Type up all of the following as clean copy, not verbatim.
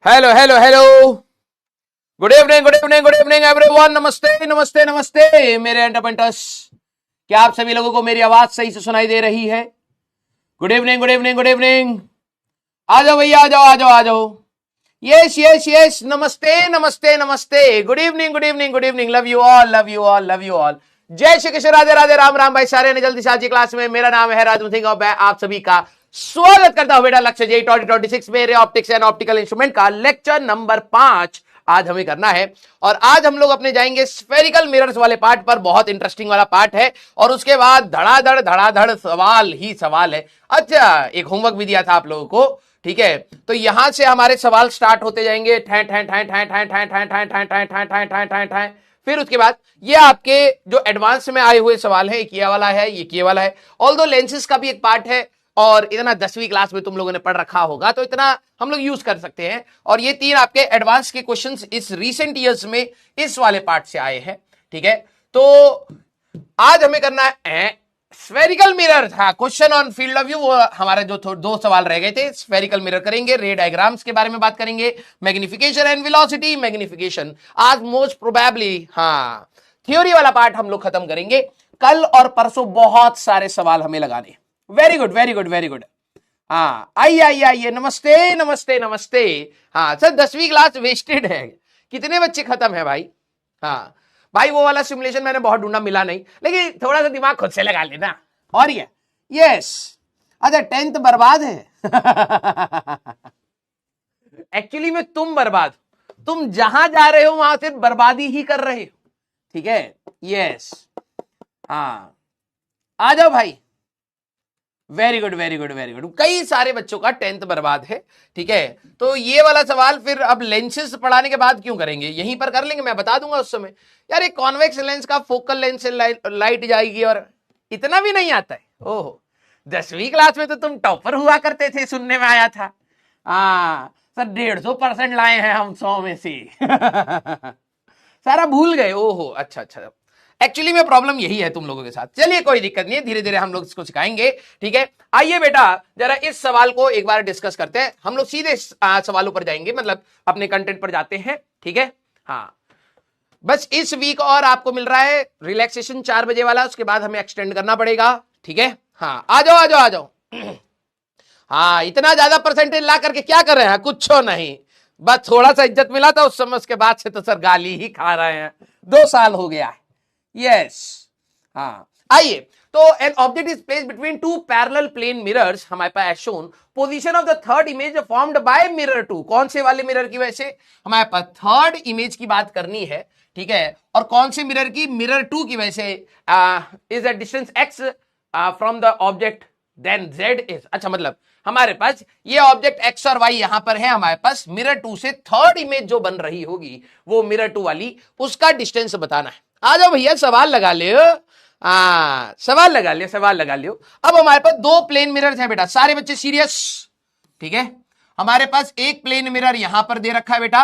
Hello hello hello. Good evening good evening good evening everyone. नमस्ते नमस्ते नमस्ते मेरे एंटरप्रेन्योर्स। क्या आप सभी लोगों को मेरी आवाज सही से सुनाई दे रही है? Good evening good evening good evening. आ जाओ भैया, आ जाओ आ जाओ आ जाओ। यस यस यस, नमस्ते नमस्ते नमस्ते। Good evening good evening good evening. Love you all love you all love you all. जय श्री कृष्ण, राधे राधे, राम राम भाई सारे ने। जल्दी से आज की क्लास में। मेरा नाम है राजू सिंह और मैं आप सभी का स्वागत करता हूं बेटा लक्ष्य जी 2026 मेरे ऑप्टिक्स एंड ऑप्टिकल इंस्ट्रूमेंट का लेक्चर नंबर 5 आज हमें करना है। और आज हम लोग अपने जाएंगे स्फेरिकल मिरर्स वाले पार्ट पर। बहुत इंटरेस्टिंग वाला पार्ट है और उसके बाद धड़ाधड़ सवाल ही सवाल है। अच्छा, एक होमवर्क भी दिया था आप लोगों को, ठीक है? तो यहां से हमारे सवाल स्टार्ट होते जाएंगे, ठै ठै ठै ठै ठै ठै ठै ठै ठै ठै ठै ठै ठै ठै ठै। फिर उसके बाद ये आपके जो एडवांस में आए हुए सवाल है, एक ये वाला है, एक ये वाला है। ऑल्दो लेंसेज का भी एक पार्ट है और इतना 10वीं क्लास में तुम लोगों ने पढ़ रखा होगा तो इतना हम लोग यूज कर सकते हैं। और ये 3 आपके एडवांस के क्वेश्चंस इस रीसेंट ईयर्स में इस वाले पार्ट से आए हैं, ठीक है? तो आज हमें करना है स्फेरिकल मिरर था। Question on field of view, वो हमारे जो 2 सवाल रह गए थे। स्फेरिकल मिरर करेंगे, रे डायग्राम्स के बारे में बात करेंगे, मैग्निफिकेशन एंड वेलोसिटी। मैग्निफिकेशन आज मोस्ट प्रोबेबली, हाँ, थ्योरी वाला पार्ट हम लोग खत्म करेंगे। कल और परसों बहुत सारे सवाल हमें लगाने। Very good very good very good. हाँ, आइए आइए आइए, नमस्ते नमस्ते नमस्ते। हाँ सर, 10वीं क्लास वेस्टेड है। कितने बच्चे खत्म है भाई? हाँ भाई, वो वाला सिमुलेशन मैंने बहुत ढूंढा, मिला नहीं, लेकिन थोड़ा सा दिमाग खुद से लगा लेना। और ये यस, अच्छा 10th बर्बाद है। एक्चुअली में तुम बर्बाद, तुम जहां जा रहे हो वहां से बर्बादी ही कर रहे हो, ठीक है? यस, हाँ, आ जाओ भाई। Very good very good very good. कई सारे बच्चों का 10th बर्बाद है, ठीक है? तो ये वाला सवाल फिर अब लेंसेज पढ़ाने के बाद क्यों करेंगे, यहीं पर कर लेंगे, मैं बता दूंगा उस समय। यार एक कॉन्वेक्स लेंस का फोकल लेंस से लाइट जाएगी और इतना भी नहीं आता है। ओहो, 10वीं क्लास में तो तुम टॉपर हुआ करते थे, सुनने में आया था। हाँ सर, 150% लाए हैं हम 100 में से। सारा भूल गए। ओहो, अच्छा अच्छा। एक्चुअली में प्रॉब्लम यही है तुम लोगों के साथ। चलिए कोई दिक्कत नहीं है, धीरे धीरे हम लोग इसको सिखाएंगे, ठीक है? आइए बेटा, जरा इस सवाल को एक बार डिस्कस करते हैं। हम लोग सीधे सवालों पर जाएंगे, मतलब अपने कंटेंट पर जाते हैं, ठीक है? हाँ, बस इस वीक और आपको मिल रहा है रिलैक्सेशन 4 बजे वाला, उसके बाद हमें एक्सटेंड करना पड़ेगा, ठीक है? हाँ, आ जाओ आ जाओ आ जाओ। हाँ, इतना ज्यादा परसेंटेज ला करके क्या कर रहे हैं? कुछ नहीं, बस थोड़ा सा इज्जत मिला था उस समय, उसके बाद से तो सर गाली ही खा रहे हैं। 2 साल हो गया है। यस, हाँ, आइए। तो an object is placed between 2 parallel plane mirrors, हमारे पास as shown. Position of the third image formed by mirror 2, कौन से वाले मिरर की वजह से? हमारे पास थर्ड इमेज की बात करनी है, ठीक है? और कौन से मिरर की? मिरर 2 की वजह से। Is the distance x from the object, then z is, अच्छा मतलब हमारे पास ये ऑब्जेक्ट x और y यहां पर है, हमारे पास मिरर 2 से थर्ड इमेज जो बन रही होगी वो मिरर 2 वाली, उसका डिस्टेंस बताना है। आ जाओ भैया, सवाल लगा ले। सवाल लगा लियो, सवाल लगा लियो। अब हमारे पास 2 प्लेन मिरर्स हैं बेटा, सारे बच्चे सीरियस, ठीक है? हमारे पास एक प्लेन मिरर यहां पर दे रखा है बेटा,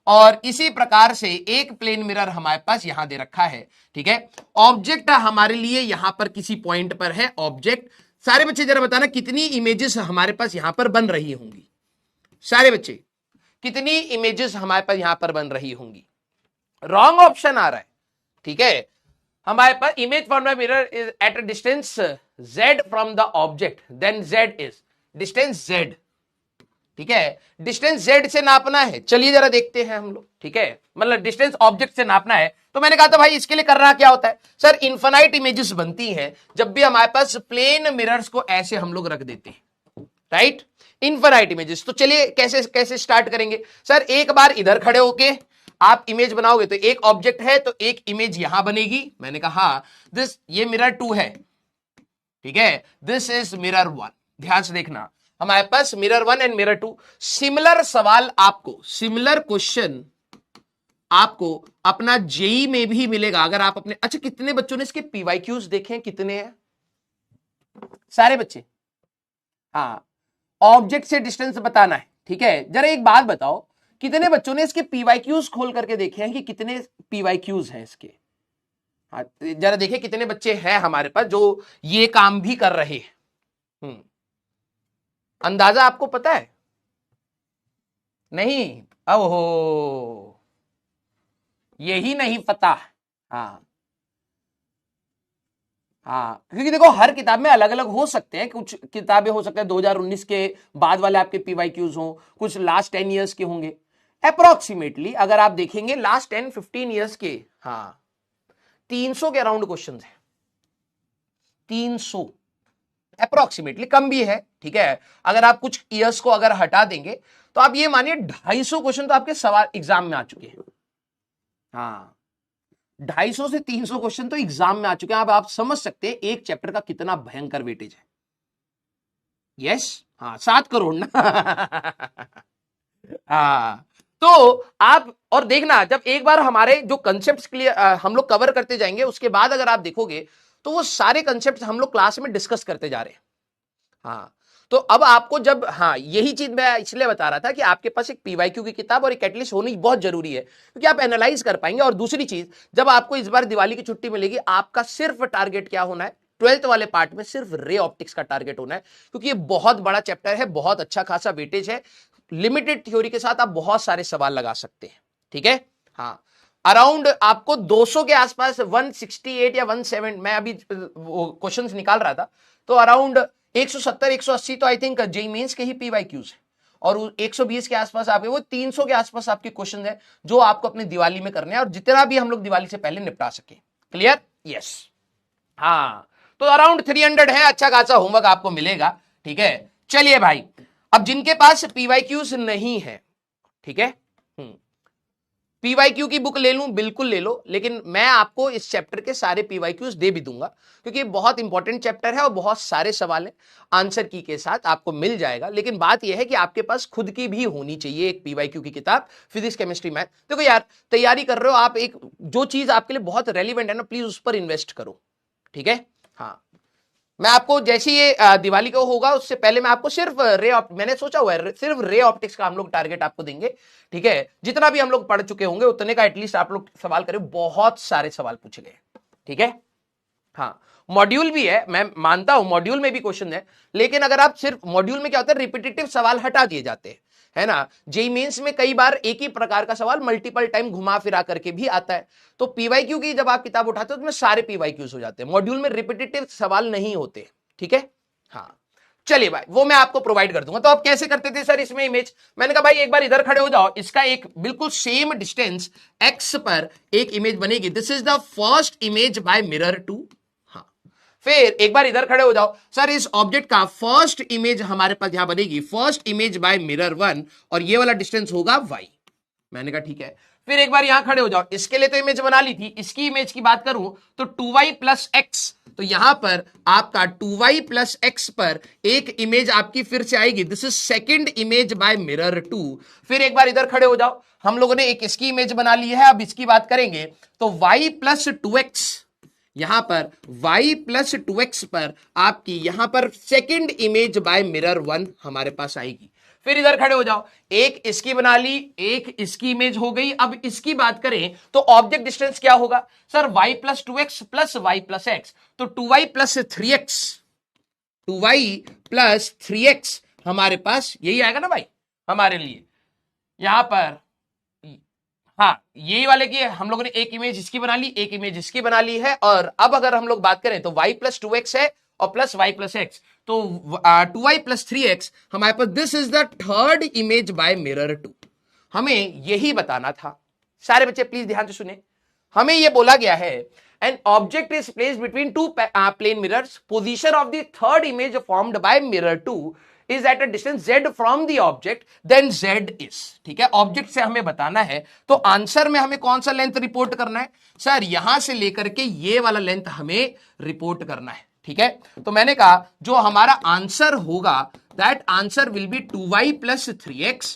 और इसी प्रकार से एक प्लेन मिरर हमारे पास यहां दे रखा है, ठीक है? ऑब्जेक्ट हमारे लिए यहां पर किसी पॉइंट पर है ऑब्जेक्ट। सारे बच्चे जरा बताना कितनी इमेजेस हमारे पास यहां पर बन रही होंगी? सारे बच्चे, कितनी इमेजेस हमारे पास यहां पर बन रही होंगी? रॉन्ग ऑप्शन आ रहा है, ठीक है? हमारे पास image form by mirror is at a distance z from the object, then z is distance z, ठीक है? डिस्टेंस z से नापना है, चलिए जरा देखते हैं हम लोग, ठीक है? मतलब डिस्टेंस ऑब्जेक्ट से नापना है। तो मैंने कहा था भाई इसके लिए करना क्या होता है सर? इनफाइनाइट इमेजेस बनती हैं जब भी हमारे पास प्लेन मिरर्स को ऐसे हम लोग रख देते हैं, राइट? Infinite images. तो चलिए कैसे कैसे स्टार्ट करेंगे सर? एक बार इधर खड़े होके आप इमेज बनाओगे तो एक ऑब्जेक्ट है तो एक इमेज यहां बनेगी। मैंने कहा दिस, ये मिरर 2 है, ठीक है? This is mirror 1। ध्यान से देखना, हमारे पास मिरर 1 एंड मिरर 2। सिमिलर सवाल आपको, सिमिलर क्वेश्चन आपको अपना जेई में भी मिलेगा अगर आप अपने, अच्छा कितने बच्चों ने इसके पीवाईक्यूज देखे हैं? कितने हैं सारे बच्चे? हाँ, ऑब्जेक्ट से डिस्टेंस बताना है, ठीक है? जरा एक बात बताओ, कितने बच्चों ने इसके पीवाईक्यूज खोल करके देखे हैं कि कितने पीवाईक्यूज हैं इसके? हाँ, जरा देखिए कितने बच्चे हैं हमारे पास जो ये काम भी कर रहे हैं। अंदाजा आपको पता है? नहीं, ओहो, यही नहीं पता। हाँ हाँ, क्योंकि देखो हर किताब में अलग अलग हो सकते हैं, कुछ किताबें हो सकता है 2019 के बाद वाले आपके पीवाईक्यूज हों, कुछ लास्ट 10 ईयर्स के होंगे। अप्रोक्सीमेटली अगर आप देखेंगे लास्ट 10-15 ईयर्स के, हाँ 300 के अराउंड क्वेश्चन है, 300 अप्रोक्सीमेटली, कम भी है, ठीक है। अगर आप कुछ ईयर्स को अगर हटा देंगे तो आप ये मानिए 250 क्वेश्चन तो आपके सवाल एग्जाम में आ चुके हैं। हाँ 250 से 300 क्वेश्चन तो एग्जाम में आ चुके हैं। अब आप समझ सकते हैं एक चैप्टर का कितना भयंकर वेटेज है। यस, हाँ 7 करोड़ ना हाँ, तो आप और देखना, जब एक बार हमारे जो कंसेप्ट क्लियर हम लोग कवर करते जाएंगे, उसके बाद अगर आप देखोगे तो वो सारे कंसेप्ट हम लोग क्लास में डिस्कस करते जा रहे हैं। हाँ, तो अब आपको जब, हाँ यही चीज मैं इसलिए बता रहा था कि आपके पास एक पीवाईक्यू की किताब और एक एटलीस्ट होनी बहुत जरूरी है, क्योंकि आप एनालाइज कर पाएंगे। और दूसरी चीज, जब आपको इस बार दिवाली की छुट्टी मिलेगी, आपका सिर्फ टारगेट क्या होना है, 12th वाले पार्ट में सिर्फ रे ऑप्टिक्स का टारगेट होना है, क्योंकि ये बहुत बड़ा चैप्टर है, बहुत अच्छा खासा वेटेज है, लिमिटेड थ्योरी के साथ आप बहुत सारे सवाल लगा सकते हैं, ठीक है। हाँ, अराउंड आपको 200 के आसपास, 168 या 17, मैं अभी क्वेश्चंस निकाल रहा था, तो अराउंड 170-180 तो आई थिंक जेईई मेंस के ही पीवाईक्यूज है, और 120 के आसपास आपके, वो 300 के आसपास आपके क्वेश्चन है जो आपको अपनी दिवाली में करने हैं, और जितना भी हम लोग दिवाली से पहले निपटा सके। क्लियर? यस। हाँ, तो अराउंड 300 है, अच्छा खासा होमवर्क आपको मिलेगा, ठीक है। चलिए भाई, अब जिनके पास पीवाईक्यूज नहीं है, ठीक है, पीवाईक्यू की बुक ले लूं, बिल्कुल ले लो, लेकिन मैं आपको इस चैप्टर के सारे पीवाईक्यूज दे भी दूंगा, क्योंकि बहुत इंपॉर्टेंट चैप्टर है और बहुत सारे सवाल हैं, आंसर की के साथ आपको मिल जाएगा। लेकिन बात यह है कि आपके पास खुद की भी होनी चाहिए एक पीवाईक्यू की किताब, फिजिक्स केमिस्ट्री मैथ। देखो यार, तैयारी कर रहे हो आप, एक जो चीज आपके लिए बहुत रेलिवेंट है ना, प्लीज उस पर इन्वेस्ट करो, ठीक है। हाँ, मैं आपको जैसे ये दिवाली को होगा उससे पहले मैं आपको सिर्फ मैंने सोचा हुआ है सिर्फ रे ऑप्टिक्स का हम लोग टारगेट आपको देंगे, ठीक है। जितना भी हम लोग पढ़ चुके होंगे उतने का एटलीस्ट आप लोग सवाल करें, बहुत सारे सवाल पूछे गए, ठीक है। हाँ, मॉड्यूल भी है, मैं मानता हूं मॉड्यूल में भी क्वेश्चन है, लेकिन अगर आप सिर्फ मॉड्यूल में क्या होता है, रिपीटेटिव सवाल हटा दिए जाते हैं, है ना। जेईई मेंस में कई बार एक ही प्रकार का सवाल मल्टीपल टाइम घुमा फिरा करके भी आता है, तो पीवाईक्यू की जब आप किताब उठाते हो तो उसमें सारे पीवाईक्यूज हो जाते हैं, मॉड्यूल में रिपीटेटिव सवाल नहीं होते, ठीक है। हाँ, चलिए भाई, वो मैं आपको प्रोवाइड कर दूंगा। तो आप कैसे करते थे सर इसमें इमेज, मैंने कहा भाई एक बार इधर खड़े हो जाओ, इसका एक बिल्कुल सेम डिस्टेंस एक्स पर एक इमेज बनेगी, this is the first image by mirror two. हाँ, फिर एक बार इधर खड़े हो जाओ, सर इस ऑब्जेक्ट का फर्स्ट इमेज हमारे पास यहां बनेगी, फर्स्ट इमेज बाय मिरर 1, और ये वाला डिस्टेंस होगा y। मैंने कहा ठीक है। फिर एक बार यहां खड़े हो जाओ, इसके लिए तो इमेज बना ली थी, इसकी इमेज की बात करूं तो 2y प्लस एक्स, तो यहां पर आपका 2y प्लस एक्स पर एक इमेज आपकी फिर से आएगी, this is second image by mirror 2। फिर एक बार इधर खड़े हो जाओ, हम लोगों ने एक इसकी इमेज बना ली है, अब इसकी बात करेंगे तो y प्लस 2x, यहां पर y प्लस 2x पर आपकी यहां पर सेकंड इमेज बाय मिरर 1 हमारे पास आएगी। फिर इधर खड़े हो जाओ, एक इसकी बना ली, एक इसकी इमेज हो गई। अब इसकी बात करें तो ऑब्जेक्ट डिस्टेंस क्या होगा sir, y plus 2x plus y plus x, तो 2y plus 3x, 2y plus 3x हमारे पास यही आएगा ना भाई हमारे लिए यहां पर। हाँ, यही वाले की हम लोगों ने एक इमेज इसकी बना ली, एक इमेज इसकी बना ली है, और अब अगर हम लोग बात करें तो y प्लस 2x है और प्लस y प्लस एक्स, तो 2y प्लस 3x हमारे पास, this is the third image by mirror 2। हमें यही बताना था, सारे बच्चे प्लीज ध्यान से सुने, हमें यह बोला गया है an object is placed between two plane mirrors, position of the third image formed by mirror 2 is at a distance z from the object, then z is, ठीक है। ऑब्जेक्ट से हमें बताना है, तो आंसर में हमें कौन सा लेंथ रिपोर्ट करना है सर, यहां से लेकर के ये वाला लेंथ हमें रिपोर्ट करना है, ठीक है। तो मैंने कहा जो हमारा आंसर होगा that answer will be 2y plus 3x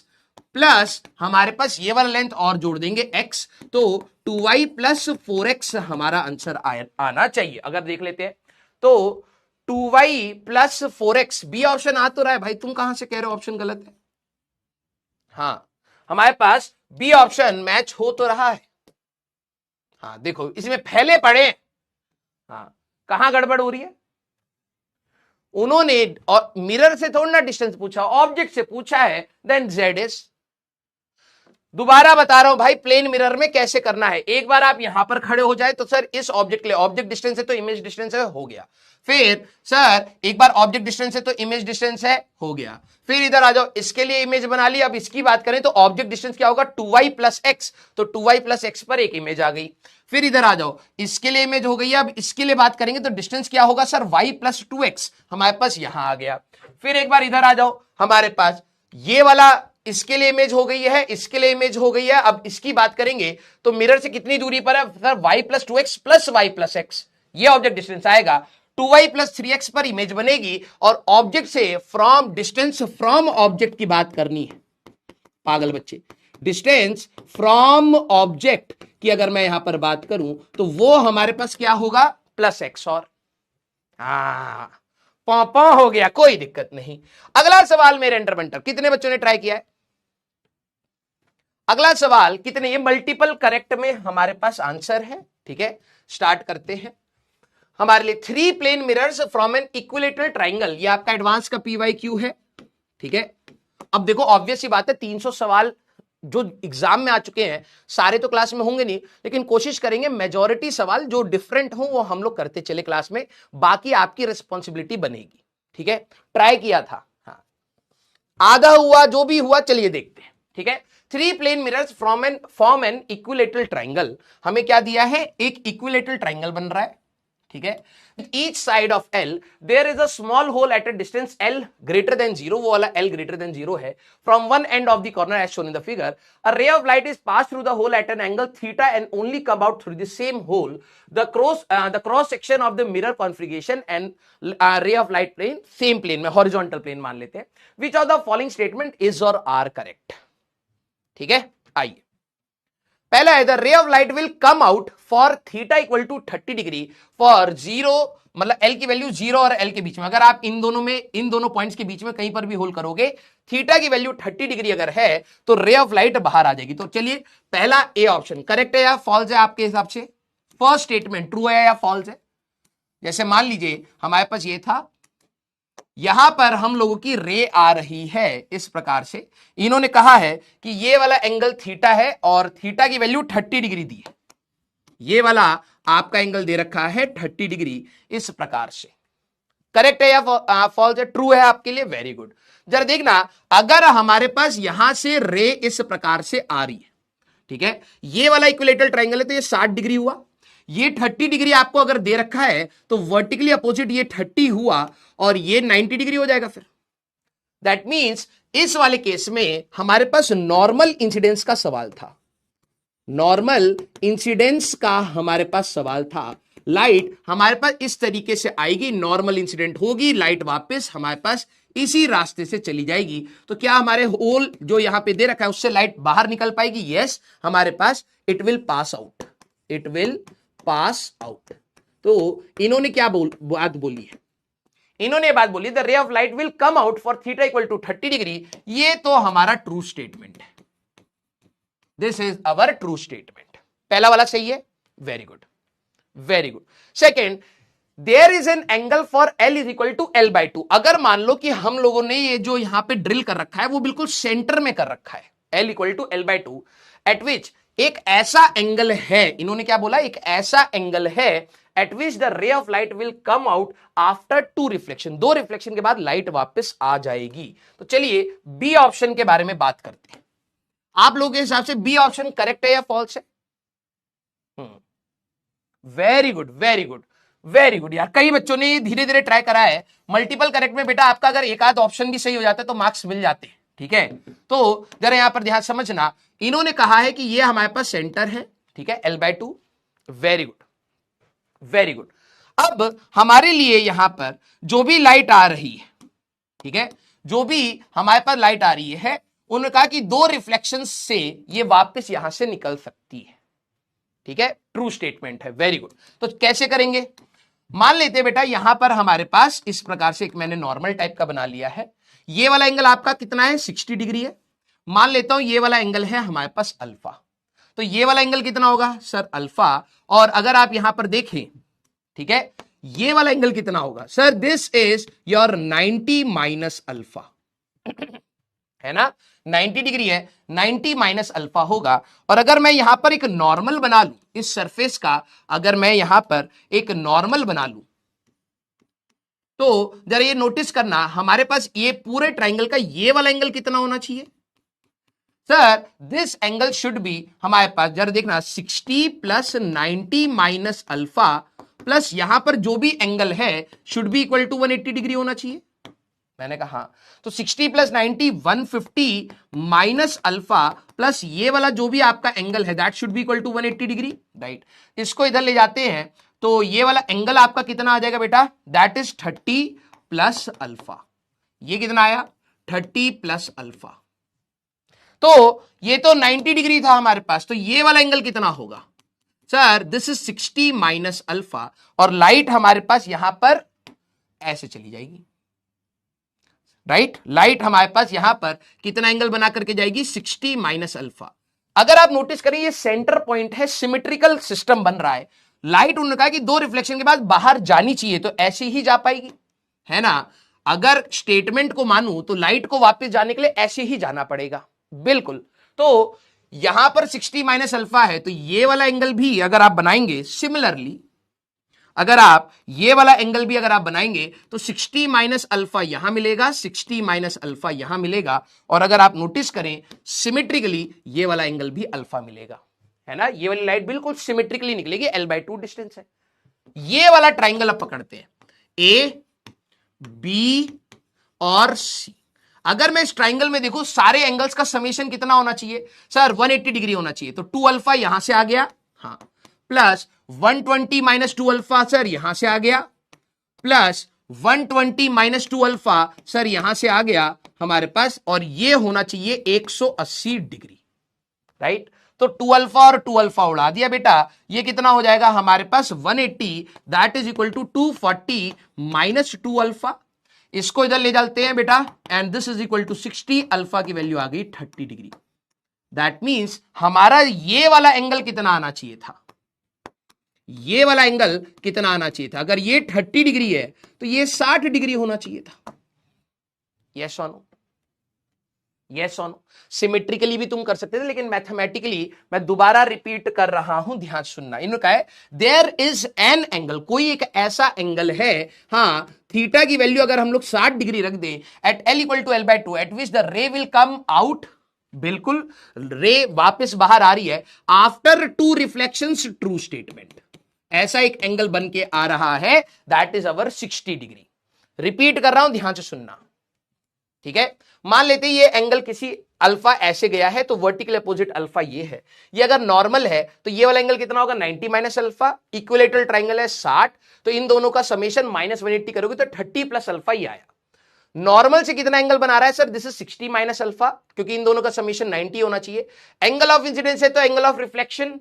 plus हमारे पास ये वाला लेंथ और जोड़ देंगे x, तो 2y प्लस 4x हमारा आंसर आना चाहिए। अगर देख लेते हैं तो 2y plus 4x, B option आ तो रहा है भाई, तुम कहां से कह रहे हो ऑप्शन गलत है। हाँ, हमारे पास बी ऑप्शन मैच हो तो रहा है। हाँ देखो, इसमें फैले पड़े, हाँ कहां गड़बड़ हो रही है, उन्होंने और मिरर से थोड़ा ना डिस्टेंस पूछा, ऑब्जेक्ट से पूछा है, देन z is, दोबारा बता रहा हूं भाई, प्लेन मिरर में कैसे करना है। एक बार आप यहां पर खड़े हो जाए तो सर इस ऑब्जेक्ट के लिए ऑब्जेक्ट डिस्टेंस है तो इमेज डिस्टेंस है, हो गया। फिर सर एक बार ऑब्जेक्ट डिस्टेंस है तो इमेज डिस्टेंस है, हो गया। फिर इधर आ जाओ, इसके लिए इमेज बना ली। अब इसकी बात करें तो ऑब्जेक्ट डिस्टेंस क्या होगा, 2y प्लस एक्स, तो 2y प्लस एक्स पर एक इमेज आ गई। फिर इधर आ जाओ, इसके लिए इमेज हो गई। अब इसके लिए बात करेंगे तो डिस्टेंस क्या होगा सर, y प्लस 2x, हमारे पास यहां आ गया। फिर एक बार इधर आ जाओ, हमारे पास ये वाला इसके लिए इमेज हो गई है, इसके लिए इमेज हो गई है। अब इसकी बात करेंगे तो मिरर से कितनी दूरी पर है sir, y plus 2x plus y plus x, ये ऑब्जेक्ट डिस्टेंस आएगा। 2y प्लस 3x पर इमेज बनेगी और ऑब्जेक्ट से फ्रॉम डिस्टेंस फ्रॉम ऑब्जेक्ट की बात करनी है। पागल बच्चे, डिस्टेंस फ्रॉम ऑब्जेक्ट की अगर मैं यहां पर बात करूं तो वो हमारे पास क्या होगा, प्लस एक्स। और पौ हो गया, कोई दिक्कत नहीं। अगला सवाल मेरे इंटरवेंटर, कितने बच्चों ने ट्राई किया है? अगला सवाल कितने, ये मल्टीपल करेक्ट में हमारे पास आंसर है। ठीक है, स्टार्ट करते हैं। हमारे लिए 3 plane mirrors from an equilateral triangle, ये आपका एडवांस का PYQ है। ठीक है, अब देखो ऑब्वियस ही बात है, 300 सवाल जो एग्जाम में आ चुके हैं, सारे तो क्लास में होंगे नहीं, लेकिन कोशिश करेंगे मेजॉरिटी सवाल जो डिफरेंट हो वो हम लोग करते चले क्लास में, बाकी आपकी रिस्पॉन्सिबिलिटी बनेगी। ठीक है, ट्राई किया था, हाँ आधा हुआ, जो भी हुआ चलिए देखते हैं। ठीक है, 3 plane mirrors form an equilateral triangle, हमें क्या दिया है, एक इक्विलेटरल ट्राइंगल बन रहा है। ठीक है, each side of L there is a small hole at a distance L greater than 0, वो वाला एल ग्रेटर देन 0 है। From one end of the corner as shown in the figure, a ray of light is pass through the hole at an angle theta and only come out through the same hole. The cross section of the mirror configuration and ray of light plane same plane में, horizontal plane मान लेते हैं। Which of the following statement is और are correct? ठीक है, आइए पहला है, the ray of light will come out for theta equal to 30 degree for 0, मतलब एल की वैल्यू 0 और एल के बीच में। अगर आप इन दोनों पॉइंट्स के बीच में कहीं पर भी होल करोगे, थीटा की वैल्यू 30 डिग्री अगर है तो रे ऑफ लाइट बाहर आ जाएगी। तो चलिए पहला ए ऑप्शन करेक्ट है या फॉल्स है आपके हिसाब से? फर्स्ट स्टेटमेंट ट्रू है या फॉल्स है? जैसे मान लीजिए हमारे पास ये था, यहां पर हम लोगों की रे आ रही है इस प्रकार से, इन्होंने कहा है कि ये वाला एंगल थीटा है और थीटा की वैल्यू 30 डिग्री दी है, ये वाला आपका एंगल दे रखा है 30 डिग्री इस प्रकार से। करेक्ट है या फॉल्स है? ट्रू है आपके लिए, वेरी गुड। जरा देखना, अगर हमारे पास यहां से रे इस प्रकार से आ रही है, ठीक है, ये वाला इक्विलेटरल ट्राइंगल है तो ये 60 डिग्री हुआ, ये 30 डिग्री आपको अगर दे रखा है तो वर्टिकली अपोजिट ये 30 हुआ और ये 90 डिग्री हो जाएगा। फिर दैट मींस इस वाले केस में हमारे पास नॉर्मल इंसिडेंस का सवाल था, नॉर्मल इंसिडेंस का हमारे पास सवाल था। लाइट हमारे पास इस तरीके से आएगी, नॉर्मल इंसिडेंट होगी, लाइट वापस हमारे पास इसी रास्ते से चली जाएगी। तो क्या हमारे होल जो यहां पे दे रखा है उससे लाइट बाहर निकल पाएगी? यस, हमारे पास it will pass out, it will pass out. तो इन्होंने क्या बात बोली है, इन्होंने बात बोली the ray of light will come out for theta equal to 30 degree. ये तो हमारा ट्रू स्टेटमेंट है, this is our true statement. पहला वाला सही है, very good very good. Second, there is an angle for L is equal to L by 2। अगर मान लो कि हम लोगों ने ये जो यहां पे ड्रिल कर रखा है वो बिल्कुल सेंटर में कर रखा है, L equal to L by 2, at which एक ऐसा एंगल है, इन्होंने क्या बोला, एक ऐसा एंगल है eight which the ray of light will come out after 2 reflection, 2 reflection के बाद लाइट वापस आ जाएगी। तो चलिए बी ऑप्शन के बारे में बात करते हैं। आप लोगों के हिसाब से बी ऑप्शन करेक्ट है या फॉल्स है? Very good very good very good यार, कई बच्चों ने धीरे धीरे ट्राई करा है। मल्टीपल करेक्ट में बेटा आपका अगर एक आध ऑप्शन भी सही हो जाता है तो मार्क्स मिल जाते हैं। ठीक है, तो जरा यहां पर ध्यान समझना, इन्होंने कहा है कि ये हमारे पास सेंटर है, ठीक है, L by 2, very good very good. अब हमारे लिए यहां पर जो भी लाइट आ रही है, ठीक है, जो भी हमारे पास लाइट आ रही है, उन्होंने कहा कि 2 रिफ्लेक्शन से ये वापस यहां से निकल सकती है। ठीक है, ट्रू स्टेटमेंट है, वेरी गुड। तो कैसे करेंगे, मान लेते हैं बेटा यहां पर हमारे पास इस प्रकार से एक मैंने नॉर्मल टाइप का बना लिया है, ये वाला एंगल आपका कितना है, 60 डिग्री है। मान लेता हूं ये वाला एंगल है हमारे पास अल्फा, तो ये वाला एंगल कितना होगा सर, अल्फा। और अगर आप यहां पर देखें, ठीक है, ये वाला एंगल कितना होगा sir, this is your 90 minus alpha, है ना, 90 डिग्री है, 90 माइनस अल्फा होगा। और अगर मैं यहां पर एक नॉर्मल बना लूं इस सरफेस का, अगर मैं यहां पर एक नॉर्मल बना लूं तो जरा ये नोटिस करना, हमारे पास ये पूरे ट्राइंगल का ये वाला एंगल कितना होना चाहिए sir? This angle should be हमारे पास, जरा देखना, 60 प्लस 90 माइनस अल्फा प्लस यहां पर जो भी एंगल है should be equal to 180 degree होना चाहिए। मैंने कहा हाँ, तो 60 प्लस 90 150 माइनस अल्फा प्लस ये वाला जो भी आपका एंगल है that should be equal to 180 degree, right. इसको इधर ले जाते हैं तो ये वाला एंगल आपका कितना आ जाएगा बेटा? That is 30 plus alpha. ये कितना आया? 30 प्लस अल्फा। तो ये तो 90 डिग्री था हमारे पास, तो ये वाला एंगल कितना होगा sir? This is 60 minus alpha, और लाइट हमारे पास यहां पर ऐसे चली जाएगी, राइट। लाइट हमारे पास यहां पर कितना एंगल बना करके जाएगी? 60 माइनस अल्फा। अगर आप नोटिस करें ये सेंटर पॉइंट है, सिमेट्रिकल सिस्टम बन रहा है। लाइट उन्होंने कहा कि 2 रिफ्लेक्शन के बाद बाहर जानी चाहिए, तो ऐसे ही जा पाएगी, है ना। अगर स्टेटमेंट को मानूं तो लाइट को वापस जाने के लिए ऐसे ही जाना पड़ेगा, बिल्कुल। तो यहां पर 60 माइनस अल्फा है, तो ये वाला एंगल भी अगर आप बनाएंगे सिमिलरली, अगर आप ये वाला एंगल भी अगर आप बनाएंगे तो 60 माइनस अल्फा यहां मिलेगा, 60 माइनस अल्फा यहां मिलेगा, और अगर आप नोटिस करें सिमेट्रिकली ये वाला एंगल भी अल्फा मिलेगा, है ना। ये वाली लाइट बिल्कुल सिमेट्रिकली निकलेगी, L/2 डिस्टेंस है। ये वाला ट्राइंगल अब पकड़ते हैं, ए बी और सी। अगर मैं इस ट्राइंगल में देखूं सारे एंगल्स का समेशन कितना होना चाहिए सर? 180 डिग्री होना चाहिए, तो 2 अल्फा यहां से आ गया, हाँ, प्लस 120 माइनस 2 अल्फा सर यहां से आ गया, प्लस 120 माइनस 2 अल्फा सर यहां से आ गया हमारे पास, और ये होना चाहिए 180 डिग्री, राइट। तो 2 अल्फा और 2 अल्फा उड़ा दिया बेटा, ये कितना हो जाएगा हमारे पास? 180, that is equal to 240 minus 2 alpha. इसको इधर ले जाते हैं बेटा, and this is equal to 60, alpha की वैल्यू आ गई 30 डिग्री। दैट मींस हमारा ये वाला एंगल कितना आना चाहिए था? ये वाला एंगल कितना आना चाहिए था? अगर ये 30 डिग्री है तो ये 60 डिग्री होना चाहिए था। यस और नो? यस और नो? सिमेट्रिकली भी तुम कर सकते थे, लेकिन मैथमेटिकली मैं दोबारा रिपीट कर रहा हूं, ध्यान सुनना। इन्होंने कहा है देयर इज एन एंगल, कोई एक ऐसा एंगल है, हाँ, थीटा की वैल्यू अगर हम लोग 60 डिग्री रख दें at L equal to L/2 at which the ray will come out, बिल्कुल रे वापस बाहर आ रही है आफ्टर 2 रिफ्लेक्शंस, ट्रू स्टेटमेंट। ऐसा एक एंगल बन के आ रहा है, that is our 60 degree. Repeat कर रहा हूं, ध्यान से सुनना, ठीक है। मान लेते हैं ये एंगल किसी अल्फा ऐसे गया है, तो वर्टिकल अपोजिट अल्फा ये है। ये अगर नॉर्मल है तो ये वाला एंगल कितना होगा? 90 माइनस अल्फा। इक्विलेटरल ट्राइंगल है 60, तो इन दोनों का समेशन माइनस 180 करोगे तो 30 प्लस अल्फा ये आया। नॉर्मल से कितना एंगल बना रहा है sir? This is 60 minus alpha, क्योंकि इन दोनों का समेशन 90 होना चाहिए। एंगल ऑफ इंसिडेंस है तो angle of reflection,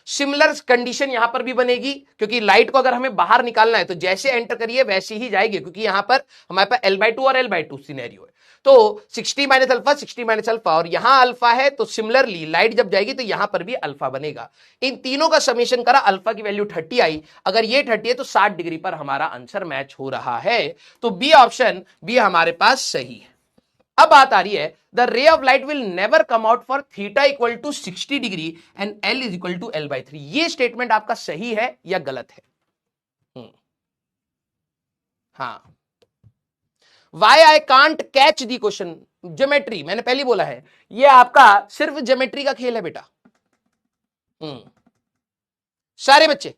similar condition यहां पर भी बनेगी, क्योंकि लाइट को अगर हमें बाहर निकालना है तो जैसे एंटर करिए वैसे ही जाएगी, क्योंकि यहां पर हमारे पास L/2 और L/2 सिनेरियो है। तो 60 माइनस अल्फा, 60 माइनस अल्फा, और यहां अल्फा है, तो सिमिलरली लाइट जब जाएगी तो यहां पर भी अल्फा बनेगा। इन तीनों का समेशन करा, अल्फा की वैल्यू 30 आई। अगर ये 30 है तो 60 डिग्री पर हमारा आंसर मैच हो रहा है, तो बी ऑप्शन बी हमारे पास सही है। अब बात आ रही है, the ray of light will never come out for theta equal to 60 degree and L is equal to L/3। ये स्टेटमेंट आपका सही है या गलत है? हाँ, why I can't catch the question? Geometry, मैंने पहले बोला है ये आपका सिर्फ ज्योमेट्री का खेल है बेटा। सारे बच्चे,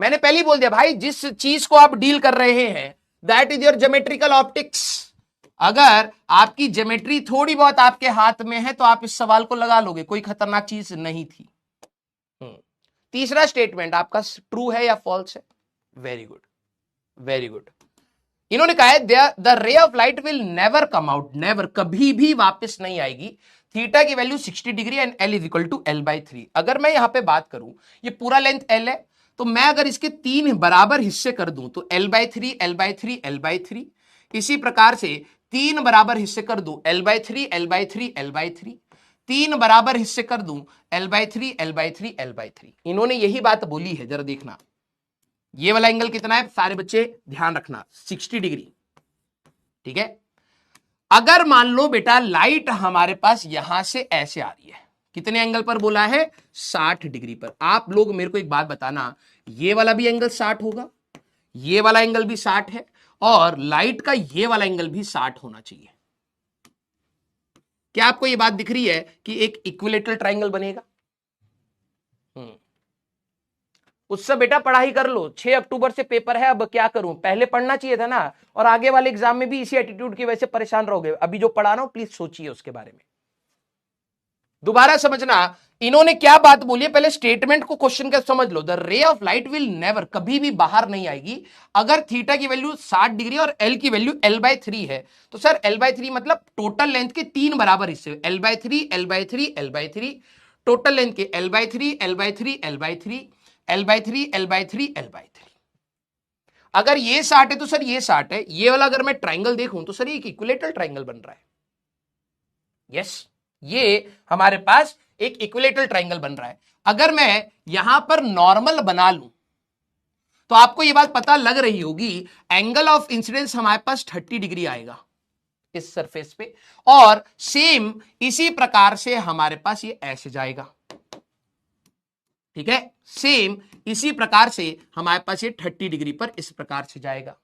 मैंने पहले ही बोल दिया भाई, जिस चीज को आप डील कर रहे हैं that is your geometrical optics. अगर आपकी ज्योमेट्री थोड़ी बहुत आपके हाथ में है तो आप इस सवाल को लगा लोगे, कोई खतरनाक चीज नहीं थी। तीसरा स्टेटमेंट आपका ट्रू है या फॉल्स है? Very good, very good. इन्होंने कहा है the ray of light will never come out, never, कभी भी वापस नहीं आएगी। थीटा की value 60 degree and L is equal to L/3। अगर मैं यहां पे बात करूं, ये पूरा लेंथ L है, तो मैं अगर इसके 3 बराबर हिस्से कर दूं तो L/3 L/3 L/3, इसी प्रकार से 3 बराबर हिस्से कर दूं L/3 L/3 L/3, 3 बराबर हिस्से कर दूं L/3 L/3 L/3। इन्होंने यही बात बोली है, जरा देखना ये वाला एंगल कितना है, सारे बच्चे ध्यान रखना, 60 डिग्री, ठीक है। अगर मान लो बेटा लाइट हमारे पास यहां से ऐसे आ रही है, कितने एंगल पर बोला है? 60 डिग्री पर। आप लोग मेरे को एक बात बताना, ये वाला भी एंगल 60 होगा, ये वाला एंगल भी 60 है, और लाइट का ये वाला एंगल भी 60 होना चाहिए। क्या आपको ये बात दिख रही है कि एक इक्विलेटरल ट्रायंगल बनेगा? उससे बेटा पढ़ाई कर लो, 6 अक्टूबर से पेपर है, अब क्या करूं, पहले पढ़ना चाहिए था ना, और आगे वाले एग्जाम में भी इसी एटीट्यूड की वजह से परेशान रहोगे। अभी जो पढ़ा रहा हूं प्लीज सोचिए उसके बारे में, दोबारा समझना। इन्होंने क्या बात बोली है, पहले स्टेटमेंट को क्वेश्चन का समझ लो। The ray of light will never, कभी भी बाहर नहीं आएगी अगर थीटा की वैल्यू 60 डिग्री और एल की वैल्यू l/3 है। तो सर l/3 मतलब टोटल लेंथ के 3 बराबर हिस्से, l/3 l/3 l/3, total length के l/3 l/3 l/3 l/3 l/3 l/3। अगर ये 60 है तो सर ये 60 है, ये वाला अगर मैं ट्राइंगल देखूं तो सर ये एक इक्विलेटरल ट्राइंगल बन रहा है। यस, ये हमारे पास एक इक्विलेटरल ट्राइंगल बन रहा है। अगर मैं यहां पर नॉर्मल बना लूं तो आपको यह बात पता लग रही होगी, एंगल ऑफ इंसिडेंस हमारे पास 30 डिग्री आएगा इस सरफेस पे, और सेम इसी प्रकार से हमारे पास ये ऐसे जाएगा। ठीक है, सेम इसी प्रकार से हमारे पास ये 30 डिग्री पर इस प्रकार से जाएगा।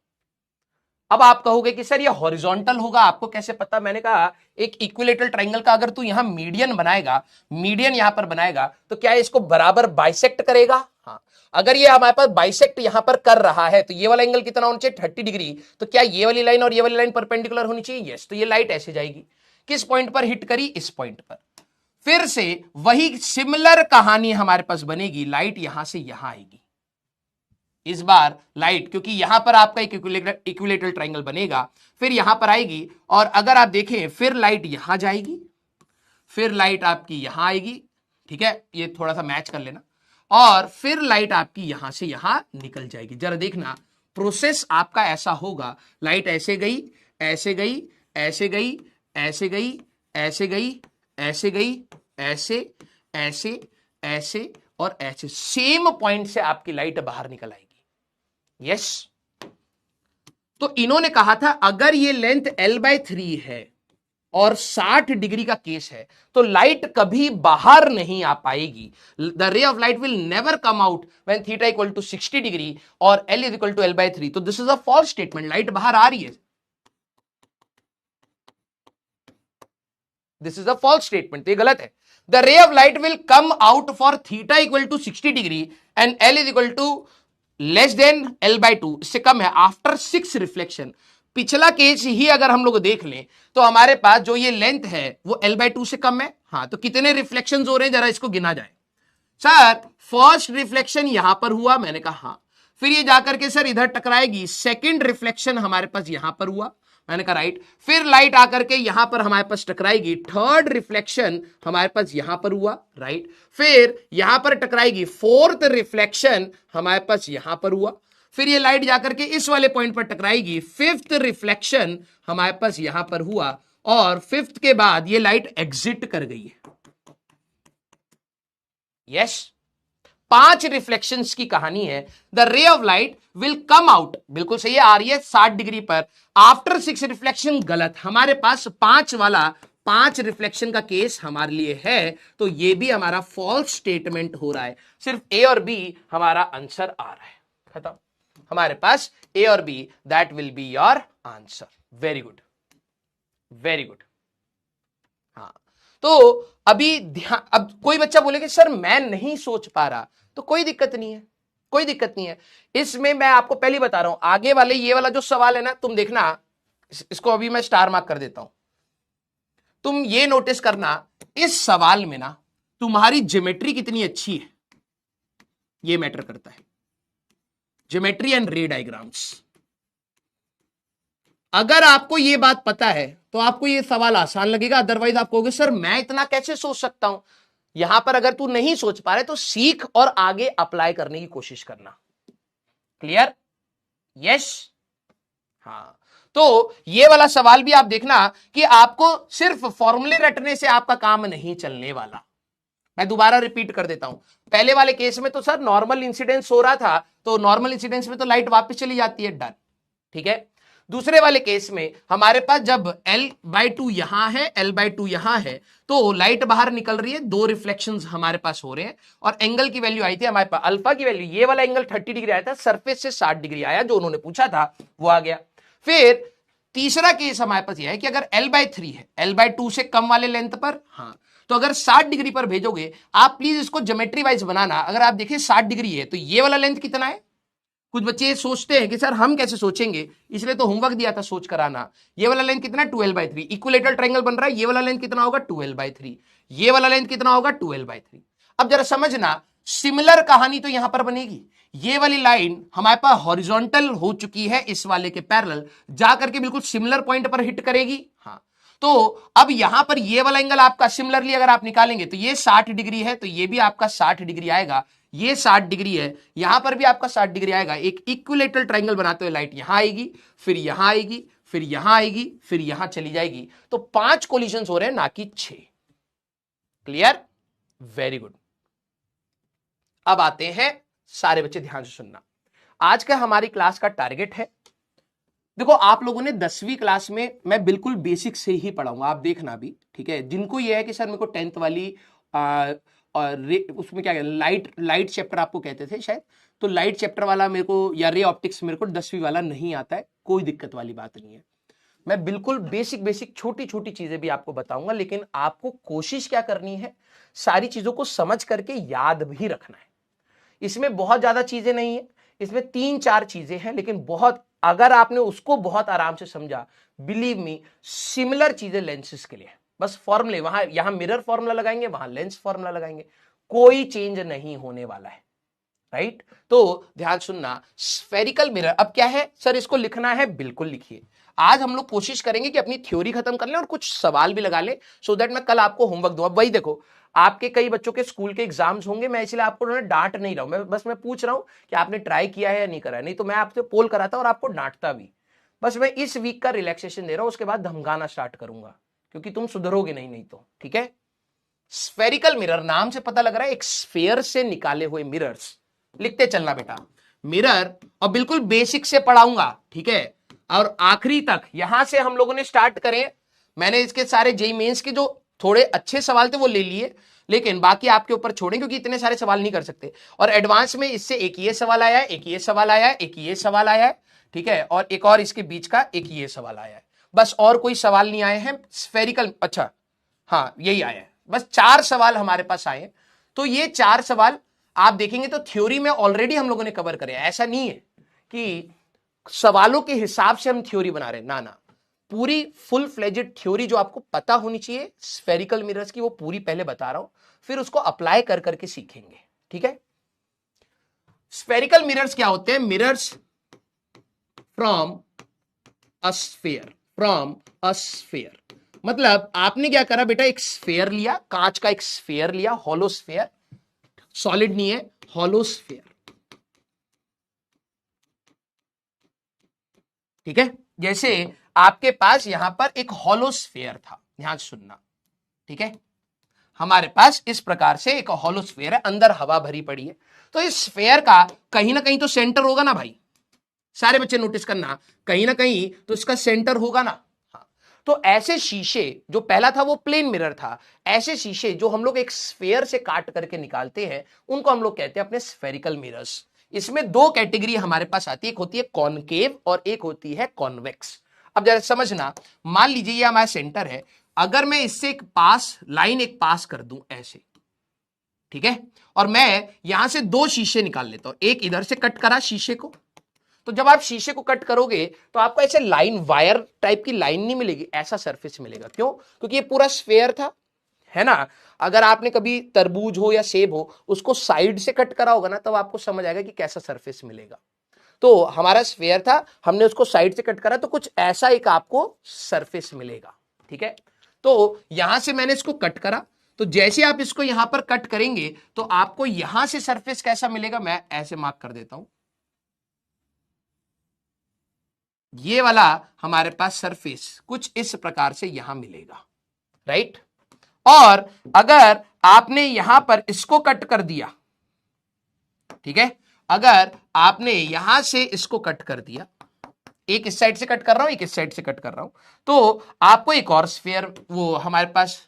अब आप कहोगे कि सर ये हॉरिजॉन्टल होगा, आपको कैसे पता? मैंने कहा एक इक्विलेटरल ट्रायंगल का अगर तू यहां मीडियन बनाएगा, मीडियन यहां पर बनाएगा, तो क्या इसको बराबर बाइसेक्ट करेगा? हाँ, अगर ये हमारे पास बाइसेक्ट यहां पर कर रहा है तो ये वाला एंगल कितना होना चाहिए? 30 डिग्री। तो क्या ये वाली लाइन और ये वाली लाइन परपेंडिकुलर होनी चाहिए? यस। तो ये लाइट ऐसे जाएगी, किस पॉइंट पर हिट करी? इस पॉइंट पर। फिर से वही सिमिलर कहानी हमारे पास बनेगी, लाइट यहां से यहां आएगी। इस बार लाइट, क्योंकि यहां पर आपका एक इक्विलेटरल ट्रायंगल बनेगा, फिर यहां पर आएगी, और अगर आप देखें फिर लाइट यहां जाएगी, फिर लाइट आपकी यहां आएगी। ठीक है, ये थोड़ा सा मैच कर लेना, और फिर लाइट आपकी यहां से यहां निकल जाएगी। जरा देखना प्रोसेस आपका ऐसा होगा, लाइट ऐसे गई, ऐसे गई, ऐसे गई, ऐसे गई, ऐसे गई, ऐसे गई, ऐसे, ऐसे, ऐसे और ऐसे, सेम पॉइंट से आपकी लाइट बाहर निकल आएगी। यस। तो इन्होंने कहा था अगर ये लेंथ l/3 है और 60 डिग्री का केस है तो लाइट कभी बाहर नहीं आ पाएगी। The ray of light will never come out when theta equal to 60 degree और l is equal to l/3। तो this is a false statement, light बाहर आ रही है, this is a false statement, ये गलत है। The ray of light will come out for theta equal to 60 degree and l is equal to less than l/2, इससे कम है, आफ्टर 6 रिफ्लेक्शन। पिछला केस ही अगर हम लोग देख लें तो हमारे पास जो ये लेंथ है वो l/2 से कम है। हाँ, तो कितने रिफ्लेक्शन हो रहे हैं, जरा इसको गिना जाए। सर फर्स्ट रिफ्लेक्शन यहां पर हुआ, मैंने कहा हाँ, फिर ये जाकर के सर इधर टकराएगी, सेकंड रिफ्लेक्शन हमारे पास यहां पर हुआ, मैंने कहा राइट, फिर लाइट आकर के यहां पर हमारे पास टकराएगी, थर्ड रिफ्लेक्शन हमारे पास यहां पर हुआ, राइट, फिर यहां पर टकराएगी, फोर्थ रिफ्लेक्शन हमारे पास यहां पर हुआ, फिर ये लाइट जाकर के इस वाले पॉइंट पर टकराएगी, फिफ्थ रिफ्लेक्शन हमारे पास यहां पर हुआ, और फिफ्थ के बाद ये लाइट एग्जिट कर गई है। यस, 5 रिफ्लेक्शंस की कहानी है। The ray of light will come out, बिल्कुल सही है, आ रही है 60 डिग्री पर, आफ्टर 6 रिफ्लेक्शन गलत, हमारे पास 5 वाला 5 रिफ्लेक्शन का केस हमारे लिए है, तो ये भी हमारा फॉल्स स्टेटमेंट हो रहा है। सिर्फ ए और बी हमारा आंसर आ रहा है, खत्म, हमारे पास ए और B, that will be your answer. Very good, very good. हाँ, तो अभी ध्यान, अब कोई बच्चा बोले कि सर मैं नहीं सोच पा रहा, तो कोई दिक्कत नहीं है, कोई दिक्कत नहीं है। इसमें मैं आपको पहले बता रहा हूं, आगे वाले ये वाला जो सवाल है ना, तुम देखना, इसको अभी मैं स्टार मार्क कर देता हूं, तुम ये नोटिस करना, इस सवाल में ना तुम्हारी ज्योमेट्री कितनी अच्छी है, ये मैटर करता है, ज्योमेट्री एंड रे डायग्राम्स। अगर आपको ये बात पता है तो आपको ये सवाल आसान लगेगा, अदरवाइज आप कहोगे सर मैं इतना कैसे सोच सकता हूं। यहां पर अगर तू नहीं सोच पा रहे तो सीख और आगे अप्लाई करने की कोशिश करना। क्लियर? यस। हाँ, तो ये वाला सवाल भी आप देखना कि आपको सिर्फ फॉर्मूले रटने से आपका काम नहीं चलने वाला। मैं दोबारा रिपीट कर देता हूं, पहले वाले केस में तो सर नॉर्मल इंसिडेंस हो रहा था, तो नॉर्मल इंसिडेंस में तो लाइट वापस चली जाती है, डन, ठीक है। दूसरे वाले केस में हमारे पास जब L/2 यहां है, L/2 यहां है, तो लाइट बाहर निकल रही है, दो रिफ्लेक्शंस हमारे पास हो रहे हैं, और एंगल की वैल्यू आई थी हमारे पास, अल्फा की वैल्यू, ये वाला एंगल 30 डिग्री आया था, सरफेस से 60 डिग्री आया, जो उन्होंने पूछा था वो आ गया। फिर तीसरा केस हमारे पास यह है कि अगर L/3 है, L/2 से कम वाले लेंथ पर, हाँ, तो अगर 60 डिग्री पर भेजोगे, आप प्लीज इसको ज्योमेट्री वाइज बनाना, अगर आप देखिए 60 डिग्री है तो ये वाला लेंथ कितना है। कुछ बच्चे सोचते हैं कि सर हम कैसे सोचेंगे, इसलिए तो होमवर्क दिया था सोच कराना। ये वाला लेंथ कितना है, 12/3, इक्विलेटरल ट्रायंगल बन रहा है, ये वाला लेंथ कितना होगा, 12/3, ये वाला लेंथ कितना होगा, 12/3। अब जरा समझना, सिमिलर कहानी तो यहां पर बनेगी, ये वाली लाइन हमारे पास हॉरिजॉन्टल हो चुकी है इस वाले के पैरेलल, जाकर के बिल्कुल सिमिलर पॉइंट पर हिट करेगी। हाँ, तो अब यहां पर ये वाला एंगल आपका सिमिलरली अगर आप निकालेंगे तो ये 60 डिग्री है, तो ये भी आपका 60 डिग्री आएगा, ये 60 डिग्री है, यहां पर भी आपका 60 डिग्री आएगा। एक इक्विलेटरल ट्रायंगल बनाते हुए लाइट यहां आएगी, फिर यहां आएगी, फिर यहां आएगी, फिर यहां चली जाएगी, तो 5 कोलिजन्स हो रहे हैं, ना कि 6। Clear, very good. अब आते हैं, सारे बच्चे ध्यान से सुनना, आज का हमारी क्लास का टारगेट है, देखो आप लोगों ने 10वीं क्लास में मैं बिल्कुल बेसिक से ही पढ़ाऊंगा, आप देखना भी, ठीक है। जिनको ये है कि सर मेरे को 10th वाली और उसमें क्या लाइट चैप्टर आपको कहते थे शायद, तो लाइट चैप्टर वाला मेरे को, या रे ऑप्टिक्स मेरे को 10वीं वाला नहीं आता है, कोई दिक्कत वाली बात नहीं है। मैं बिल्कुल बेसिक छोटी छोटी चीजें भी आपको बताऊंगा, लेकिन आपको कोशिश क्या करनी है, सारी चीजों को समझ करके याद भी रखना है। इसमें बहुत ज्यादा चीजें नहीं है, इसमें 3-4 चीजें हैं, लेकिन बहुत, अगर आपने उसको बहुत आराम से समझा, बिलीव मी, सिमिलर चीजें लेंसेज के लिए, बस फॉर्मूले, वहां यहां मिरर फॉर्मूला लगाएंगे, वहां लेंस फॉर्मूला लगाएंगे, कोई चेंज नहीं होने वाला है, राइट। तो ध्यान सुनना, स्फेरिकल मिरर, अब क्या है सर इसको लिखना है, बिल्कुल लिखिए। आज हम लोग कोशिश करेंगे कि अपनी थ्योरी खत्म कर लें और कुछ सवाल भी लगा लें, सो दैट मैं कल आपको होमवर्क दूं। अब वही देखो, आपके कई बच्चों के स्कूल के एग्जाम्स होंगे, मैं इसलिए आपको डांट नहीं रहा हूं, मैं पूछ रहा हूं कि आपने ट्राई किया है या नहीं करा है, नहीं तो मैं आपसे पोल कराता और आपको डांटता भी। बस मैं इस वीक का रिलैक्सेशन दे रहा हूं, उसके बाद धमकाना स्टार्ट करूंगा, क्योंकि तुम सुधरोगे नहीं तो, ठीक है। स्फेरिकल मिरर, नाम से पता लग रहा है एक स्फेयर से निकाले हुए मिरर्स, लिखते चलना बेटा, मिरर, और बिल्कुल बेसिक से पढ़ाऊंगा, ठीक है, और आखिरी तक यहां से हम लोगों ने स्टार्ट करें। मैंने इसके सारे जेईई मेंस के जो थोड़े अच्छे सवाल थे वो ले लिए, लेकिन बाकी आपके ऊपर छोड़ें, क्योंकि इतने सारे सवाल नहीं कर सकते, और एडवांस में इससे एक ये सवाल आया है, एक ये सवाल आया है, एक ये सवाल आया है, ठीक है, और एक और इसके बीच का एक ये सवाल आया है, बस और कोई सवाल नहीं आए हैं स्फेरिकल, अच्छा हाँ यही आया है, बस 4 सवाल हमारे पास आए। तो ये 4 सवाल आप देखेंगे तो थ्योरी में ऑलरेडी हम लोगों ने कवर करे, ऐसा नहीं है कि सवालों के हिसाब से हम थ्योरी बना रहे हैं, ना, पूरी फुल फ्लेजेड थ्योरी जो आपको पता होनी चाहिए स्फेरिकल मिरर्स की, वो पूरी पहले बता रहा हूं, फिर उसको अप्लाई कर करके सीखेंगे, ठीक है। स्फेरिकल मिरर्स क्या होते हैं, मिरर्स फ्रॉम अ स्फेयर, मतलब आपने क्या करा बेटा, एक स्फेयर लिया, कांच का एक स्फेयर लिया, हॉलो स्फेयर, सॉलिड नहीं है, हॉलो स्फेयर, ठीक है। जैसे आपके पास यहां पर एक हॉलो स्फेयर था, ध्यान सुनना, ठीक है, हमारे पास इस प्रकार से एक हॉलो स्फेयर है, अंदर हवा भरी पड़ी है, तो इस स्फेयर का कहीं ना कहीं तो सेंटर होगा ना भाई, सारे बच्चे नोटिस करना, कहीं ना कहीं तो इसका सेंटर होगा ना। हाँ, तो ऐसे शीशे, जो पहला था वो प्लेन मिरर था, ऐसे शीशे जो हम लोग एक स्फेयर से काट करके निकालते हैं, उनको हम लोग कहते हैं अपने स्फेरिकल मिरर्स। इसमें 2 कैटेगरी हमारे पास आती है, एक होती है कॉनकेव और एक होती है कॉन्वेक्स। अब जरा समझना, मान लीजिए ये हमारा सेंटर है, अगर मैं इससे एक लाइन पास कर दूं ऐसे, ठीक है, और मैं यहां से 2 शीशे निकाल लेता हूं, एक इधर से कट करा शीशे को, तो जब आप शीशे को कट करोगे तो आपको ऐसे लाइन, वायर टाइप की लाइन नहीं मिलेगी, ऐसा सरफेस मिलेगा। क्यों? क्योंकि ये पूरा स्फेयर था, है ना। अगर आपने कभी तरबूज हो या सेब हो, उसको साइड से कट करा होगा ना, तब आपको समझ आएगा कि कैसा सरफेस मिलेगा। तो हमारा स्फेयर था, हमने उसको साइड से कट करा, तो कुछ ऐसा एक आपको सरफेस मिलेगा, ठीक है। तो यहां से मैंने इसको कट करा, तो जैसे आप इसको यहां पर कट करेंगे तो आपको यहां से सरफेस कैसा मिलेगा, मैं ऐसे मार्क कर देता हूं, ये वाला हमारे पास सरफेस कुछ इस प्रकार से यहां मिलेगा, राइट। और अगर आपने यहां पर इसको कट कर दिया, ठीक है, अगर आपने यहां से इसको कट कर दिया, एक इस साइड से कट कर रहा हूं, एक इस साइड से कट कर रहा हूं, तो आपको एक और स्फीयर वो हमारे पास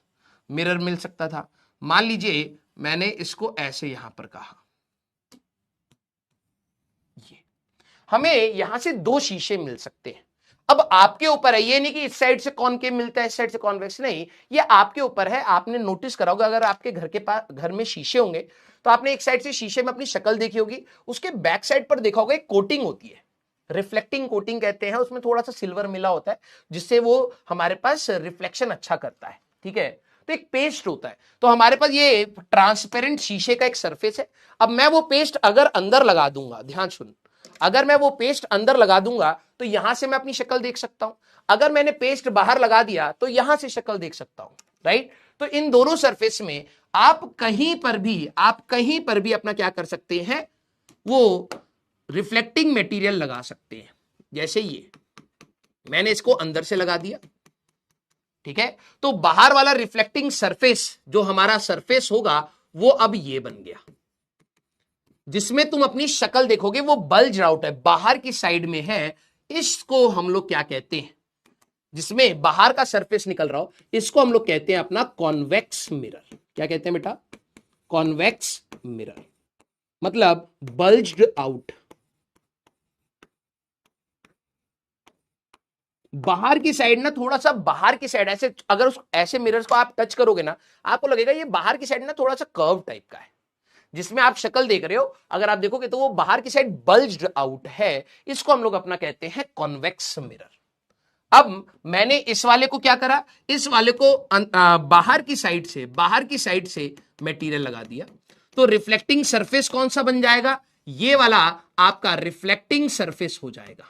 मिरर मिल सकता था। मान लीजिए मैंने इसको ऐसे यहां पर कहा, ये हमें यहां से दो शीशे मिल सकते हैं। अब आपके ऊपर है, ये नहीं कि इस साइड से कॉनकेव मिलता है इस साइड से कॉन्वेक्स, नहीं, ये आपके ऊपर है। आपने नोटिस करा होगा अगर आपके घर के पास घर में शीशे होंगे तो आपने एक साइड से शीशे में अपनी शक्ल देखी होगी, उसके बैक साइड पर देखा होगा एक कोटिंग होती है, रिफ्लेक्टिंग कोटिंग कहते हैं, उसमें थोड़ा सा सिल्वर मिला होता है जिससे वो हमारे पास रिफ्लेक्शन अच्छा करता है, ठीक है। तो एक पेस्ट होता है, तो हमारे पास ये ट्रांसपेरेंट शीशे का एक सरफेस है। अब मैं वो पेस्ट अगर अंदर लगा दूंगा, ध्यान सुन, अगर मैं वो पेस्ट अंदर लगा दूंगा तो यहां से मैं अपनी शक्ल देख सकता हूं, अगर मैंने पेस्ट बाहर लगा दिया तो यहां से शक्ल देख सकता हूं, राइट। तो इन दोनों सरफेस में आप कहीं पर भी अपना क्या कर सकते हैं, वो रिफ्लेक्टिंग मटेरियल लगा सकते हैं। जैसे ये मैंने इसको अंदर से लगा दिया, ठीक है, तो बाहर वाला रिफ्लेक्टिंग सरफेस जो हमारा सरफेस होगा वो अब ये बन गया, जिसमें तुम अपनी शक्ल देखोगे, वो बल्ज आउट है, बाहर की साइड में है। इसको हम लोग क्या कहते हैं, जिसमें बाहर का सरफेस निकल रहा हो, इसको हम लोग कहते हैं अपना कॉन्वेक्स मिरर। क्या कहते हैं बेटा, कॉन्वेक्स मिरर, मतलब बल्ज्ड आउट। बाहर की साइड ना, थोड़ा सा बाहर की साइड ऐसे, अगर उस ऐसे मिरर्स को आप टच करोगे ना, आपको लगेगा ये बाहर की साइड ना थोड़ा सा कर्व टाइप का है, जिसमें आप शक्ल देख रहे हो, अगर आप देखोगे तो वो बाहर की साइड बल्ज्ड आउट है। इसको हम लोग अपना कहते हैं कॉन्वेक्स मिरर। अब मैंने इस वाले को क्या करा, इस वाले को बाहर की साइड से मटेरियल लगा दिया, तो रिफ्लेक्टिंग सरफेस कौन सा बन जाएगा, ये वाला आपका रिफ्लेक्टिंग सरफेस हो जाएगा।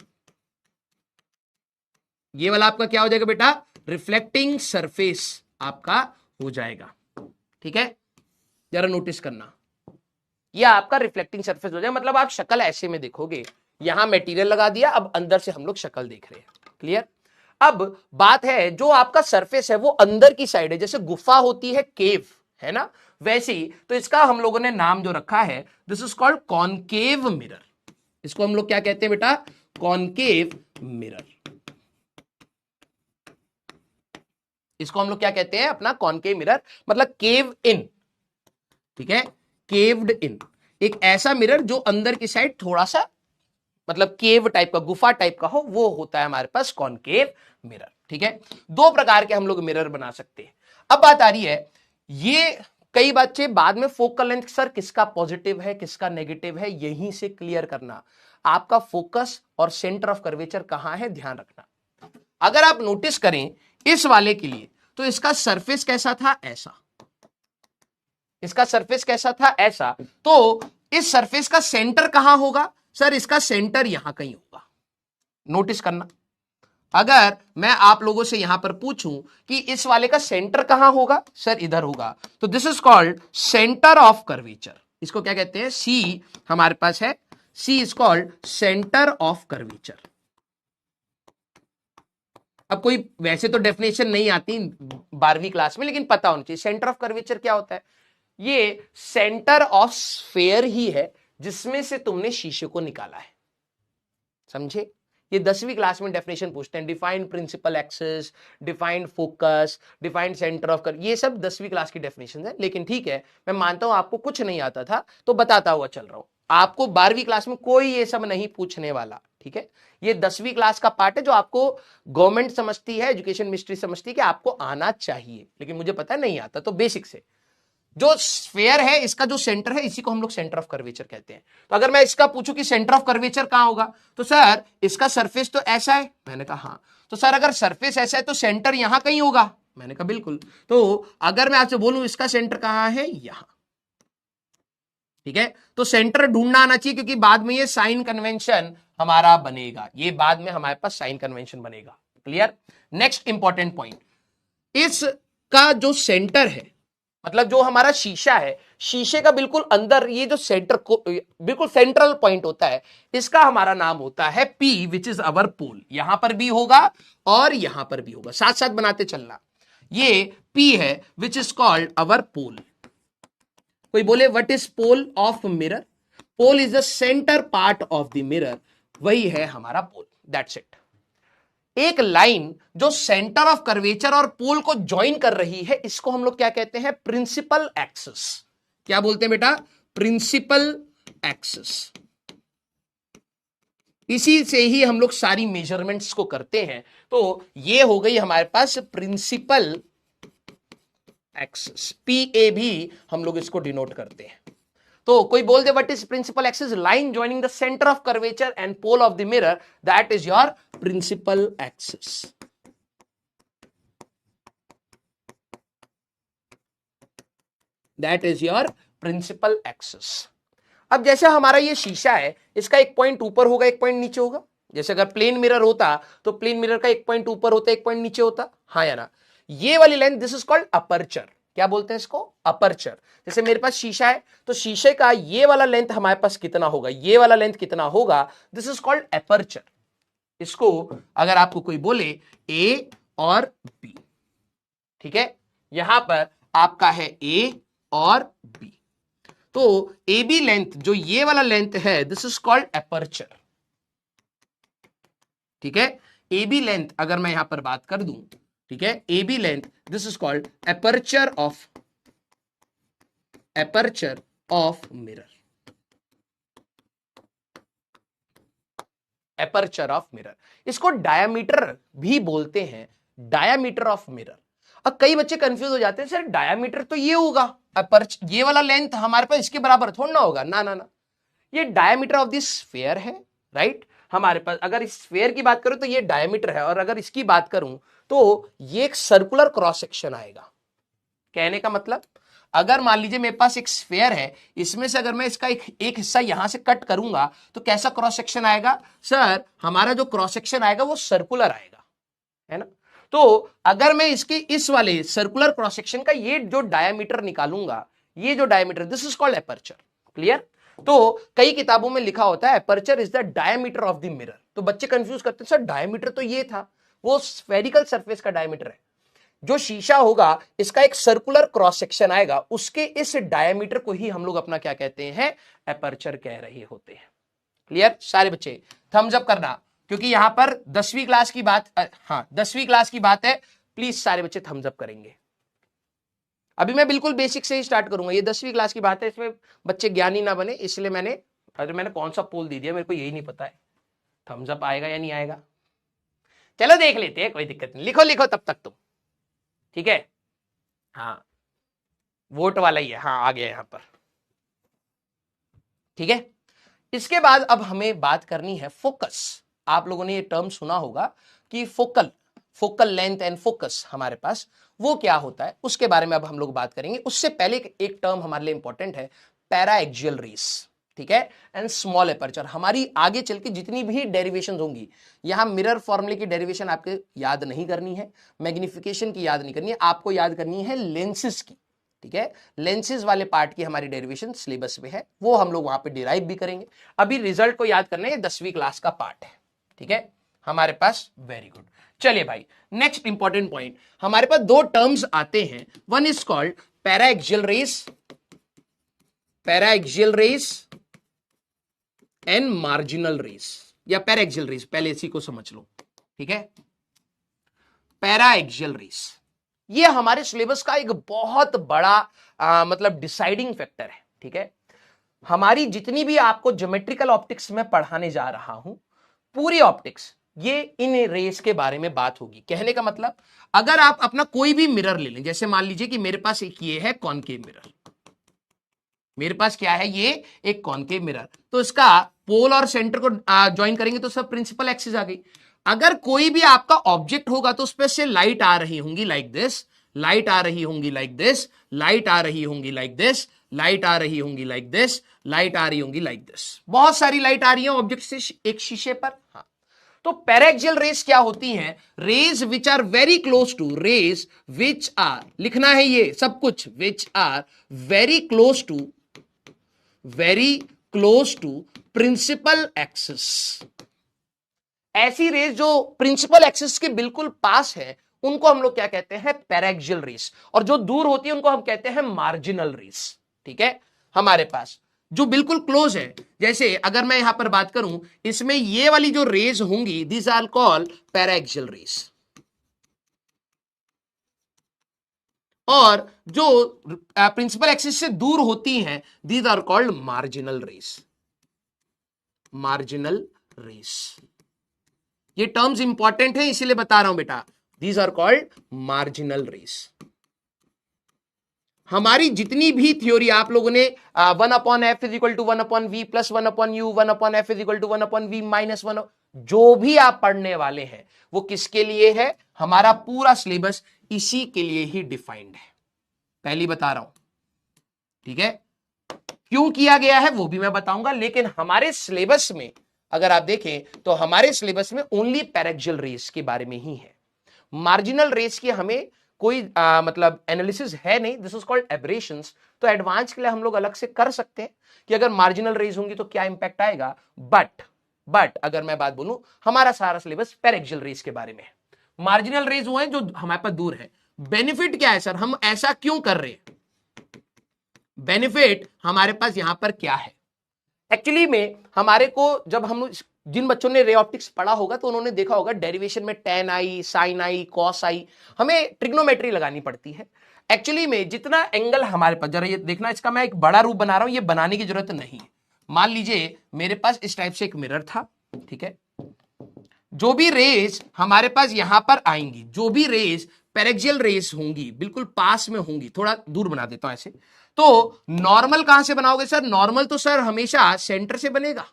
ये वाला आपका क्या हो जाएगा बेटा, रिफ्लेक्टिंग सरफेस आपका हो जाएगा, ठीक है। जरा नोटिस करना, ये आपका रिफ्लेक्टिंग सरफेस हो जाएगा, मतलब आप शक्ल ऐसे में देखोगे, यहां मटेरियल लगा दिया, अब अंदर से हम लोग शक्ल देख रहे हैं, क्लियर। अब बात है, जो आपका सरफेस है वो अंदर की साइड है, जैसे गुफा होती है, केव है ना, वैसे ही तो इसका हम लोगों ने नाम जो रखा है, this is called concave mirror. इसको हम लोग क्या कहते हैं बेटा, कॉनकेव मिरर। इसको हम लोग क्या कहते हैं, अपना कॉनकेव मिरर, मतलब केव इन, ठीक है, केव्ड इन, एक ऐसा मिरर जो अंदर की साइड थोड़ा सा मतलब केव टाइप का, गुफा टाइप का हो, वो होता है हमारे पास कॉनकेव मिरर, ठीक है। दो प्रकार के हम लोग मिरर बना सकते हैं। अब बात आ रही है, ये कई बच्चे बाद में फोकल लेंथ सर किसका पॉजिटिव है किसका नेगेटिव है, यहीं से क्लियर करना, आपका फोकस और सेंटर ऑफ कर्वेचर कहां है, ध्यान रखना। अगर आप नोटिस करें इस वाले के लिए, तो इसका सरफेस कैसा था, ऐसा, इसका सरफेस कैसा था, ऐसा, तो इस सरफेस का सेंटर कहां होगा, सर इसका सेंटर यहां कहीं होगा। नोटिस करना, अगर मैं आप लोगों से यहां पर पूछूं कि इस वाले का सेंटर कहां होगा, सर इधर होगा, तो this is called centre of curvature. इसको क्या कहते हैं, सी हमारे पास है, C is called centre of curvature. अब कोई वैसे तो डेफिनेशन नहीं आती 12वीं क्लास में, लेकिन पता होना चाहिए सेंटर ऑफ कर्वेचर क्या होता है। ये सेंटर ऑफ स्फीयर ही है जिसमें से तुमने शीशे को निकाला है, समझे। ये 10वीं क्लास में डेफिनेशन पूछते हैं, defined principal axis, defined focus, defined centre of ये सब 10वीं क्लास की डेफिनेशन है। लेकिन ठीक है, मैं मानता हूं आपको कुछ नहीं आता था तो बताता हुआ चल रहा हूं, आपको 12वीं क्लास में कोई ये सब नहीं पूछने वाला, ठीक है। ये 10वीं क्लास का पार्ट है जो आपको गवर्नमेंट समझती है, एजुकेशन मिनिस्ट्री समझती है कि आपको आना चाहिए, लेकिन मुझे पता नहीं आता, तो बेसिक से जो स्फीयर है इसका जो सेंटर है, इसी को हम लोग सेंटर ऑफ कर्वेचर कहते हैं। तो अगर मैं इसका पूछूं कि सेंटर ऑफ कर्वेचर कहां होगा, तो सर इसका सरफेस तो ऐसा है, मैंने कहा हाँ, तो सर अगर सरफेस ऐसा है तो सेंटर यहां कहीं होगा, मैंने कहा बिल्कुल। तो अगर मैं आपसे बोलूं इसका सेंटर कहां है, यहां, ठीक है, तो सेंटर ढूंढना आना चाहिए, क्योंकि बाद में ये साइन कन्वेंशन हमारा बनेगा, ये बाद में हमारे पास साइन कन्वेंशन बनेगा, क्लियर। नेक्स्ट इंपॉर्टेंट पॉइंट, इसका जो सेंटर है, मतलब जो हमारा शीशा है, शीशे का बिल्कुल अंदर ये जो सेंटर को बिल्कुल सेंट्रल पॉइंट होता है, इसका हमारा नाम होता है P, विच इज अवर पोल। यहां पर भी होगा और यहां पर भी होगा, साथ साथ बनाते चलना। ये P है which is called our pole. कोई बोले what is pole of mirror, pole is the centre part of the mirror, वही है हमारा पोल, दैट्स इट। एक लाइन जो सेंटर ऑफ कर्वेचर और पोल को ज्वाइन कर रही है, इसको हम लोग क्या कहते हैं? Principal axis. क्या बोलते हैं बेटा? Principal axis. इसी से ही हम लोग सारी मेजरमेंट्स को करते हैं। तो ये हो गई हमारे पास प्रिंसिपल एक्सिस, पीए भी हम लोग इसको डिनोट करते हैं। तो कोई बोल दे what is principal axis? Line joining the centre of curvature and pole of the mirror, that is your principal axis. That is your principal axis. अब जैसे हमारा ये शीशा है, इसका एक पॉइंट ऊपर होगा, एक पॉइंट नीचे होगा। जैसे अगर प्लेन मिरर होता तो प्लेन मिरर का एक पॉइंट ऊपर होता, एक पॉइंट नीचे होता, हाँ या ना? ये वाली length, this is called aperture. क्या बोलते हैं इसको? अपर्चर। जैसे मेरे पास शीशा है, तो शीशे का ये वाला लेंथ हमारे पास कितना होगा, ये वाला लेंथ कितना होगा, दिस इज कॉल्ड अपर्चर। इसको अगर आपको कोई बोले ए और बी, ठीक है, यहां पर आपका है ए और बी, तो ए बी लेंथ जो ये वाला लेंथ है, दिस इज कॉल्ड अपर्चर। ठीक है, ए बी लेंथ अगर मैं यहां पर बात कर दूं, ठीक है, A B length, this is called aperture of mirror. Aperture of mirror, इसको डायामीटर भी बोलते हैं, डायामीटर ऑफ मिरर। अब कई बच्चे कंफ्यूज हो जाते हैं, सर डायामीटर तो ये होगा, अपर्चर ये वाला लेंथ हमारे पास इसके बराबर थोड़ा ना होगा। ना ना ना, ये डायामीटर ऑफ दिस स्फीयर है, राइट। हमारे पास अगर इस स्फीयर की बात करूं तो ये डायामीटर है, और अगर इसकी बात करूं तो ये एक सर्कुलर क्रॉस सेक्शन आएगा। कहने का मतलब, अगर मान लीजिए मेरे पास एक स्फीयर है, इसमें से अगर मैं इसका एक हिस्सा यहां से कट करूंगा तो कैसा क्रॉस सेक्शन आएगा? सर हमारा जो क्रॉस सेक्शन आएगा वो सर्कुलर आएगा, है ना। तो अगर मैं इसके इस वाले सर्कुलर क्रॉस सेक्शन का ये जो डायामीटर निकालूंगा, ये जो diameter, this is called aperture. Clear? तो कई किताबों में लिखा होता है aperture is the diameter of the mirror. तो बच्चे कंफ्यूज करते हैं, सर डायामीटर तो ये था, वो स्फेरिकल सरफेस का डायामीटर है। जो शीशा होगा इसका एक सर्कुलर क्रॉस सेक्शन आएगा, उसके इस डायामीटर को ही हम लोग अपना क्या कहते हैं? अपर्चर कह रहे होते हैं। क्लियर सारे बच्चे? थम्स अप करना, क्योंकि यहां पर 10वीं क्लास की बात, हाँ 10वीं क्लास की बात है, प्लीज सारे बच्चे थम्स अप करेंगे। अभी मैं बिल्कुल बेसिक से ही स्टार्ट करूंगा, ये 10वीं क्लास की बात है, इसमें बच्चे ज्ञानी ना बने, इसलिए मैंने कौन सा पोल दे दिया मेरे को यही नहीं पता है, थम्स अप आएगा या नहीं आएगा। चलो देख लेते हैं, कोई दिक्कत नहीं, लिखो लिखो तब तक तुम, ठीक है। हाँ वोट वाला ही है, हाँ आ गया यहां पर, ठीक है। इसके बाद अब हमें बात करनी है फोकस। आप लोगों ने ये टर्म सुना होगा कि फोकल लेंथ एंड फोकस हमारे पास वो क्या होता है, उसके बारे में अब हम लोग बात करेंगे। उससे पहले एक टर्म हमारे लिए इंपॉर्टेंट है, पैराएक्सियल रेस, ठीक है, एंड स्मॉल एपर्चर। हमारी आगे चल के जितनी भी डेरिवेशन होंगी, यहां मिरर फॉर्मूले की डेरिवेशन आपको याद नहीं करनी है, मैग्निफिकेशन की याद नहीं करनी है, आपको याद करनी है लेंसेज की, ठीक है। लेंसेज वाले पार्ट की हमारी डेरिवेशन सिलेबस में है, वो हम लोग वहां पे डिराइव भी करेंगे। अभी रिजल्ट को याद करना है, 10वीं क्लास का पार्ट है, ठीक है हमारे पास। वेरी गुड, चलिए भाई नेक्स्ट इंपॉर्टेंट पॉइंट, हमारे पास दो टर्म्स आते हैं, one is called paraxial rays and marginal rays, या पैराएक्सियल रेस, पहले इसी को समझ लो, ठीक है। पैराएक्सियल रेस ये हमारे सिलेबस का एक बहुत बड़ा मतलब डिसाइडिंग फैक्टर है, ठीक है। हमारी जितनी भी आपको ज्योमेट्रिकल ऑप्टिक्स में पढ़ाने जा रहा हूं, पूरी ऑप्टिक्स ये इन रेस के बारे में बात होगी। कहने का मतलब, अगर आप अपना कोई भी मिरर ले लें, जैसे मान लीजिए कि मेरे पास एक ये है कॉनकेव मिरर, मेरे पास क्या है, ये एक कॉनकेव मिरर, तो इसका पोल और सेंटर को ज्वाइन करेंगे तो सब प्रिंसिपल एक्सिस आ गई। अगर कोई भी आपका ऑब्जेक्ट होगा तो उस पर से लाइट आ रही होंगी लाइक दिस, लाइट आ रही होंगी लाइक दिस, लाइट आ रही होंगी लाइक दिस, लाइट आ रही होंगी लाइक दिस, लाइट आ रही होंगी लाइक दिस, बहुत सारी लाइट आ रही है ऑब्जेक्ट से एक शीशे पर। हाँ, तो पैराएक्सियल रेस क्या होती हैं? Rays which are very close to, rays which are, लिखना है ये सब कुछ, which are very close to principal axis. ऐसी रेस जो प्रिंसिपल एक्सिस के बिल्कुल पास है, उनको हम लोग क्या कहते हैं? Paraxial rays. और जो दूर होती है उनको हम कहते हैं मार्जिनल रेस, ठीक है हमारे पास। जो बिल्कुल क्लोज है, जैसे अगर मैं यहां पर बात करूं, इसमें ये वाली जो रेज होंगी, this are called paraxial rays, और जो प्रिंसिपल एक्सिस से दूर होती हैं, these are called marginal rays. Marginal rays, ये टर्म्स इंपॉर्टेंट है इसीलिए बता रहा हूं बेटा, these are called marginal rays. हमारी जितनी भी थ्योरी आप लोगों ने 1/f is equal to 1/v plus 1/u, 1/f is equal to 1/v minus 1, जो भी आप पढ़ने वाले हैं वो किसके लिए है? हमारा पूरा सिलेबस इसी के लिए ही डिफाइंड है, पहली बता रहा हूं, ठीक है? क्यों किया गया है वो भी मैं बताऊंगा, लेकिन हमारे सिलेबस में अगर आप देखें तो हमारे सिलेबस में ओनली पैराएक्सियल रेस के बारे में ही है। मार्जिनल रेस की हमें कोई मतलब एनालिसिस है नहीं, दिस इज कॉल्ड एब्रेशंस। तो एडवांस के लिए हम लोग अलग से कर सकते हैं कि अगर मार्जिनल रेस होंगी तो क्या इंपैक्ट आएगा, बट अगर मैं बात बोलूं, हमारा सारा सिलेबस पैराएक्सियल रेस के बारे में है। मार्जिनल रेस वो है जो हमारे पास दूर है। बेनिफिट क्या है सर, हम ऐसा क्यों कर रहे हैं? बेनिफिट हमारे पास यहां पर क्या है? एक्चुअली में हमारे को, जब हम जिन बच्चों ने रे ऑप्टिक्स पढ़ा होगा तो उन्होंने देखा होगा डेरिवेशन में tan आई, sin आई, cos आई, हमें ट्रिग्नोमेट्री लगानी पड़ती है। एक्चुअली में जितना एंगल हमारे पास, जरा ये देखना, इसका मैं एक बड़ा रूप बना रहा हूं, ये बनाने की जरूरत नहीं है। मान लीजिए मेरे पास इस टाइप से एक मिरर था, ठीक है? जो भी रेज हमारे पास यहां पर आएंगी, जो भी रेज पैरेक्सियल रेज होंगी, बिल्कुल पास में होंगी, थोड़ा दूर बना देता हूं ऐसे, तो नॉर्मल कहां से बनाओगे सर? नॉर्मल तो सर हमेशा सेंटर से बनेगा,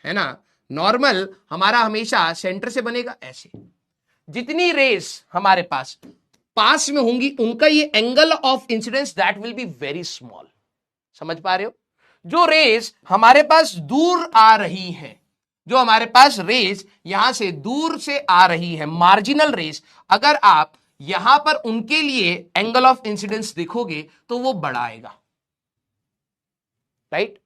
है ना? नॉर्मल हमारा हमेशा सेंटर से बनेगा ऐसे। जितनी रेज हमारे पास में होंगी, उनका ये angle of incidence that will be very small. समझ पा रहे हो? जो रेज हमारे पास दूर आ रही है, जो हमारे पास रेज यहां से दूर से आ रही है, मार्जिनल रेज, अगर आप यहां पर उनके लिए एंगल ऑफ इंसिडेंस देखोगे तो वो बड़ा आएगा, राइट?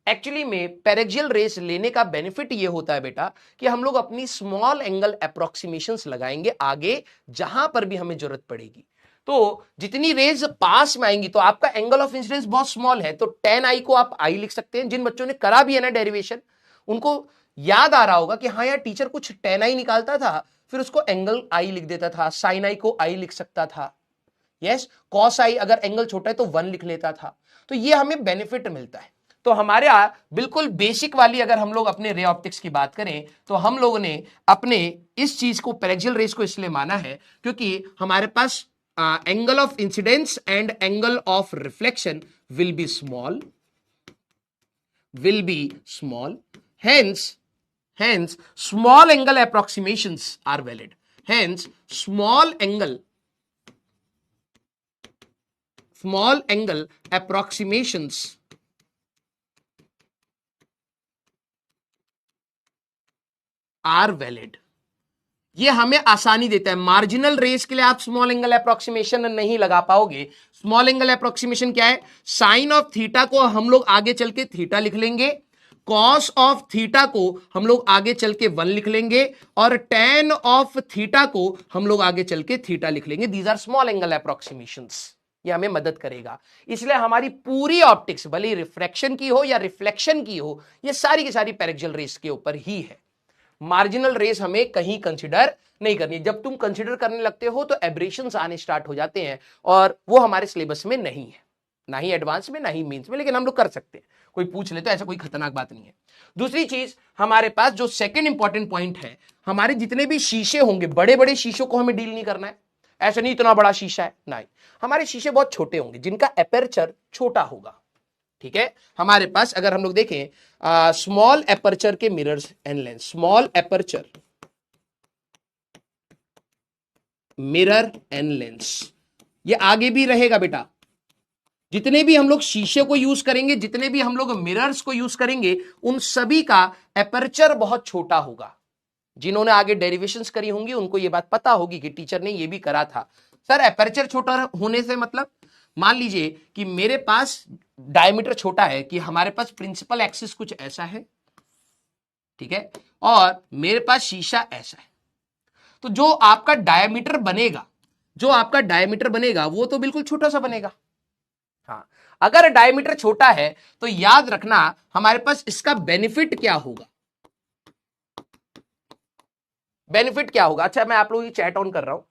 एक्चुअली में पैरेक्सियल रेस लेने का बेनिफिट ये होता है बेटा कि हम लोग अपनी स्मॉल एंगल अप्रोक्सीमेशंस लगाएंगे आगे जहां पर भी हमें जरूरत पड़ेगी। तो जितनी रेज पास में आएंगी तो आपका एंगल ऑफ इंसिडेंस बहुत स्मॉल है, तो tan आई को आप आई लिख सकते हैं। जिन बच्चों ने करा भी है ना डेरिवेशन, उनको याद आ रहा होगा कि हाँ यार टीचर कुछ tan आई निकालता था, फिर उसको एंगल आई लिख देता था, sin आई को आई लिख सकता था, यस, cos आई अगर एंगल छोटा है तो 1 लिख लेता था। तो ये हमें बेनिफिट मिलता है। तो हमारे बिल्कुल बेसिक वाली अगर हम लोग अपने रे ऑप्टिक्स की बात करें तो हम लोगों ने अपने इस चीज को, पैरेक्सियल रेस को इसलिए माना है क्योंकि हमारे पास angle of incidence and angle of reflection will be small, hence small angle approximations are valid, hence small angle approximations are valid. ये हमें आसानी देता है। मार्जिनल रेस के लिए आप स्मॉल एंगल अप्रोक्सीमेशन नहीं लगा पाओगे। स्मॉल एंगल अप्रोक्सीमेशन क्या है? साइन ऑफ थीटा को हम लोग आगे चल के थीटा लिख लेंगे, कॉस ऑफ थीटा को हम लोग आगे चल के 1 लिख लेंगे, और टेन ऑफ थीटा को हम लोग आगे चल के थीटा लिख लेंगे। These are small angle approximations. ये हमें मदद करेगा। इसलिए हमारी पूरी ऑप्टिक्स भले रिफ्रैक्शन की हो या रिफ्लेक्शन की हो, ये सारी की सारी पैरेक्सियल रेस के ऊपर ही है। मार्जिनल रेस हमें कहीं कंसीडर नहीं करनी। जब तुम कंसीडर करने लगते हो तो एब्रेशंस आने स्टार्ट हो जाते हैं, और वो हमारे सिलेबस में नहीं है, ना ही एडवांस में ना ही मेंस में, लेकिन हम लोग कर सकते हैं। कोई पूछ ले तो ऐसा कोई खतरनाक बात नहीं है। दूसरी चीज हमारे पास जो सेकंड इंपॉर्टेंट पॉइंट है, हमारे जितने भी शीशे होंगे, बड़े बड़े शीशों को हमें डील नहीं करना है। ऐसा नहीं इतना बड़ा शीशा है, नहीं, हमारे शीशे बहुत छोटे होंगे जिनका एपर्चर छोटा होगा, ठीक है? हमारे पास अगर हम लोग देखें स्मॉल एपर्चर के mirrors and lens, small aperture mirror and lens, ये आगे भी रहेगा बेटा। जितने भी हम लोग शीशे को यूज करेंगे, जितने भी हम लोग मिरर्स को यूज करेंगे, उन सभी का एपर्चर बहुत छोटा होगा। जिन्होंने आगे डेरिवेशंस करी होंगी उनको ये बात पता होगी कि टीचर ने ये भी करा था। सर एपर्चर छोटा होने से मतलब, मान लीजिए कि मेरे पास डायमीटर छोटा है, कि हमारे पास प्रिंसिपल एक्सिस कुछ ऐसा है, ठीक है, और मेरे पास शीशा ऐसा है, तो जो आपका डायमीटर बनेगा वो तो बिल्कुल छोटा सा बनेगा। हाँ, अगर डायमीटर छोटा है तो याद रखना हमारे पास इसका बेनिफिट क्या होगा, बेनिफिट क्या होगा। अच्छा मैं आप लोगों की चैट ऑन कर रहा हूं,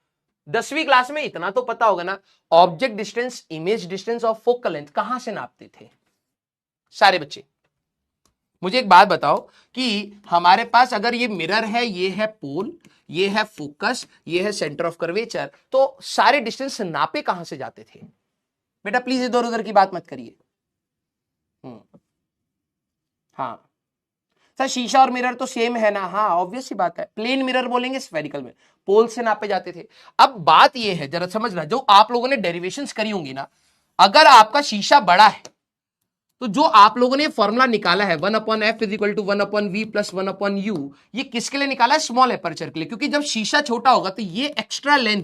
10वीं क्लास में इतना तो पता होगा ना, ऑब्जेक्ट डिस्टेंस, इमेज डिस्टेंस और फोकल लेंथ कहां से नापते थे सारे बच्चे। मुझे एक बात बताओ कि हमारे पास अगर ये मिरर है, ये है पोल, ये है फोकस, ये है सेंटर ऑफ कर्वेचर, तो सारे डिस्टेंस नापे कहां से जाते थे बेटा? प्लीज इधर उधर की बात मत करिए। हाँ सर शीशा और मिरर तो सेम है ना, हाँ ऑब्वियस सी बात है, प्लेन मिरर बोलेंगे स्फेरिकल में, पोल से नापे जाते थे। अब बात ये है जरा समझना, जो आप लोगों ने डेरिवेशंस करी होंगी ना, अगर आपका शीशा बड़ा है तो जो आप लोगों ने फॉर्मूला निकाला है 1/f is to 1/v plus 1/u, ये किसके लिए निकाला है? स्मॉल एपर्चर के लिए, क्योंकि जब शीशा छोटा होगा तो ये एक्स्ट्रा लेंथ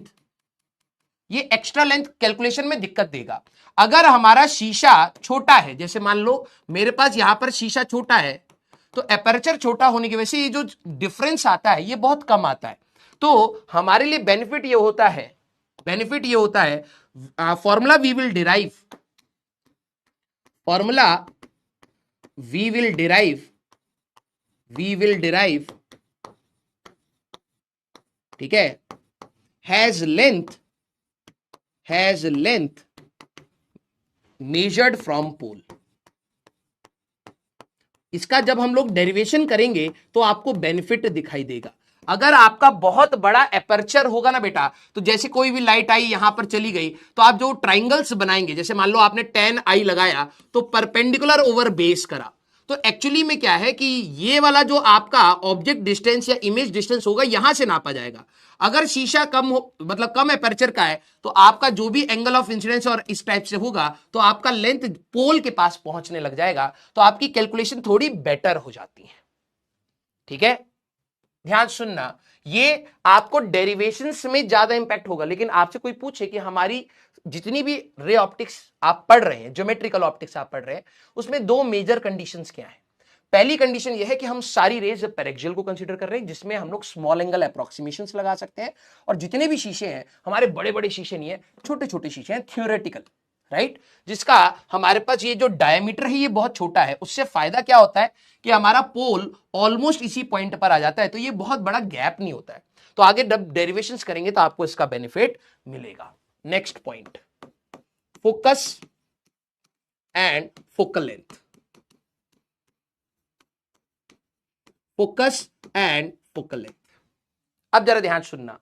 कैलकुलेशन में दिक्कत देगा। अगर हमारा शीशा छोटा है, जैसे मान लो मेरे पास यहां पर शीशा छोटा है, तो एपर्चर छोटा होने की वजह से ये जो डिफरेंस आता है ये बहुत कम आता है। तो हमारे लिए बेनिफिट ये होता है फॉर्मूला वी विल डिराइव, ठीक है, has length measured from pole. इसका जब हम लोग डेरिवेशन करेंगे तो आपको बेनिफिट दिखाई देगा। अगर आपका बहुत बड़ा एपर्चर होगा ना बेटा, तो जैसे कोई भी लाइट आई यहां पर चली गई, तो आप जो ट्राइंगल्स बनाएंगे, जैसे मान लो आपने 10 आई लगाया तो परपेंडिकुलर ओवर बेस करा, तो एक्चुअली में क्या है कि ये वाला जो आपका ऑब्जेक्ट डिस्टेंस या इमेज डिस्टेंस होगा यहां से नापा जाएगा। अगर शीशा मतलब कम एपर्चर का है, तो आपका जो भी एंगल ऑफ इंसिडेंस और इस टाइप से होगा तो आपका लेंथ पोल के पास पहुंचने लग जाएगा, तो आपकी कैलकुलेशन थोड़ी बेटर हो जाती है। ठीक है, ध्यान सुनना, ये आपको डेरिवेशंस में ज्यादा इंपैक्ट होगा। लेकिन आपसे कोई पूछे कि हमारी जितनी भी रे ऑप्टिक्स आप पढ़ रहे हैं, ज्योमेट्रिकल ऑप्टिक्स आप पढ़ रहे हैं, उसमें दो मेजर कंडीशंस क्या है। पहली कंडीशन यह है कि हम सारी रेज पेरेक्सियल को कंसीडर कर रहे हैं, जिसमें हम लोग स्मॉल एंगल अप्रोक्सीमेशंस लगा सकते हैं, और जितने भी शीशे हैं हमारे बड़े बड़े शीशे नहीं है, छोटे छोटे शीशे हैं, थ्योरेटिकल, राइट, जिसका हमारे पास ये जो डायमीटर है ये बहुत छोटा है। उससे फायदा क्या होता है कि हमारा पोल ऑलमोस्ट इसी पॉइंट पर आ जाता है, तो ये बहुत बड़ा गैप नहीं होता है। तो आगे जब डेरिवेशंस करेंगे तो आपको इसका बेनिफिट मिलेगा। Next point, focus and focal length. Focus and focal length, अब जरा ध्यान सुनना।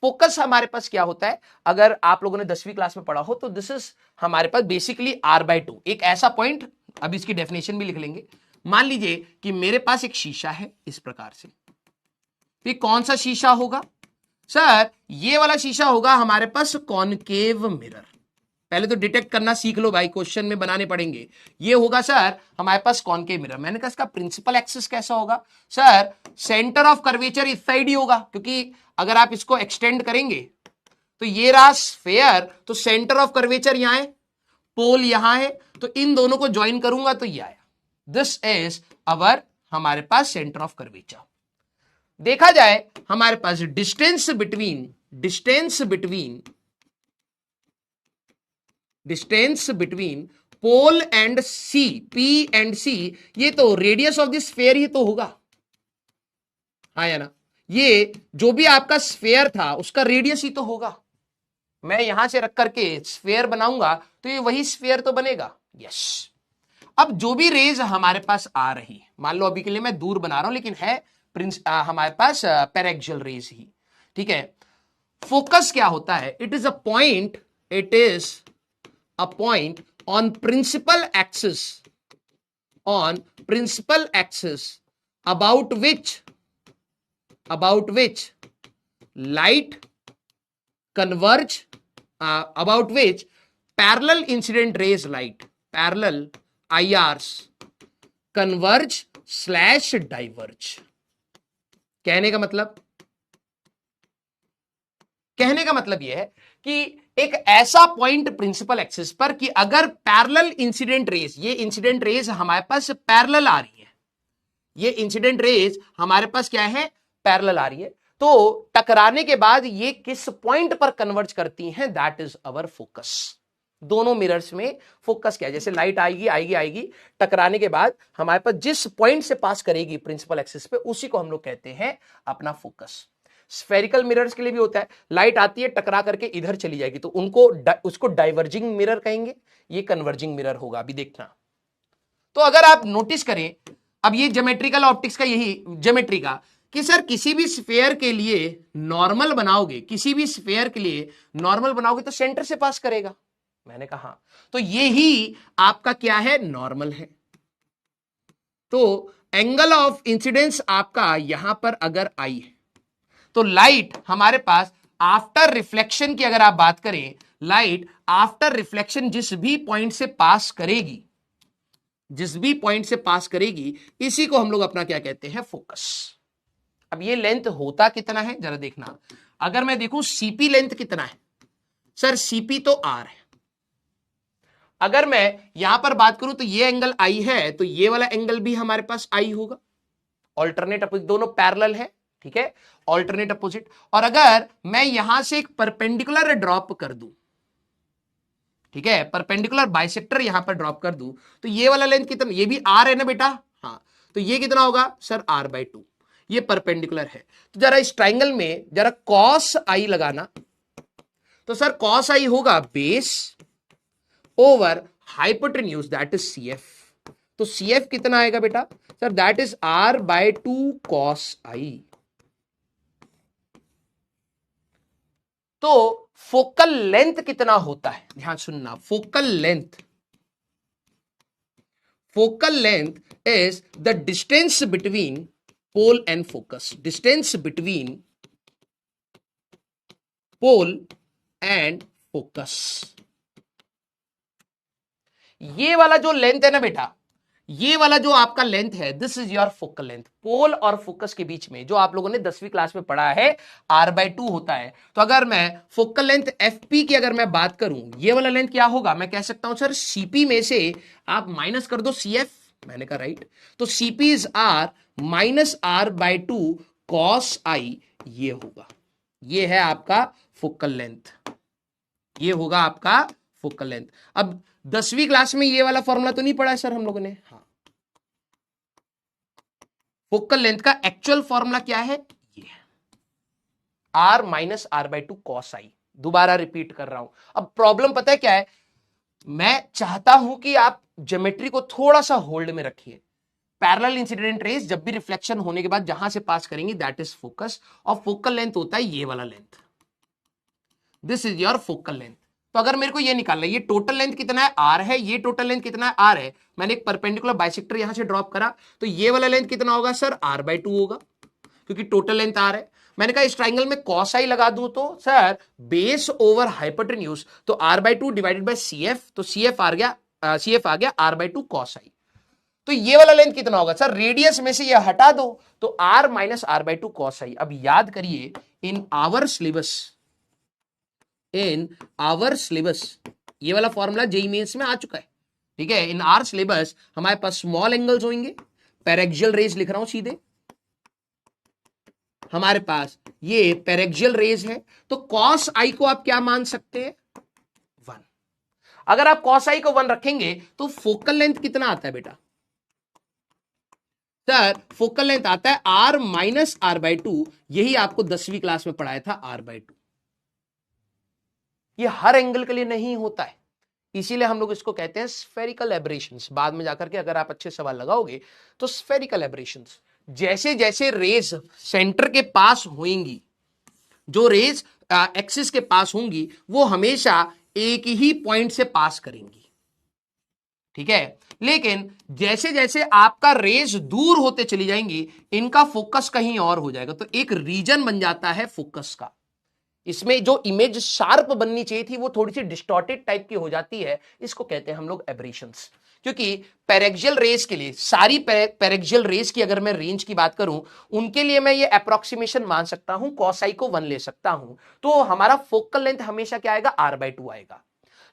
फोकस हमारे पास क्या होता है, अगर आप लोगों ने 10वीं क्लास में पढ़ा हो तो दिस इज हमारे पास बेसिकली r/2, एक ऐसा पॉइंट, अब इसकी डेफिनेशन भी लिख लेंगे। मान लीजिए कि मेरे पास एक शीशा है इस प्रकार से, ये कौन सा शीशा होगा सर? ये वाला शीशा होगा हमारे पास कॉनकेव मिरर। पहले तो डिटेक्ट करना सीख लो भाई, क्वेश्चन में बनाने पड़ेंगे। ये होगा सर हमारे पास कॉनकेव मिरर। मैंने कहा इसका प्रिंसिपल एक्सिस कैसा होगा सर? सेंटर ऑफ कर्वेचर इस साइड ही होगा, क्योंकि अगर आप इसको एक्सटेंड करेंगे तो ये रहा स्फेयर, तो सेंटर ऑफ कर्वेचर यहां है, पोल यहां है, तो इन दोनों को ज्वाइन करूंगा तो ये आया। दिस इज अवर हमारे पास सेंटर ऑफ कर्वेचर। देखा जाए हमारे पास distance between pole and C, P and C, ये तो रेडियस ऑफ द स्फेयर ही तो होगा, हाँ या ना? ये जो भी आपका स्फेयर था उसका रेडियस ही तो होगा। मैं यहां से रख करके स्फेयर बनाऊंगा तो ये वही स्फेयर तो बनेगा। यस, अब जो भी रेज हमारे पास आ रही है, मान लो अभी के लिए मैं दूर बना रहा हूं, लेकिन है हमारे पास पेरेक्सियल रेज ही, ठीक है। फोकस क्या होता है? It is a point on principal axis about which light converge, about which parallel incident rays light, parallel IRs converge/diverge। कहने का मतलब यह है कि एक ऐसा पॉइंट प्रिंसिपल एक्सिस पर कि अगर पैरेलल इंसिडेंट रेज, ये इंसिडेंट रेज हमारे पास पैरेलल आ रही है, ये इंसिडेंट रेज हमारे पास क्या है? पैरेलल आ रही है, तो टकराने के बाद ये किस पॉइंट पर कन्वर्ज करती हैं? That is our focus. दोनों मिरर्स में फोकस क्या है, जैसे लाइट आएगी आएगी आएगी, टकराने के बाद हमारे पास जिस पॉइंट से पास करेगी प्रिंसिपल एक्सिस पे, उसी को हम लोग कहते हैं अपना फोकस। स्फेरिकल मिरर्स के लिए भी होता है, लाइट आती है टकरा करके इधर चली जाएगी तो उसको डाइवर्जिंग मिरर कहेंगे, ये कन्वर्जिंग मिरर होगा, अभी देखना। तो अगर आप नोटिस करें, अब ये ज्योमेट्रिकल ऑप्टिक्स का यही ज्योमेट्री का कि सर किसी भी स्फेयर के लिए नॉर्मल बनाओगे, किसी भी स्फेयर के लिए नॉर्मल बनाओगे तो सेंटर से पास करेगा। मैंने कहा तो ये ही आपका क्या है, नॉर्मल है। तो एंगल ऑफ इंसिडेंस आपका यहां पर अगर आई है तो लाइट हमारे पास आफ्टर रिफ्लेक्शन की अगर आप बात करें, लाइट आफ्टर रिफ्लेक्शन जिस भी पॉइंट से पास करेगी, जिस भी पॉइंट से पास करेगी, इसी को हम लोग अपना क्या कहते हैं, फोकस। अब ये लेंथ होता कितना है जरा देखना, अगर मैं देखूं सीपी लेंथ कितना है, सर सीपी तो आर है। अगर मैं यहां पर बात करूं तो ये एंगल आई है, तो ये वाला एंगल भी हमारे पास आई होगा, ऑल्टरनेट अपोजिट, दोनों पैरेलल है, ठीक है, ऑल्टरनेट अपोजिट। और अगर मैं यहां से एक परपेंडिकुलर ड्रॉप कर दूं, ठीक है, परपेंडिकुलर बाइसेक्टर यहां पर ड्रॉप कर दूं, तो ये वाला लेंथ कितना, ये भी आर है ना बेटा, हाँ, तो ये कितना होगा सर r/2, ये परपेंडिकुलर है। तो जरा इस ट्राइंगल में जरा कॉस आई लगाना, तो सर कॉस आई होगा base over hypotenuse, that is CF। तो CF कितना आएगा बेटा, sir that is r/2 cos I। तो फोकल लेंथ कितना होता है, ध्यान सुनना, focal length is the distance between pole and focus, distance between pole and focus. ये वाला जो लेंथ है ना बेटा, ये वाला जो आपका लेंथ है, this is your focal length. Pole और फोकस के बीच में जो आप लोगों ने 10वीं क्लास में पढ़ा है r/2 होता है। तो अगर मैं फोकल लेंथ fp की अगर मैं बात करूं, ये वाला लेंथ क्या होगा, मैं कह सकता हूं सर cp में से आप माइनस कर दो cf, मैंने कहा राइट, तो cp is r minus r/2 cos I, ये होगा, ये है आपका फोकल लेंथ, ये होगा आपका फोकल लेंथ। अब 10वीं क्लास में ये वाला फॉर्मूला तो नहीं पढ़ा है सर हम लोगों ने, हाँ, फोकल लेंथ का एक्चुअल फॉर्मूला क्या है, ये r minus r/2 cos I। दोबारा रिपीट कर रहा हूं, अब प्रॉब्लम पता है क्या है, मैं चाहता हूं कि आप ज्योमेट्री को थोड़ा सा होल्ड में रखिए। पैरेलल इंसिडेंट रेज जब भी रिफ्लेक्शन होने के बाद जहां से पास करेंगे दैट इज फोकस, और फोकल लेंथ होता है ये वाला length, this is your focal length. तो अगर मेरे को ये निकालना है, ये टोटल लेंथ कितना है, r है, ये टोटल लेंथ कितना है, r है, मैंने एक परपेंडिकुलर बाइसेक्टर यहां से ड्रॉप करा, तो ये वाला लेंथ कितना होगा सर, r/2 होगा, क्योंकि टोटल लेंथ r है। मैंने कहा इस ट्राइंगल में cos I लगा दूं तो सर बेस ओवर हाइपोटेन्यूज, तो r/2 डिवाइडेड बाय CF, तो CF आ गया r/2 cos I। तो ये वाला लेंथ कितना होगा सर, रेडियस में से ये हटा दो तो r minus r/2 cos I। अब याद करिए, इन आवर सिलेबस ये वाला फॉर्मूला जेईई मेंस में आ चुका है, ठीक है। इन आवर सिलेबस हमारे पास स्मॉल एंगल्स होंगे, पैरेक्सियल रेज लिख रहा हूं सीधे, हमारे पास ये पैरेक्सियल रेज है, तो cos I को आप क्या मान सकते हैं, 1। अगर आप cos I को 1 रखेंगे तो फोकल लेंथ कितना आता है बेटा, सर फोकल लेंथ आता है r माइनस r/2, यही आपको 10वीं क्लास में पढ़ाया था r/2। ये हर एंगल के लिए नहीं होता है, इसीलिए हम लोग इसको कहते हैं स्फेरिकल एब्रेशंस। बाद में जाकर के अगर आप अच्छे सवाल लगाओगे तो स्फेरिकल एब्रेशंस, जैसे जैसे रेज सेंटर के पास होंगी, जो रेज एक्सिस के पास होंगी, वो हमेशा एक ही पॉइंट से पास करेंगी, ठीक है। लेकिन जैसे जैसे आपका रेज दूर होते चली जाएंगी, इनका फोकस कहीं और हो जाएगा, तो एक रीजन बन जाता है फोकस का। इसमें जो इमेज शार्प बननी चाहिए थी वो थोड़ी सी डिस्टॉर्टेड टाइप की हो जाती है, इसको कहते हैं हम लोग एब्रेशंस। क्योंकि पैरेक्सियल रेज के लिए, सारी पैरेक्सियल रेज की अगर मैं रेंज की बात करूं, उनके लिए मैं ये अप्रोक्सीमेशन मान सकता हूं, cos I को 1 ले सकता हूं, तो हमारा फोकल लेंथ हमेशा क्या आएगा, r/2 आएगा।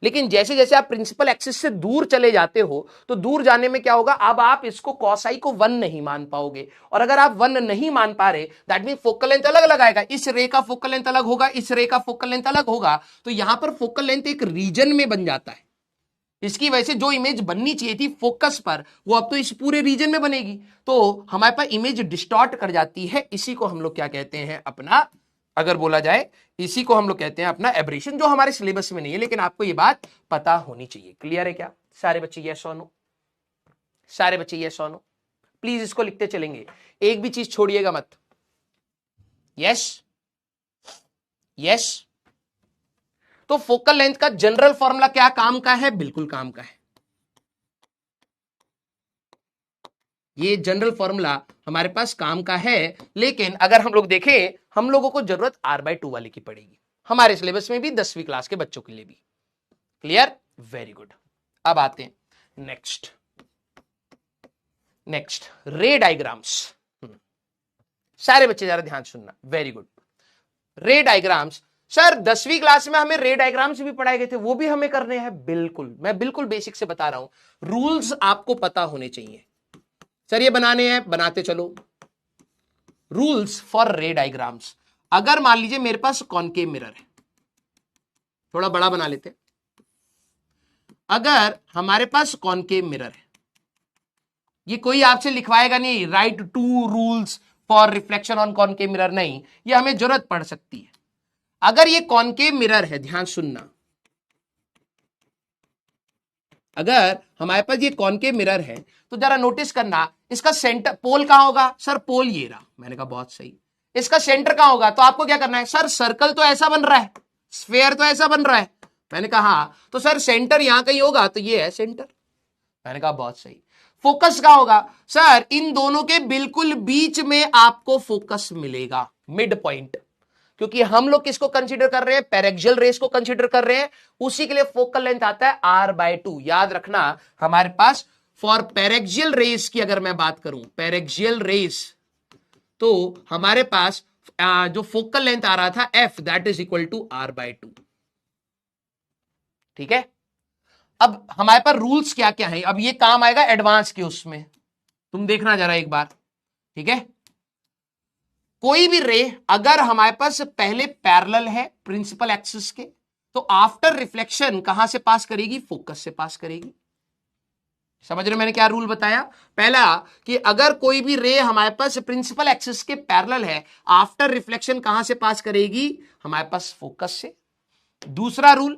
लेकिन जैसे जैसे आप प्रिंसिपल एक्सिस से दूर चले जाते हो तो दूर जाने में क्या होगा, अब आप इसको कॉसाई को 1 नहीं मान पाओगे, और अगर आप 1 नहीं मान पा रहे दैट मीन फोकल लेंथ अलग अलग आएगा, इस रे का फोकल लेंथ अलग होगा, इस रे का फोकल लेंथ अलग होगा, तो यहां पर फोकल लेंथ एक रीजन में बन जाता है। इसकी वजह से जो इमेज बननी चाहिए थी फोकस पर वो अब तो इस पूरे रीजन में बनेगी, तो हमारे पास इमेज डिस्टॉर्ट कर जाती है। इसी को हम लोग क्या कहते हैं अपना, अगर बोला जाए इसी को हम लोग कहते हैं अपना एब्रेशन, जो हमारे सिलेबस में नहीं है लेकिन आपको ये बात पता होनी चाहिए। क्लियर है क्या सारे बच्चे? यस और नो? सारे बच्चे यस और नो? प्लीज इसको लिखते चलेंगे, एक भी चीज छोड़िएगा मत। Yes yes. तो फोकल लेंथ का जनरल फॉर्मूला क्या काम का है? बिल्कुल काम का है। ये जनरल फॉर्मूला हमारे पास काम का है, लेकिन अगर हम लोग देखें हम लोगों को जरूरत r/2 वाले की पड़ेगी, हमारे सिलेबस में भी 10वीं क्लास के बच्चों के लिए भी। क्लियर? Very good. अब आते हैं नेक्स्ट रे डायग्राम्स। सारे बच्चे जरा ध्यान सुनना, वेरी गुड। रे डायग्राम्स सर 10वीं क्लास में हमें रे डायग्राम्स भी पढ़ाए गए थे, वो भी हमें करने हैं। बिल्कुल, मैं बिल्कुल बेसिक से बता रहा हूं, रूल्स आपको पता होने चाहिए। सर ये बनाने हैं, बनाते चलो। रूल्स फॉर रे डायग्राम्स। अगर मान लीजिए मेरे पास कॉनकेव मिरर है, थोड़ा बड़ा बना लेते हैं। अगर हमारे पास कॉनकेव मिरर है, ये कोई आपसे लिखवाएगा नहीं right 2 rules for reflection on concave mirror, नहीं, ये हमें जरूरत पड़ सकती है। अगर ये कॉनकेव मिरर है, ध्यान सुनना, अगर हमारे पास ये कॉनकेव मिरर है तो जरा नोटिस करना, इसका सेंटर पोल कहां होगा? सर पोल ये रहा। मैंने कहा बहुत सही। इसका सेंटर कहां होगा? तो आपको क्या करना है? सर सर्कल तो ऐसा बन रहा है, स्फेयर तो ऐसा बन रहा है। मैंने कहा हाँ, तो सर सेंटर यहां कहीं होगा, तो ये है सेंटर। मैंने कहा बहुत सही। फोकस कहां होगा? सर इन दोनों के बिल्कुल बीच में आपको फोकस मिलेगा, मिड पॉइंट। क्योंकि हम लोग किसको कंसीडर कर रहे हैं? पेरेक्सियल रेस को कंसीडर कर रहे हैं, उसी के लिए फोकल लेंथ आता है r/2। याद रखना हमारे पास फॉर पेरेक्सियल रेस की अगर मैं बात करूं, पेरेक्सियल रेस, तो हमारे पास जो फोकल लेंथ आ रहा था f that is equal to r/2। ठीक है, अब हमारे पास रूल्स क्या क्या है, अब ये काम आएगा एडवांस के उसमें, तुम देखना जरा एक बार। ठीक है, कोई भी रे अगर हमारे पास पहले पैरेलल है प्रिंसिपल एक्सिस के, तो आफ्टर रिफ्लेक्शन कहां से पास करेगी? फोकस से पास करेगी। समझ रहे मैंने क्या रूल बताया? पहला कि अगर कोई भी रे हमारे पास प्रिंसिपल एक्सिस के पैरेलल है, आफ्टर रिफ्लेक्शन कहां से पास करेगी? हमारे पास फोकस से। दूसरा रूल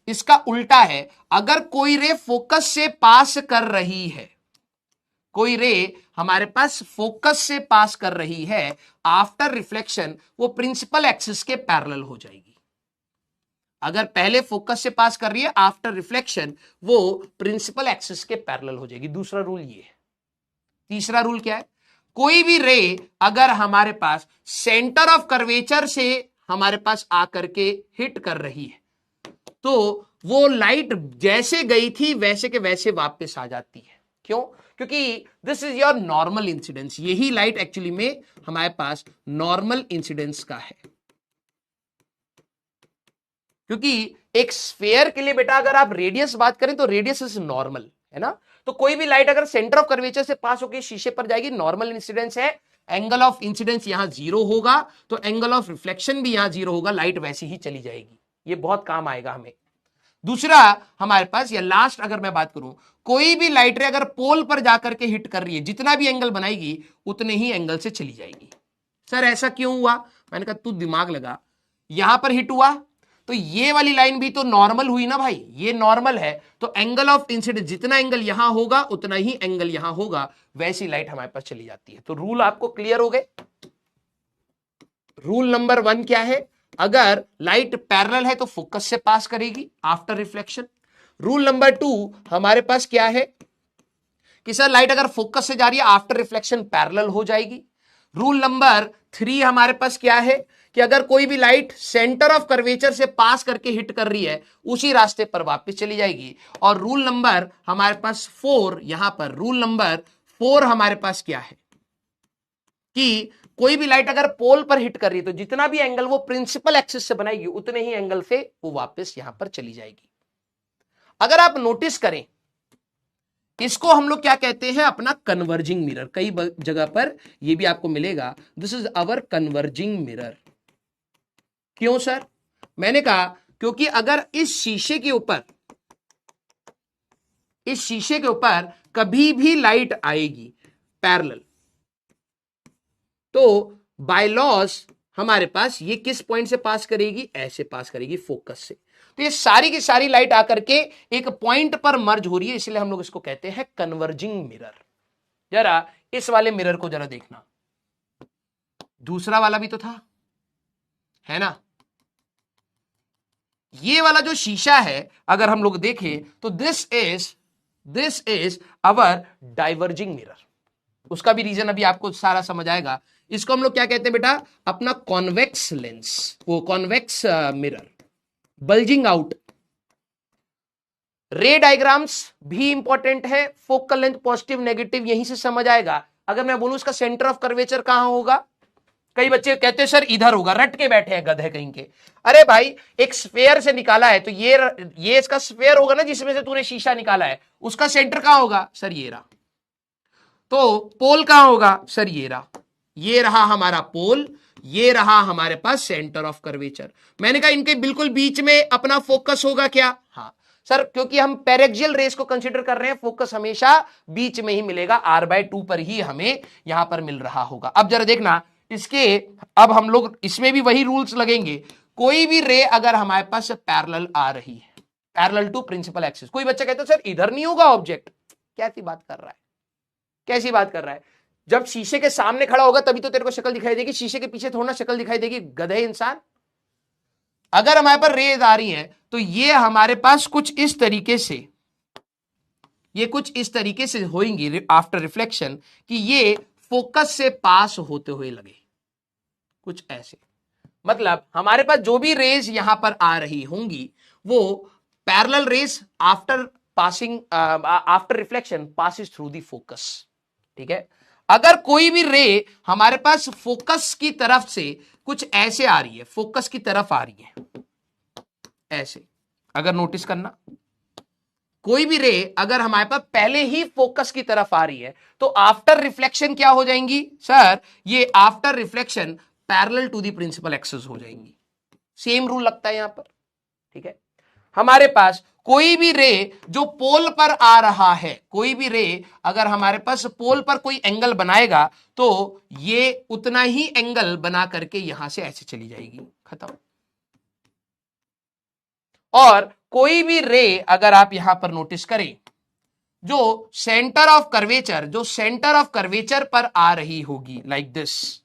इसका उल्टा है, अगर कोई रे फोकस से पास कर रही है, कोई रे हमारे पास फोकस से पास कर रही है, आफ्टर रिफ्लेक्शन वो प्रिंसिपल एक्सिस के पैरेलल हो जाएगी। अगर पहले फोकस से पास कर रही है, आफ्टर रिफ्लेक्शन वो प्रिंसिपल एक्सिस के पैरेलल हो जाएगी। दूसरा रूल ये है। तीसरा रूल क्या है? कोई भी रे अगर हमारे पास सेंटर ऑफ कर्वेचर से हमारे पास आकर के हिट कर रही है, तो वो लाइट जैसे गई थी वैसे के वैसे वापस आ जाती है। क्यों? क्योंकि this is your normal incidence. यही लाइट एक्चुअली में हमारे पास नॉर्मल इंसिडेंस का है। क्योंकि एक स्फेयर के लिए बेटा अगर आप रेडियस बात करें तो रेडियस इज नॉर्मल, है ना? तो कोई भी लाइट अगर सेंटर ऑफ कर्वेचर से पास होकर शीशे पर जाएगी, नॉर्मल इंसिडेंस है, एंगल ऑफ इंसिडेंस यहां 0 होगा, तो एंगल ऑफ रिफ्लेक्शन भी यहां 0 होगा, लाइट वैसी ही चली जाएगी। ये बहुत काम आएगा हमें। दूसरा हमारे पास, या लास्ट अगर मैं बात करूं, कोई भी लाइट रे अगर पोल पर जाकर के हिट कर रही है, जितना भी एंगल बनाएगी उतने ही एंगल से चली जाएगी। सर ऐसा क्यों हुआ? मैंने कहा तू दिमाग लगा, यहां पर हिट हुआ तो ये वाली लाइन भी तो नॉर्मल हुई ना भाई, ये नॉर्मल है, तो एंगल ऑफ इंसिडेंस जितना एंगल यहां होगा उतना ही एंगल यहां होगा, वैसी लाइट हमारे पास चली जाती है। तो रूल आपको क्लियर हो गए। रूल नंबर 1 क्या है? अगर लाइट पैरेलल है तो फोकस से पास करेगी आफ्टर रिफ्लेक्शन। रूल नंबर 2 हमारे पास क्या है कि सर लाइट अगर फोकस से जा रही है आफ्टर रिफ्लेक्शन पैरेलल हो जाएगी। रूल नंबर 3 हमारे पास क्या है कि अगर कोई भी लाइट सेंटर ऑफ कर्वेचर से पास करके हिट कर रही है, उसी रास्ते पर वापस चली जाएगी। और रूल नंबर हमारे पास 4, यहां पर रूल नंबर 4 हमारे पास क्या है कि कोई भी लाइट अगर पोल पर हिट कर रही है तो जितना भी एंगल वो प्रिंसिपल एक्सिस से बनाएगी उतने ही एंगल से वो वापस यहां पर चली जाएगी। अगर आप नोटिस करें, इसको हम लोग क्या कहते हैं, अपना कन्वर्जिंग मिरर। कई जगह पर ये भी आपको मिलेगा, this is our converging mirror. क्यों सर? मैंने कहा क्योंकि अगर इस शीशे के ऊपर कभी भी लाइट आएगी पैरेलल, तो बाय लॉस हमारे पास ये किस पॉइंट से पास करेगी, ऐसे पास करेगी, फोकस से। तो ये सारी की सारी लाइट आकर के एक पॉइंट पर मर्ज हो रही है, इसलिए हम लोग इसको कहते हैं कन्वर्जिंग मिरर। जरा इस वाले मिरर को जरा देखना, दूसरा वाला भी तो था, है ना? ये वाला जो शीशा है अगर हम लोग देखें तो this is our diverging mirror. उसका भी रीजन अभी आपको सारा समझ आएगा। इसको हम लोग क्या कहते हैं बेटा, अपना कॉन्वेक्स लेंस, वो कॉन्वेक्स मिरर, बल्जिंग आउट। रे डायग्राम्स भी इंपॉर्टेंट है, फोकल लेंथ पॉजिटिव नेगेटिव यहीं से समझ आएगा। अगर मैं बोलूं इसका सेंटर ऑफ कर्वेचर कहां होगा, कई बच्चे कहते हैं सर इधर होगा, रट के बैठे हैं गधे कहीं के। अरे भाई एक स्फेयर से निकाला है तो ये इसका स्फेयर होगा ना, जिसमें से तूने शीशा निकाला है, उसका सेंटर कहां होगा सर, ये रहा। तो पोल कहां होगा सर, ये रहा। ये रहा हमारा पोल, ये रहा हमारे पास सेंटर ऑफ कर्वेचर। मैंने कहा इनके बिल्कुल बीच में अपना फोकस होगा क्या? हाँ सर, क्योंकि हम पेरेक्सियल रेस को कंसीडर कर रहे हैं, फोकस हमेशा बीच में ही मिलेगा, r/2 पर ही हमें यहां पर मिल रहा होगा। अब जरा देखना इसके, अब हम लोग इसमें भी वही रूल्स लगेंगे। कोई भी रे अगर हमारे पास पैरेलल आ रही है, पैरेलल टू प्रिंसिपल एक्सिस, कोई बच्चा कहता है सर इधर नहीं होगा ऑब्जेक्ट, कैसी बात कर रहा है, कैसी बात कर रहा है? जब शीशे के सामने खड़ा होगा तभी तो तेरे को शक्ल दिखाई देगी, शीशे के पीछे थोड़ा शक्ल दिखाई देगी, गधे इंसान। अगर हमारे पास रेज आ रही है तो ये हमारे पास कुछ इस तरीके से होंगी आफ्टर रिफ्लेक्शन, कि ये फोकस से पास होते हुए लगे, कुछ ऐसे। मतलब हमारे पास जो भी रेज यहां पर आ रही होंगी वो parallel raise after reflection passes through the focus. ठीक है, अगर कोई भी रे हमारे पास फोकस की तरफ से कुछ ऐसे आ रही है, फोकस की तरफ आ रही है ऐसे, अगर नोटिस करना, कोई भी रे अगर हमारे पास पहले ही फोकस की तरफ आ रही है तो आफ्टर रिफ्लेक्शन क्या हो जाएंगी सर, ये after reflection parallel to the principal axis हो जाएंगी। सेम रूल लगता है यहां पर। ठीक है, हमारे पास कोई भी रे जो पोल पर आ रहा है, कोई भी रे अगर हमारे पास पोल पर कोई एंगल बनाएगा तो ये उतना ही एंगल बना करके यहां से ऐसे चली जाएगी, खत्म। और कोई भी रे अगर आप यहां पर नोटिस करें जो सेंटर ऑफ कर्वेचर पर आ रही होगी, लाइक दिस,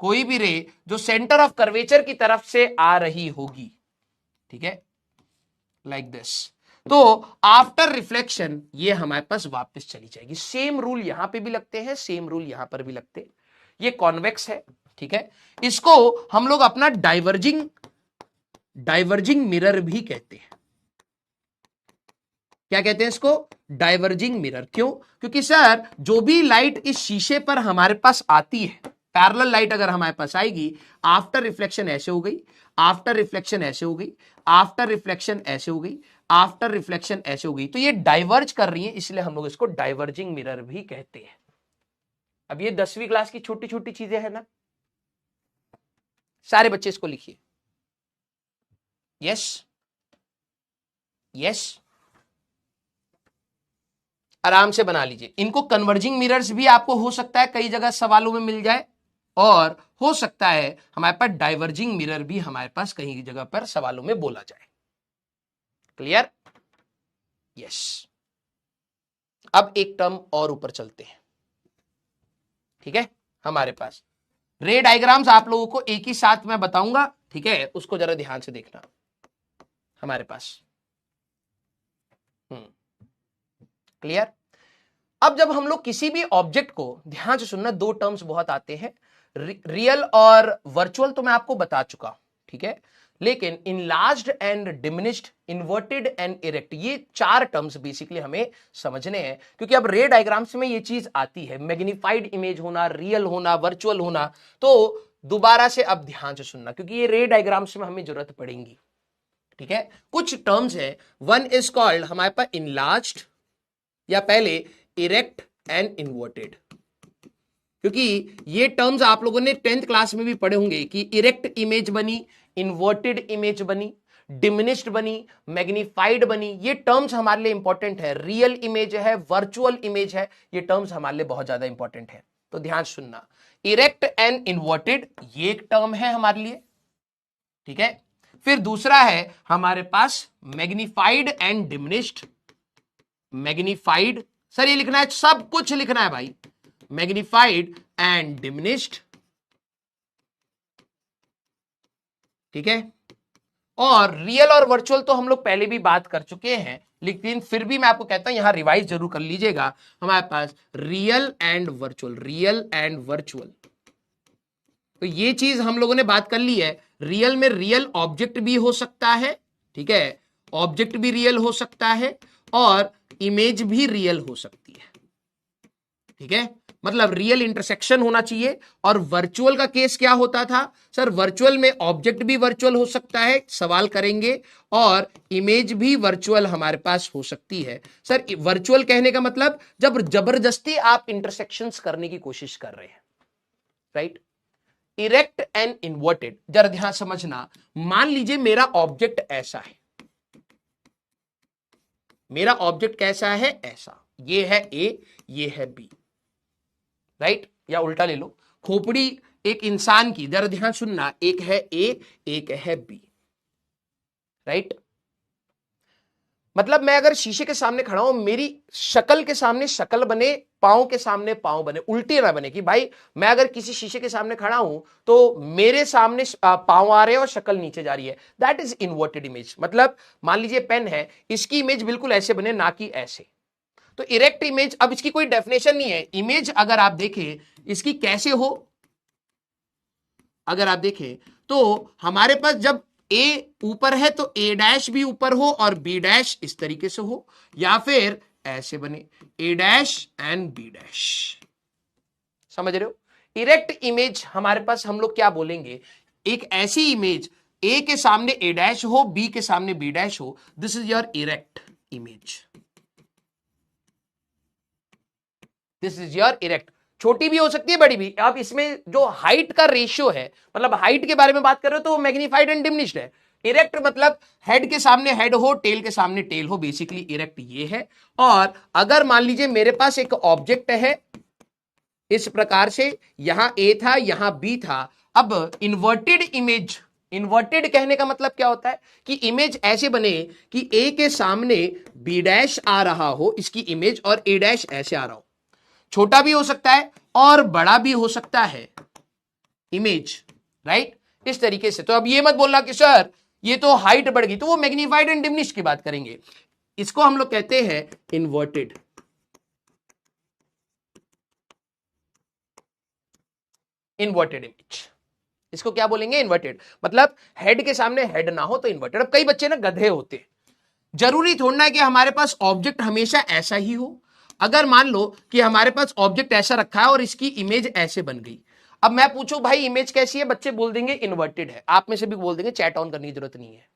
कोई भी रे जो सेंटर ऑफ कर्वेचर की तरफ से आ रही होगी, ठीक है, लाइक दिस, तो आफ्टर रिफ्लेक्शन ये हमारे पास वापस चली जाएगी। सेम रूल यहां पे भी लगते हैं, सेम रूल यहां पर भी लगते हैं। ये कॉन्वेक्स है, ठीक है, इसको हम लोग अपना डाइवर्जिंग मिरर भी कहते हैं। क्या कहते हैं इसको? Diverging mirror. क्यों? क्योंकि सर जो भी लाइट इस शीशे पर हमारे पास आती है, पैरेलल लाइट अगर हमारे पास आएगी, आफ्टर रिफ्लेक्शन ऐसे हो गई, आफ्टर रिफ्लेक्शन ऐसे हो गई, आफ्टर रिफ्लेक्शन ऐसे हो गई, आफ्टर रिफ्लेक्शन ऐसे हो गई, तो ये डाइवर्ज कर रही है, इसलिए हम लोग इसको डाइवर्जिंग मिरर भी कहते हैं। अब ये 10वीं क्लास की छोटी छोटी चीजें हैं ना, सारे बच्चे इसको लिखिए। यस यस, आराम से बना लीजिए इनको। कन्वर्जिंग मिरर्स भी आपको हो सकता है कई जगह सवालों में मिल जाए, और हो सकता है हमारे पास डाइवर्जिंग मिरर भी हमारे पास कहीं जगह पर सवालों में बोला जाए। क्लियर? यस। अब एक टर्म और ऊपर चलते हैं। ठीक है, हमारे पास रे डायग्राम्स आप लोगों को एक ही साथ मैं बताऊंगा, ठीक है, उसको जरा ध्यान से देखना। हमारे पास क्लियर? अब जब हम लोग किसी भी ऑब्जेक्ट को, ध्यान से सुनना, दो टर्म्स बहुत आते हैं, रियल और वर्चुअल तो मैं आपको बता चुका हूं, ठीक है, लेकिन enlarged and diminished, inverted and erect, ये चार टर्म्स बेसिकली हमें समझने हैं, क्योंकि अब रे डायग्राम्स में ये चीज आती है, मैग्निफाइड इमेज होना, रियल होना, वर्चुअल होना। तो दोबारा से अब ध्यान से सुनना, क्योंकि ये रे डायग्राम्स में हमें जरूरत पड़ेगी। ठीक है, कुछ टर्म्स है, वन इज कॉल्ड हमारे पास इनलार्ज्ड या पहले इरेक्ट एंड इन्वर्टेड, क्योंकि ये टर्म्स आप लोगों ने 10th क्लास में भी पढ़े होंगे कि इरेक्ट इमेज बनी, इन्वर्टेड इमेज बनी, डिमिनिश्ड बनी, मैग्नीफाइड बनी। ये टर्म्स हमारे लिए इंपॉर्टेंट है। रियल इमेज है, वर्चुअल इमेज है, ये टर्म्स हमारे लिए बहुत ज्यादा इंपॉर्टेंट है, तो ध्यान सुनना। इरेक्ट एंड इन्वर्टेड ये एक टर्म है हमारे लिए, ठीक है। फिर दूसरा है हमारे पास magnified and diminished. Magnified, sir ये लिखना है, सब कुछ लिखना है भाई, मैग्नीफाइड एंड डिमिनिश्ड, ठीक है। और रियल और वर्चुअल तो हम लोग पहले भी बात कर चुके हैं, लेकिन फिर भी मैं आपको कहता हूं यहां रिवाइज जरूर कर लीजिएगा। हमारे पास real and virtual, real and virtual, तो ये चीज हम लोगों ने बात कर ली है। रियल में रियल ऑब्जेक्ट भी हो सकता है, ठीक है, ऑब्जेक्ट भी रियल हो सकता है और इमेज भी रियल हो सकती है, ठीक है, मतलब रियल इंटरसेक्शन होना चाहिए। और वर्चुअल का केस क्या होता था सर? वर्चुअल में ऑब्जेक्ट भी वर्चुअल हो सकता है, सवाल करेंगे, और इमेज भी वर्चुअल हमारे पास हो सकती है। सर वर्चुअल कहने का मतलब जब जबरदस्ती आप इंटरसेक्शंस करने की कोशिश कर रहे हैं, राइट। इरेक्ट एंड इन्वर्टेड, जरा ध्यान समझना। मान लीजिए मेरा ऑब्जेक्ट ऐसा है, मेरा ऑब्जेक्ट कैसा है? ऐसा, ये है ए, ये है बी, राइट, या उल्टा ले लो, खोपड़ी एक इंसान की, जरा ध्यान सुनना, एक है ए, एक है बी, राइट। मतलब मैं अगर शीशे के सामने खड़ा हूं, मेरी शक्ल के सामने शक्ल बने, पांव के सामने पांव बने, उल्टी ना बने कि भाई मैं अगर किसी शीशे के सामने खड़ा हूं तो मेरे सामने पांव आ रहे हैं और शक्ल नीचे जा रही है, दैट इज इन्वर्टेड इमेज। मतलब मान लीजिए पेन है, इसकी इमेज बिल्कुल ऐसे बने, ना कि ऐसे, तो इरेक्ट इमेज। अब इसकी कोई डेफिनेशन नहीं है, इमेज अगर आप देखें इसकी कैसे हो, अगर आप देखें तो हमारे पास जब ए ऊपर है तो ए डैश भी ऊपर हो और बी डैश इस तरीके से हो, या फिर ऐसे बने ए डैश एंड बी डैश, समझ रहे हो? इरेक्ट इमेज हमारे पास हम लोग क्या बोलेंगे? एक ऐसी इमेज ए के सामने ए डैश हो, बी के सामने बी डैश हो, this is your erect image, this is your erect. छोटी भी हो सकती है, बड़ी भी। अब इसमें जो हाइट का रेशियो है, मतलब हाइट के बारे में बात कर रहे हो तो मैग्नीफाइड एंड डिमिनिश्ड है। इरेक्ट मतलब हेड के सामने हेड हो, टेल के सामने टेल हो, बेसिकली इरेक्ट ये है। और अगर मान लीजिए मेरे पास एक ऑब्जेक्ट है इस प्रकार से, यहां ए था, यहां बी था, अब इन्वर्टेड इमेज, इन्वर्टेड कहने का मतलब क्या होता है कि इमेज ऐसे बने कि ए के सामने बी डैश आ रहा हो, इसकी इमेज, और ए डैश ऐसे आ रहा हो। छोटा भी हो सकता है और बड़ा भी हो सकता है इमेज, राइट, इस तरीके से। तो अब ये मत बोलना कि सर ये तो हाइट बढ़ गई, तो वो मैग्नीफाइड एंड डिमिनिश्ड की बात करेंगे। इसको हम लोग कहते हैं इन्वर्टेड, इन्वर्टेड इमेज। इसको क्या बोलेंगे? इन्वर्टेड। मतलब हेड के सामने हेड ना हो तो इन्वर्टेड। अब कई बच्चे ना गधे होते हैं, जरूरी थोड़ा है कि हमारे पास ऑब्जेक्ट हमेशा ऐसा ही हो। अगर मान लो कि हमारे पास ऑब्जेक्ट ऐसा रखा है और इसकी इमेज ऐसे बन गई, अब मैं पूछूं भाई इमेज कैसी है, बच्चे बोल देंगे इन्वर्टेड है, आप में से भी बोल देंगे, चैट ऑन करने की जरूरत नहीं है।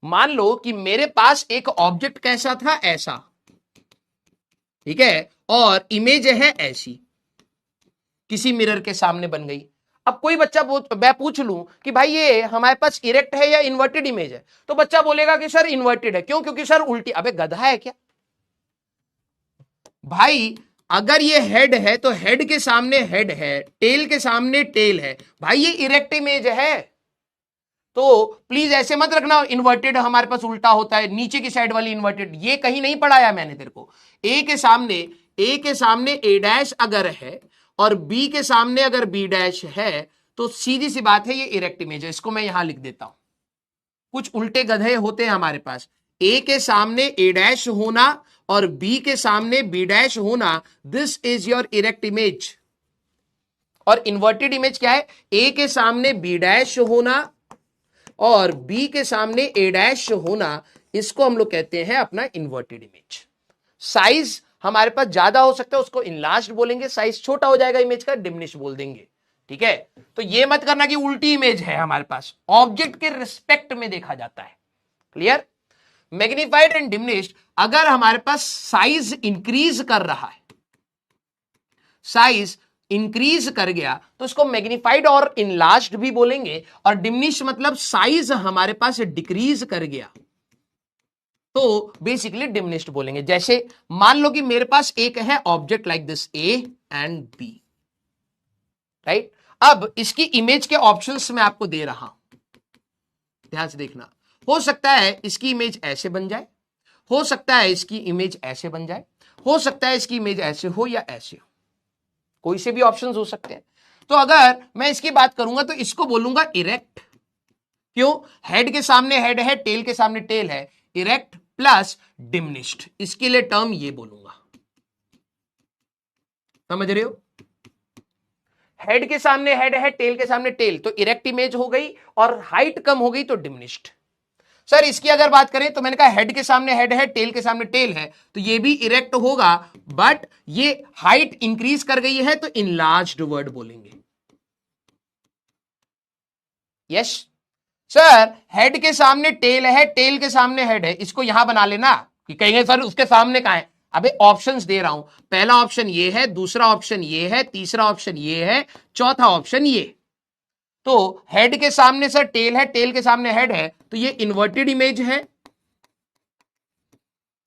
मान लो कि मेरे पास एक ऑब्जेक्ट कैसा था, ऐसा, ठीक है, और इमेज है ऐसी, किसी मिरर के सामने बन गई। अब कोई बच्चा मैं पूछ लूं कि भाई ये हमारे पास इरेक्ट है या इन्वर्टेड इमेज है, तो बच्चा बोलेगा कि सर इन्वर्टेड है। क्यों? क्योंकि सर उल्टी। अबे गधा है क्या भाई? अगर ये हेड है तो हेड के सामने हेड है, टेल के सामने टेल है, भाई ये इरेक्ट इमेज है। तो प्लीज ऐसे मत रखना इन्वर्टेड हमारे पास उल्टा होता है, नीचे की साइड वाली इन्वर्टेड, ये कहीं नहीं पढ़ाया मैंने तेरे को। ए के सामने ए डैश अगर है और बी के सामने अगर बी डैश है, तो सीधी सी बात है ये इरेक्ट इमेज है। इसको मैं यहां लिख देता हूं। कुछ उल्टे गधे होते हैं हमारे पास, ए के सामने ए डैश होना और बी के सामने बी डैश होना, this is your erect image. और इन्वर्टेड इमेज क्या है? ए के सामने बी डैश होना और बी के सामने ए डैश होना, इसको हम लोग कहते हैं अपना इन्वर्टेड इमेज। साइज हमारे पास ज्यादा हो सकता है, उसको इनलार्ज्ड बोलेंगे। साइज छोटा हो जाएगा इमेज का, डिमिनिश बोल देंगे, ठीक है। तो ये मत करना कि उल्टी इमेज है हमारे पास, ऑब्जेक्ट के रिस्पेक्ट में देखा जाता है, क्लियर? मैग्नीफाइड एंड डिमिनिश्ड, अगर हमारे पास साइज इंक्रीज कर रहा है, साइज इंक्रीज कर गया तो उसको मैग्नीफाइड और इनलार्ज्ड भी बोलेंगे, और डिमिनिश मतलब साइज हमारे पास डिक्रीज कर गया तो बेसिकली डिमिनिश्ड बोलेंगे। जैसे मान लो कि मेरे पास एक है object like this A and B, right? अब इसकी इमेज के ऑप्शंस मैं आपको दे रहा हूं, ध्यान से देखना। हो सकता है इसकी इमेज ऐसे बन जाए, हो सकता है इसकी इमेज ऐसे बन जाए, हो सकता है इसकी इमेज ऐसे हो या ऐसे हो, कोई से भी ऑप्शंस हो सकते हैं। तो अगर मैं इसकी बात करूंगा तो इसको बोलूंगा इरेक्ट। क्यों? हेड के सामने हेड है, टेल के सामने टेल है, इरेक्ट प्लस डिमिनिश्ड, इसके लिए टर्म ये बोलूंगा। समझ रहे हो? हेड के सामने हेड है, टेल के सामने टेल, तो इरेक्ट इमेज हो गई, और हाइट कम हो गई तो डिमिनिश्ड। सर इसकी अगर बात करें तो मैंने कहा हेड के सामने हेड है, टेल के सामने टेल है, तो ये भी इरेक्ट होगा, बट ये हाइट इंक्रीज कर गई है तो इनलार्ज्ड वर्ड बोलेंगे। यस सर, हेड के सामने टेल है, टेल के सामने हेड है, इसको यहां बना लेना, कि कहेंगे सर उसके सामने कहां है। अबे ऑप्शंस दे रहा हूं, पहला ऑप्शन ये है, दूसरा ऑप्शन ये है, तीसरा ऑप्शन ये है, चौथा ऑप्शन ये। तो हेड के सामने सर टेल है, टेल के सामने हेड है, तो ये इन्वर्टेड इमेज है,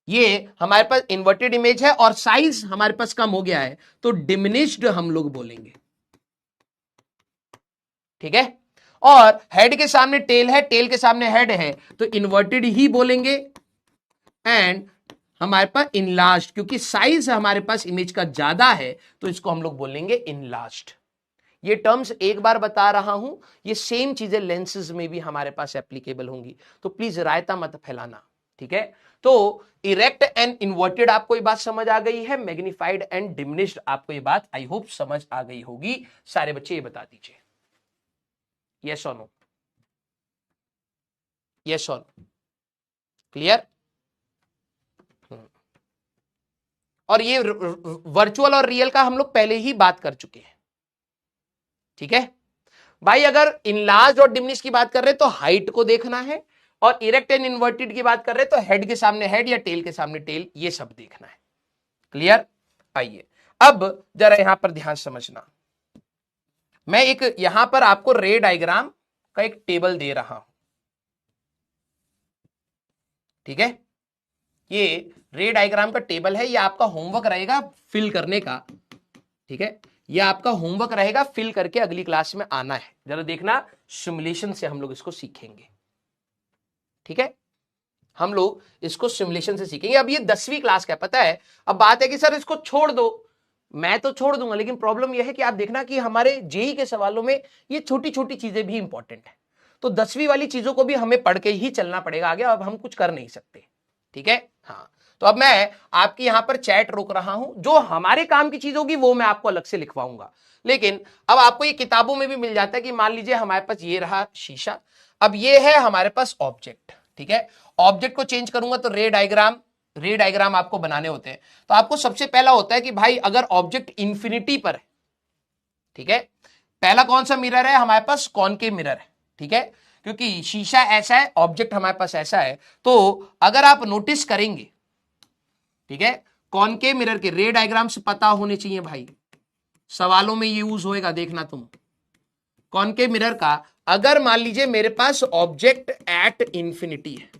ये हमारे पास इन्वर्टेड इमेज है, और साइज हमारे पास कम हो गया है तो डिमिनिश्ड हम लोग बोलेंगे। ठीक है? और हेड के सामने टेल है, टेल के सामने हेड है, तो इन्वर्टेड ही बोलेंगे, एंड हमारे पास इनलार्ज्ड, क्योंकि साइज हमारे पास इमेज का ज्यादा है तो इसको हम लोग बोलेंगे इनलार्ज्ड। ये टर्म्स एक बार बता रहा हूं, ये सेम चीजें लेंसेज में भी हमारे पास एप्लीकेबल होंगी, तो प्लीज रायता मत फैलाना। ठीक है? तो इरेक्ट एंड इन्वर्टेड आपको ये बात समझ आ गई है, मैग्नीफाइड एंड डिमिनिश्ड आपको ये बात आई होप समझ आ गई होगी। सारे बच्चे ये बता दीजिए, यस और नो, यस और नो, क्लियर? और ये वर्चुअल और रियल का हम लोग पहले ही बात कर चुके हैं। ठीक है भाई, अगर इनलार्ज और डिमिनिश की बात कर रहे हैं तो हाइट को देखना है, और इरेक्ट एंड इन्वर्टेड की बात कर रहे हैं तो हेड के सामने हेड या टेल के सामने टेल, ये सब देखना है। क्लियर? आइए अब जरा यहां पर ध्यान समझना, मैं एक यहां पर आपको रे डायग्राम का एक टेबल दे रहा हूं। ठीक है? ये रे डायग्राम का टेबल है, ये आपका होमवर्क रहेगा फिल करने का। ठीक है? ये आपका होमवर्क रहेगा, फिल करके अगली क्लास में आना है। जरा देखना, सिमुलेशन से हम लोग इसको सीखेंगे। ठीक है? हम लोग इसको सिमुलेशन से सीखेंगे। अब ये 10वीं क्लास का पता है। अब बात है कि सर इसको छोड़ दो, मैं तो छोड़ दूंगा, लेकिन प्रॉब्लम यह है कि आप देखना कि हमारे जेई के सवालों में ये छोटी छोटी चीजें भी इंपॉर्टेंट है, तो 10वीं वाली चीजों को भी हमें पढ़ के ही चलना पड़ेगा आगे, अब हम कुछ कर नहीं सकते। ठीक है? हाँ, तो अब मैं आपकी यहां पर चैट रोक रहा हूं, जो हमारे काम की चीज होगी वो मैं आपको अलग से लिखवाऊंगा, लेकिन अब आपको ये किताबों में भी मिल जाता है कि मान लीजिए हमारे पास ये रहा शीशा, अब ये है हमारे पास ऑब्जेक्ट। ठीक है? ऑब्जेक्ट को चेंज करूंगा तो रे डायग्राम आपको बनाने होते हैं। तो आपको सबसे पहला होता है कि भाई अगर ऑब्जेक्ट इंफिनिटी पर है, ठीक है, पहला कौन सा मिरर है हमारे पास? कॉनकेव मिरर है। ठीक है? क्योंकि शीशा ऐसा है, ऑब्जेक्ट हमारे पास ऐसा है, तो अगर आप नोटिस करेंगे, ठीक है, कॉनकेव मिरर के रे डायग्राम से पता होने चाहिए भाई, सवालों में यूज होएगा, देखना तुम। कॉनकेव मिरर का अगर मान लीजिए मेरे पास ऑब्जेक्ट एट इंफिनिटी है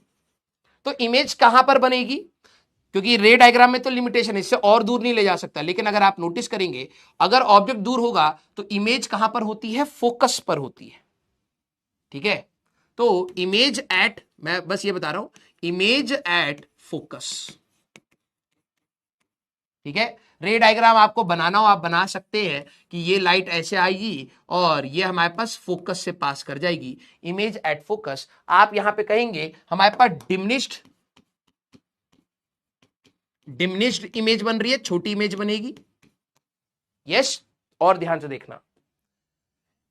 तो इमेज कहां पर बनेगी? क्योंकि रे डायग्राम में तो लिमिटेशन है, इससे और दूर नहीं ले जा सकता, लेकिन अगर आप नोटिस करेंगे अगर ऑब्जेक्ट दूर होगा तो इमेज कहां पर होती है? फोकस पर होती है। ठीक है? तो इमेज एट, मैं बस ये बता रहा हूं, इमेज एट फोकस। ठीक है? रे डायग्राम आपको बनाना हो आप बना सकते हैं कि ये लाइट ऐसे आएगी और ये हमारे पास फोकस से पास कर जाएगी, इमेज एट फोकस। आप यहां पे कहेंगे हमारे पास डिमिनिश्ड इमेज बन रही है, छोटी इमेज बनेगी। यस, और ध्यान से देखना,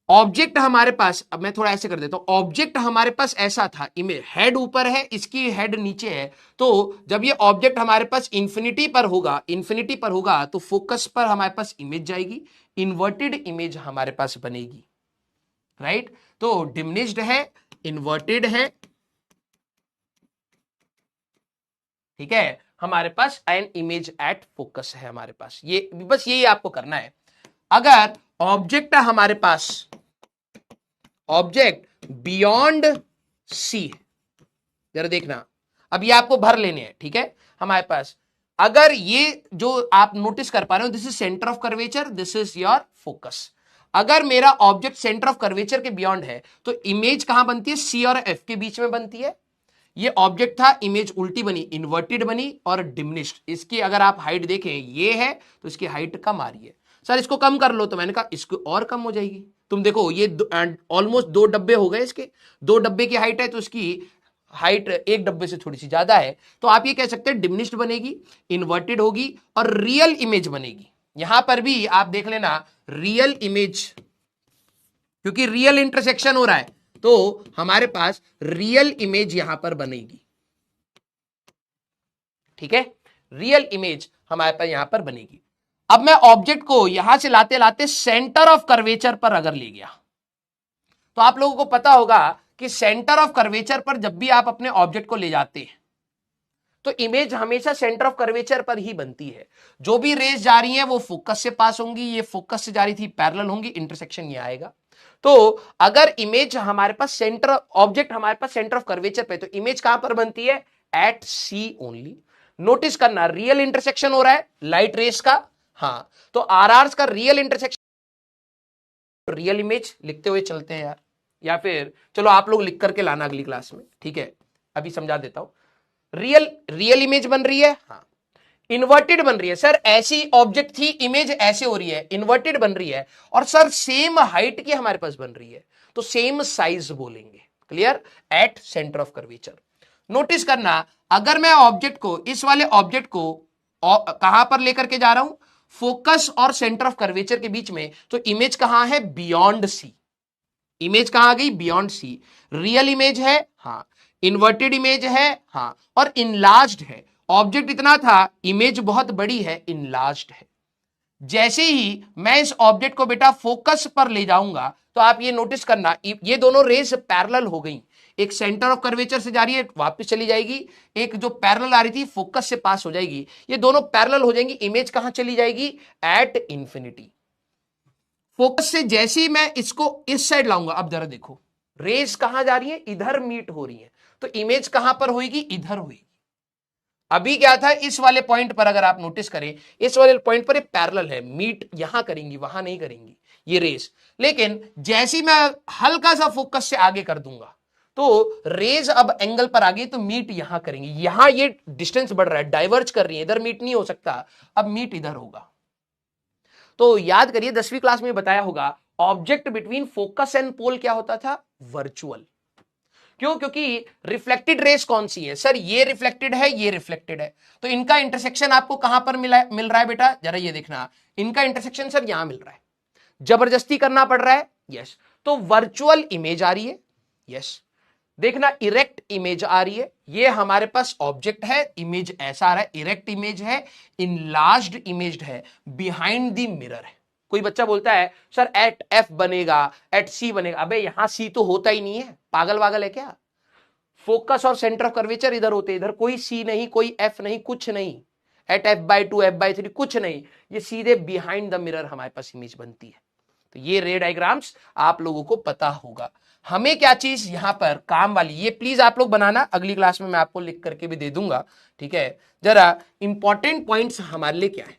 ऑब्जेक्ट हमारे पास, अब मैं थोड़ा ऐसे कर देता हूं, ऑब्जेक्ट हमारे पास ऐसा था, इमेज हेड ऊपर है, इसकी हेड नीचे है, तो जब ये ऑब्जेक्ट हमारे पास इंफिनिटी पर होगा तो फोकस पर हमारे पास इमेज जाएगी, इन्वर्टेड इमेज हमारे पास बनेगी। राइट? तो डिमिनिश्ड है, इन्वर्टेड है, ठीक है, हमारे पास एन इमेज एट फोकस है हमारे पास। ये बस यही आपको करना है। अगर ऑब्जेक्ट है हमारे पास, ऑब्जेक्ट बियॉन्ड सी, जरा देखना, अब ये आपको भर लेने हैं, ठीक है। हमारे पास अगर ये जो आप नोटिस कर पा रहे हो, this is centre of curvature, this is your focus. अगर मेरा ऑब्जेक्ट सेंटर ऑफ कर्वेचर के बियॉन्ड है तो इमेज कहां बनती है, सी और एफ के बीच में बनती है। ये ऑब्जेक्ट था, इमेज उल्टी बनी, इन्वर्टेड बनी और डिमिनिश्ड। इसकी अगर आप हाइट देखें, ये है तो इसकी हाइट कम आ रही है। सर इसको कम कर लो, तो मैंने कहा इसको और कम हो जाएगी। तुम देखो ये ऑलमोस्ट 2 डब्बे हो गए इसके, 2 डब्बे की हाइट है तो इसकी हाइट 1 डब्बे से थोड़ी सी ज्यादा है। तो आप ये कह सकते हैं डिमिनिश्ड बनेगी, इन्वर्टेड होगी और रियल इमेज बनेगी। यहां पर भी आप देख लेना रियल इमेज, क्योंकि रियल इंटरसेक्शन हो रहा है तो हमारे पास रियल इमेज यहां पर बनेगी, ठीक है। रियल इमेज हमारे पास यहां पर बनेगी। अब मैं ऑब्जेक्ट को यहां से लाते लाते सेंटर ऑफ कर्वेचर पर अगर ले गया, तो आप लोगों को पता होगा कि सेंटर ऑफ कर्वेचर पर जब भी आप अपने ऑब्जेक्ट को ले जाते हैं तो इमेज हमेशा सेंटर ऑफ कर्वेचर पर ही बनती है। जो भी रेज जा रही हैं वो फोकस से पास होंगी, ये फोकस से जा रही थी पैरेलल होंगी, इंटरसेक्शन ये आएगा। तो अगर इमेज हमारे पास सेंटर, ऑब्जेक्ट हमारे पास सेंटर ऑफ कर्वेचर पे, तो इमेज कहां पर बनती है, एट सी ओनली। नोटिस करना रियल इंटरसेक्शन हो रहा है लाइट रेस का, हाँ, तो आर का रियल इंटरसेक्शन, रियल इमेज लिखते हुए चलते हैं यार, या फिर चलो आप लोग लिख करके लाना अगली क्लास में, ठीक है। अभी समझा देता हूं। रियल इमेज बन रही है, हाँ, इन्वर्टेड बन रही है। सर ऐसी ऑब्जेक्ट थी, इमेज ऐसे हो रही है, इन्वर्टेड बन रही है, और सर सेम हाइट की हमारे पास बन रही है, तो सेम साइज बोलेंगे। Clear, at centre of curvature. Notice करना, अगर मैं ऑब्जेक्ट को, इस वाले ऑब्जेक्ट को कहां पर लेकर के जा रहा हूं, फोकस और सेंटर ऑफ कर्वेचर के बीच में, तो इमेज कहां है, बियॉन्ड सी। इमेज कहां आ गई, बियॉन्ड सी। रियल इमेज है, हाँ, इन्वर्टेड इमेज है, हाँ, और इनलार्ज्ड है। ऑब्जेक्ट इतना था, इमेज बहुत बड़ी है, इनलार्ज्ड है। जैसे ही मैं इस ऑब्जेक्ट को बेटा फोकस पर ले जाऊंगा, तो आप ये नोटिस करना, ये दोनों रेस पैरेलल हो गई। एक सेंटर ऑफ कर्वेचर से जा रही है, वापस चली जाएगी, एक जो पैरेलल आ रही थी फोकस से पास हो जाएगी, ये दोनों पैरेलल हो जाएंगी। इमेज कहां चली जाएगी, एट इंफिनिटी। फोकस से जैसे ही मैं इसको इस साइड लाऊंगा, अब जरा देखो रेस कहां जा रही है, इधर मीट हो रही है, तो इमेज कहां पर होगी, इधर होगी। अभी क्या था, इस वाले पॉइंट पर अगर आप नोटिस करें, इस वाले पॉइंट पर ये पैरेलल है, मीट यहां करेंगी, वहां नहीं करेंगी ये रेस। लेकिन जैसे ही मैं हल्का सा फोकस से आगे कर दूंगा, तो रेज अब एंगल पर आ गई, तो मीट यहां करेंगी। यहां ये डिस्टेंस बढ़ रहा है, डाइवर्ज कर रही है, इधर मीट नहीं हो सकता, अब मीट इधर होगा। तो याद करिए 10वीं क्लास में बताया होगा, ऑब्जेक्ट बिटवीन फोकस एंड पोल क्या होता था, वर्चुअल। क्यों, क्योंकि रिफ्लेक्टेड रेस कौन सी है, सर ये रिफ्लेक्टेड है, ये रिफ्लेक्टेड है, तो इनका इंटरसेक्शन आपको कहां पर मिल रहा है बेटा, जरा ये देखना, इनका इंटरसेक्शन सर यहां मिल रहा है। जबरदस्ती करना पड़ रहा है, यस, तो वर्चुअल इमेज आ रही है, यस। देखना इरेक्ट इमेज आ रही है, ये हमारे पास ऑब्जेक्ट है, इमेज ऐसा आ रहा है, इरेक्ट इमेज है, इनलार्ज्ड इमेज है, बिहाइंड द मिरर है। कोई बच्चा बोलता है सर एट एफ बनेगा, एट सी बनेगा, अबे यहां सी तो होता ही नहीं है, पागल वागल है क्या। फोकस और सेंटर ऑफ कर्वेचर इधर होते, इधर कोई सी नहीं, कोई एफ नहीं, कुछ नहीं, एट f/2 f/3 कुछ नहीं, ये सीधे बिहाइंड द मिरर हमारे पास इमेज बनती है। तो ये रे डायग्राम्स आप लोगों को पता होगा। हमें क्या चीज यहां पर काम वाली, ये प्लीज आप लोग बनाना, अगली क्लास में मैं आपको लिख करके भी दे दूंगा, ठीक है। जरा इंपॉर्टेंट पॉइंट्स हमारे लिए क्या है,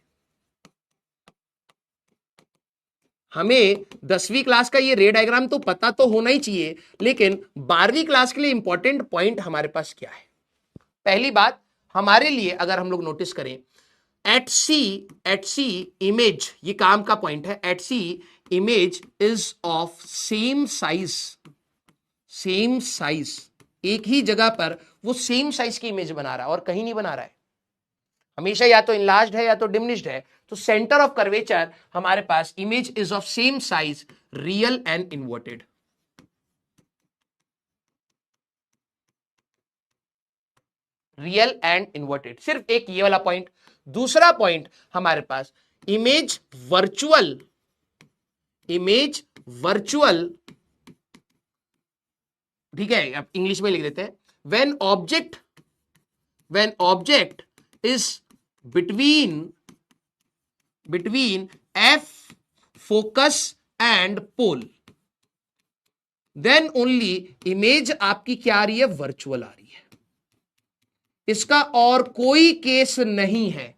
हमें 10वीं क्लास का ये रे डायग्राम तो पता तो होना ही चाहिए, लेकिन 12वीं क्लास के लिए इंपॉर्टेंट पॉइंट हमारे पास क्या है। पहली बात हमारे लिए अगर हम लोग नोटिस करें, एट सी इमेज, ये काम का पॉइंट है, at C image is of same size, एक ही जगह पर वो सेम साइज की इमेज बना रहा है और कहीं नहीं बना रहा है, हमेशा या तो इनलार्ज्ड है या तो डिमिनिश्ड है। तो सेंटर ऑफ कर्वेचर हमारे पास image is of same size, real and inverted. Real and inverted, सिर्फ एक ये वाला पॉइंट। दूसरा पॉइंट हमारे पास इमेज वर्चुअल, ठीक है, अब इंग्लिश में लिख देते हैं, when object when object is between F focus and pole, then only image आपकी क्या आ रही है, वर्चुअल आ रही है। इसका और कोई केस नहीं है।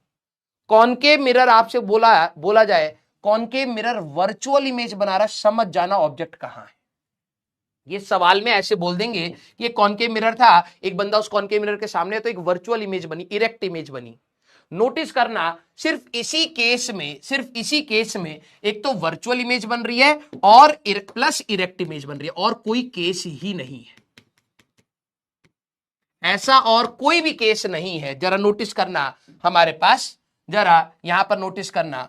कॉनकेव मिरर आपसे बोला जाए कॉनकेव मिरर वर्चुअल इमेज बना रहा है, समझ जाना ऑब्जेक्ट कहां है। ये सवाल में ऐसे बोल देंगे कि ये कॉनकेव मिरर था, एक बंदा उस कॉनकेव मिरर के सामने है, तो एक वर्चुअल इमेज बनी, इरेक्ट इमेज बनी। नोटिस करना सिर्फ इसी केस में एक तो वर्चुअल इमेज बन रही है और प्लस इरेक्ट इमेज बन रही है, और कोई केस ही नहीं है। ऐसा और कोई भी केस नहीं है। जरा नोटिस करना हमारे पास, जरा यहां पर नोटिस करना,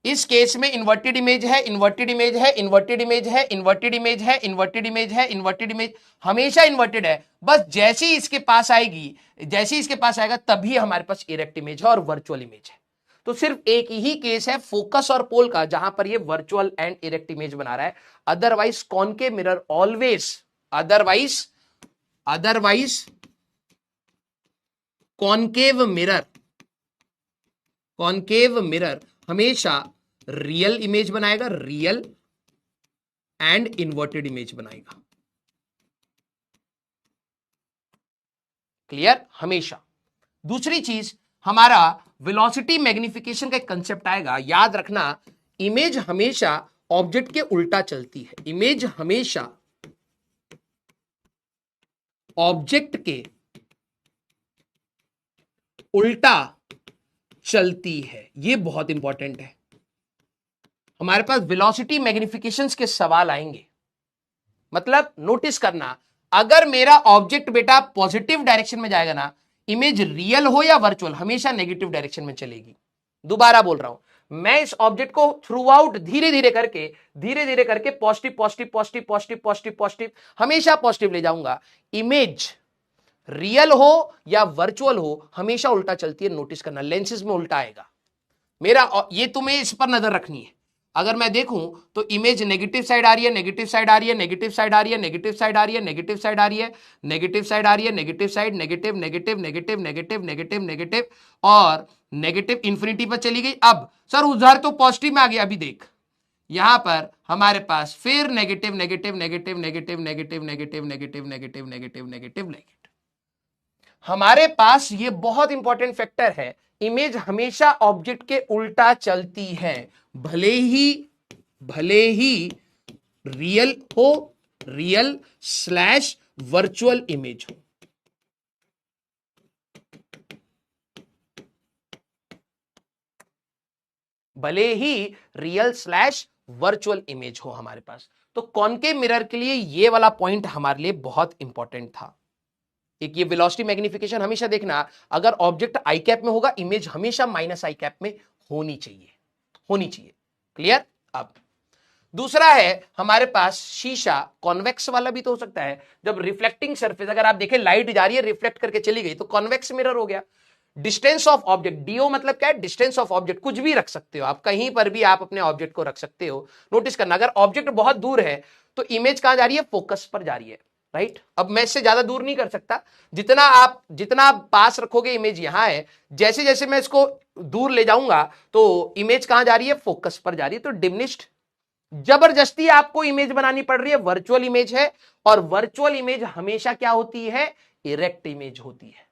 इस केस में इन्वर्टेड इमेज है, इन्वर्टेड इमेज है, इन्वर्टेड इमेज है, इन्वर्टेड इमेज है, इन्वर्टेड इमेज है, इन्वर्टेड इमेज, हमेशा इन्वर्टेड है। बस जैसे ही इसके पास आएगी, जैसे ही इसके पास आएगा तभी हमारे पास इरेक्ट इमेज है और वर्चुअल इमेज है। तो सिर्फ एक ही केस है फोकस और पोल का जहां पर ये वर्चुअल एंड इरेक्ट इमेज बना रहा है। Otherwise concave mirror always, otherwise concave mirror हमेशा रियल इमेज बनाएगा, रियल एंड इन्वर्टेड इमेज बनाएगा। क्लियर? हमेशा। दूसरी चीज, हमारा वेलोसिटी मैग्निफिकेशन का एक कंसेप्ट आएगा, याद रखना। इमेज हमेशा ऑब्जेक्ट के उल्टा चलती है, इमेज हमेशा ऑब्जेक्ट के उल्टा चलती है। ये बहुत इंपॉर्टेंट है। हमारे पास वेलोसिटी मैग्निफिकेशंस के सवाल आएंगे। मतलब नोटिस करना, अगर मेरा ऑब्जेक्ट बेटा पॉजिटिव डायरेक्शन में जाएगा ना, इमेज रियल हो या वर्चुअल, हमेशा नेगेटिव डायरेक्शन में चलेगी। दोबारा बोल रहा हूं, मैं इस ऑब्जेक्ट को थ्रू आउट धीरे धीरे करके पॉजिटिव हमेशा पॉजिटिव ले जाऊंगा। इमेज रियल हो या वर्चुअल हो, हमेशा उल्टा चलती है। नोटिस करना, लेंसेज में उल्टा आएगा मेरा। ये तुम्हें इस पर नजर रखनी है। अगर मैं देखूं तो इमेज नेगेटिव साइड आ रही है, नेगेटिव साइड आ रही है, नेगेटिव साइड आ रही है, नेगेटिव साइड आ रही है, नेगेटिव साइड आ रही है, नेगेटिव साइड आ रही है, negative side, negative negative negative negative negative negative और नेगेटिव इंफिनिटी पर चली गई। अब सर उधर तो पॉजिटिव में आ गया। अभी देख, यहां पर हमारे पास फिर negative negative negative negative negative negative negative negative negative negative negative. हमारे पास ये बहुत इंपॉर्टेंट फैक्टर है, इमेज हमेशा ऑब्जेक्ट के उल्टा चलती है, भले ही रियल हो, रियल स्लैश वर्चुअल इमेज हो। भले ही रियल स्लैश वर्चुअल इमेज हो हमारे पास। तो कॉनकेव मिरर के लिए ये वाला पॉइंट हमारे लिए बहुत इंपॉर्टेंट था। एक ये वेलोसिटी मैग्निफिकेशन हमेशा देखना, अगर ऑब्जेक्ट आई कैप में होगा, इमेज हमेशा माइनस आई कैप में होनी चाहिए। क्लियर? अब दूसरा है हमारे पास शीशा, कॉन्वेक्स वाला भी तो हो सकता है। जब रिफ्लेक्टिंग सरफेस, अगर आप देखें लाइट जा रही है, रिफ्लेक्ट करके चली गई, तो कॉन्वेक्स मिरर हो गया। डिस्टेंस ऑफ ऑब्जेक्ट, डीओ मतलब क्या है? Distance of object. कुछ भी रख सकते हो आप, कहीं पर भी आप अपने ऑब्जेक्ट को रख सकते हो। नोटिस करना, अगर ऑब्जेक्ट बहुत दूर है तो इमेज कहां जा रही है? फोकस पर जा रही है, राइट? अब मैं इससे ज्यादा दूर नहीं कर सकता, जितना आप पास रखोगे इमेज यहां है, जैसे जैसे मैं इसको दूर ले जाऊंगा तो इमेज कहां जा रही है? फोकस पर जा रही है। तो डिमिनिश्ड, जबरदस्ती आपको इमेज बनानी पड़ रही है, वर्चुअल इमेज है, और वर्चुअल इमेज हमेशा क्या होती है? इरेक्ट इमेज होती है।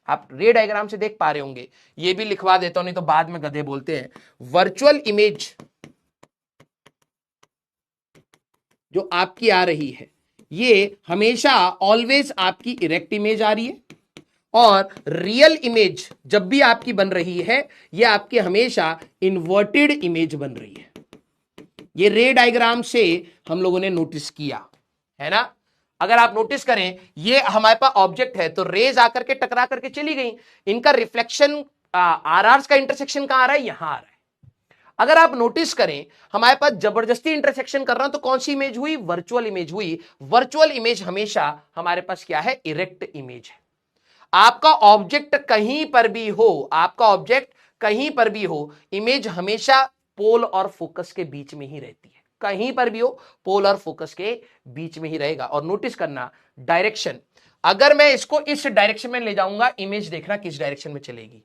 आप रे डायग्राम से देख पा रहे होंगे, ये भी लिखवा देता हूं, नहीं तो बाद में गधे बोलते हैं। वर्चुअल इमेज जो आपकी आ रही है, ये हमेशा ऑलवेज आपकी इरेक्ट इमेज आ रही है, और रियल इमेज जब भी आपकी बन रही है, ये आपके हमेशा इन्वर्टेड इमेज बन रही है। ये रे डायग्राम से हम लोगों ने नोटिस किया है ना। अगर आप नोटिस करें, ये हमारे पास ऑब्जेक्ट है, तो रेज आकर के टकरा करके चली गई, इनका रिफ्लेक्शन आरआर्स का इंटरसेक्शन कहां आ रहा है? यहां आ रहा है। अगर आप नोटिस करें, हमारे पास जबरदस्ती इंटरसेक्शन कर रहा हूं, तो कौन सी इमेज हुई? वर्चुअल इमेज हुई। वर्चुअल इमेज हमेशा हमारे पास क्या है? इरेक्ट इमेज है। आपका ऑब्जेक्ट कहीं पर भी हो, इमेज हमेशा पोल और फोकस के बीच में ही रहती है। कहीं पर भी हो, पोल और फोकस के बीच में ही रहेगा। और नोटिस करना, डायरेक्शन, अगर मैं इसको इस डायरेक्शन में ले जाऊंगा, इमेज देखना किस डायरेक्शन में चलेगी।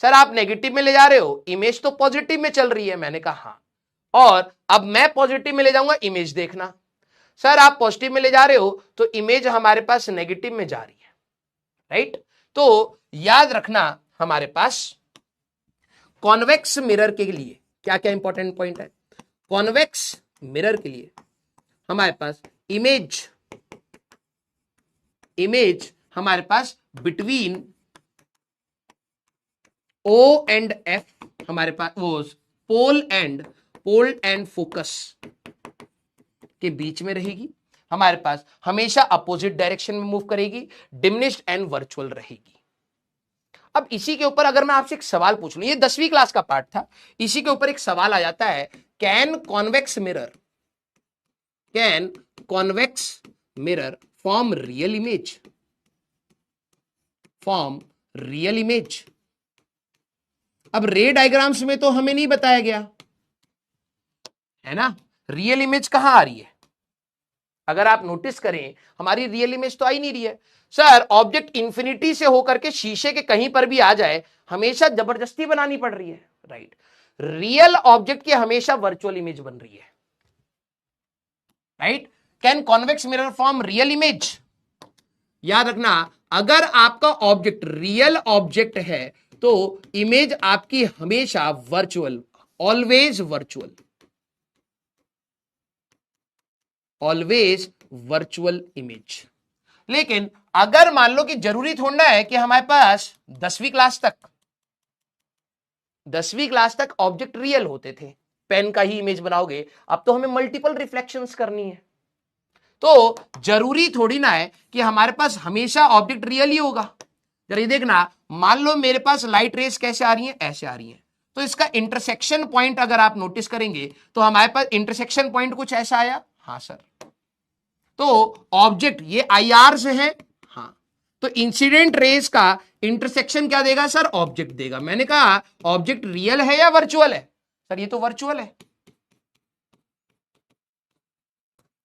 सर आप नेगेटिव में ले जा रहे हो, इमेज तो पॉजिटिव में चल रही है। मैंने कहा हाँ, और अब मैं पॉजिटिव में ले जाऊंगा, इमेज देखना। सर आप पॉजिटिव में ले जा रहे हो तो इमेज हमारे पास नेगेटिव में जा रही है, राइट। तो याद रखना हमारे पास कॉन्वेक्स मिरर के लिए क्या क्या इंपॉर्टेंट पॉइंट है। कॉन्वेक्स मिरर के लिए हमारे पास इमेज हमारे पास बिटवीन O एंड F हमारे पास वो पोल एंड फोकस के बीच में रहेगी। हमारे पास हमेशा अपोजिट डायरेक्शन में मूव करेगी, डिमिनिश्ड एंड वर्चुअल रहेगी। अब इसी के ऊपर अगर मैं आपसे एक सवाल पूछ लूं, ये 10वीं क्लास का पार्ट था, इसी के ऊपर एक सवाल आ जाता है, can convex mirror form real image. अब रे डायग्राम्स में तो हमें नहीं बताया गया है ना, रियल इमेज कहां आ रही है। अगर आप नोटिस करें हमारी रियल इमेज तो आई नहीं रही है। सर ऑब्जेक्ट इंफिनिटी से होकर के शीशे के कहीं पर भी आ जाए, हमेशा जबरदस्ती बनानी पड़ रही है, राइट। रियल ऑब्जेक्ट की हमेशा वर्चुअल इमेज बन रही है, right. Can convex mirror form real image. याद रखना, अगर आपका ऑब्जेक्ट रियल ऑब्जेक्ट है तो इमेज आपकी हमेशा वर्चुअल, ऑलवेज वर्चुअल इमेज। लेकिन अगर मान लो कि जरूरी थोड़ा है कि हमारे पास 10वीं क्लास तक ऑब्जेक्ट रियल होते थे, पेन का ही इमेज बनाओगे, अब तो हमें मल्टीपल रिफ्लेक्शंस करनी है। तो जरूरी थोड़ी ना है कि हमारे पास हमेशा ऑब्जेक्ट रियल ही होगा। जरा ये देखना, मान लो मेरे पास लाइट रेस कैसे आ रही है, ऐसे आ रही है, तो इसका इंटरसेक्शन पॉइंट अगर आप नोटिस करेंगे तो हमारे पास इंटरसेक्शन पॉइंट कुछ ऐसा आया। हाँ सर, तो ऑब्जेक्ट ये IR से है, हाँ, तो इंसिडेंट रेस का इंटरसेक्शन क्या देगा सर, ऑब्जेक्ट देगा। मैंने कहा ऑब्जेक्ट रियल है या वर्चुअल है, सर ये तो वर्चुअल है,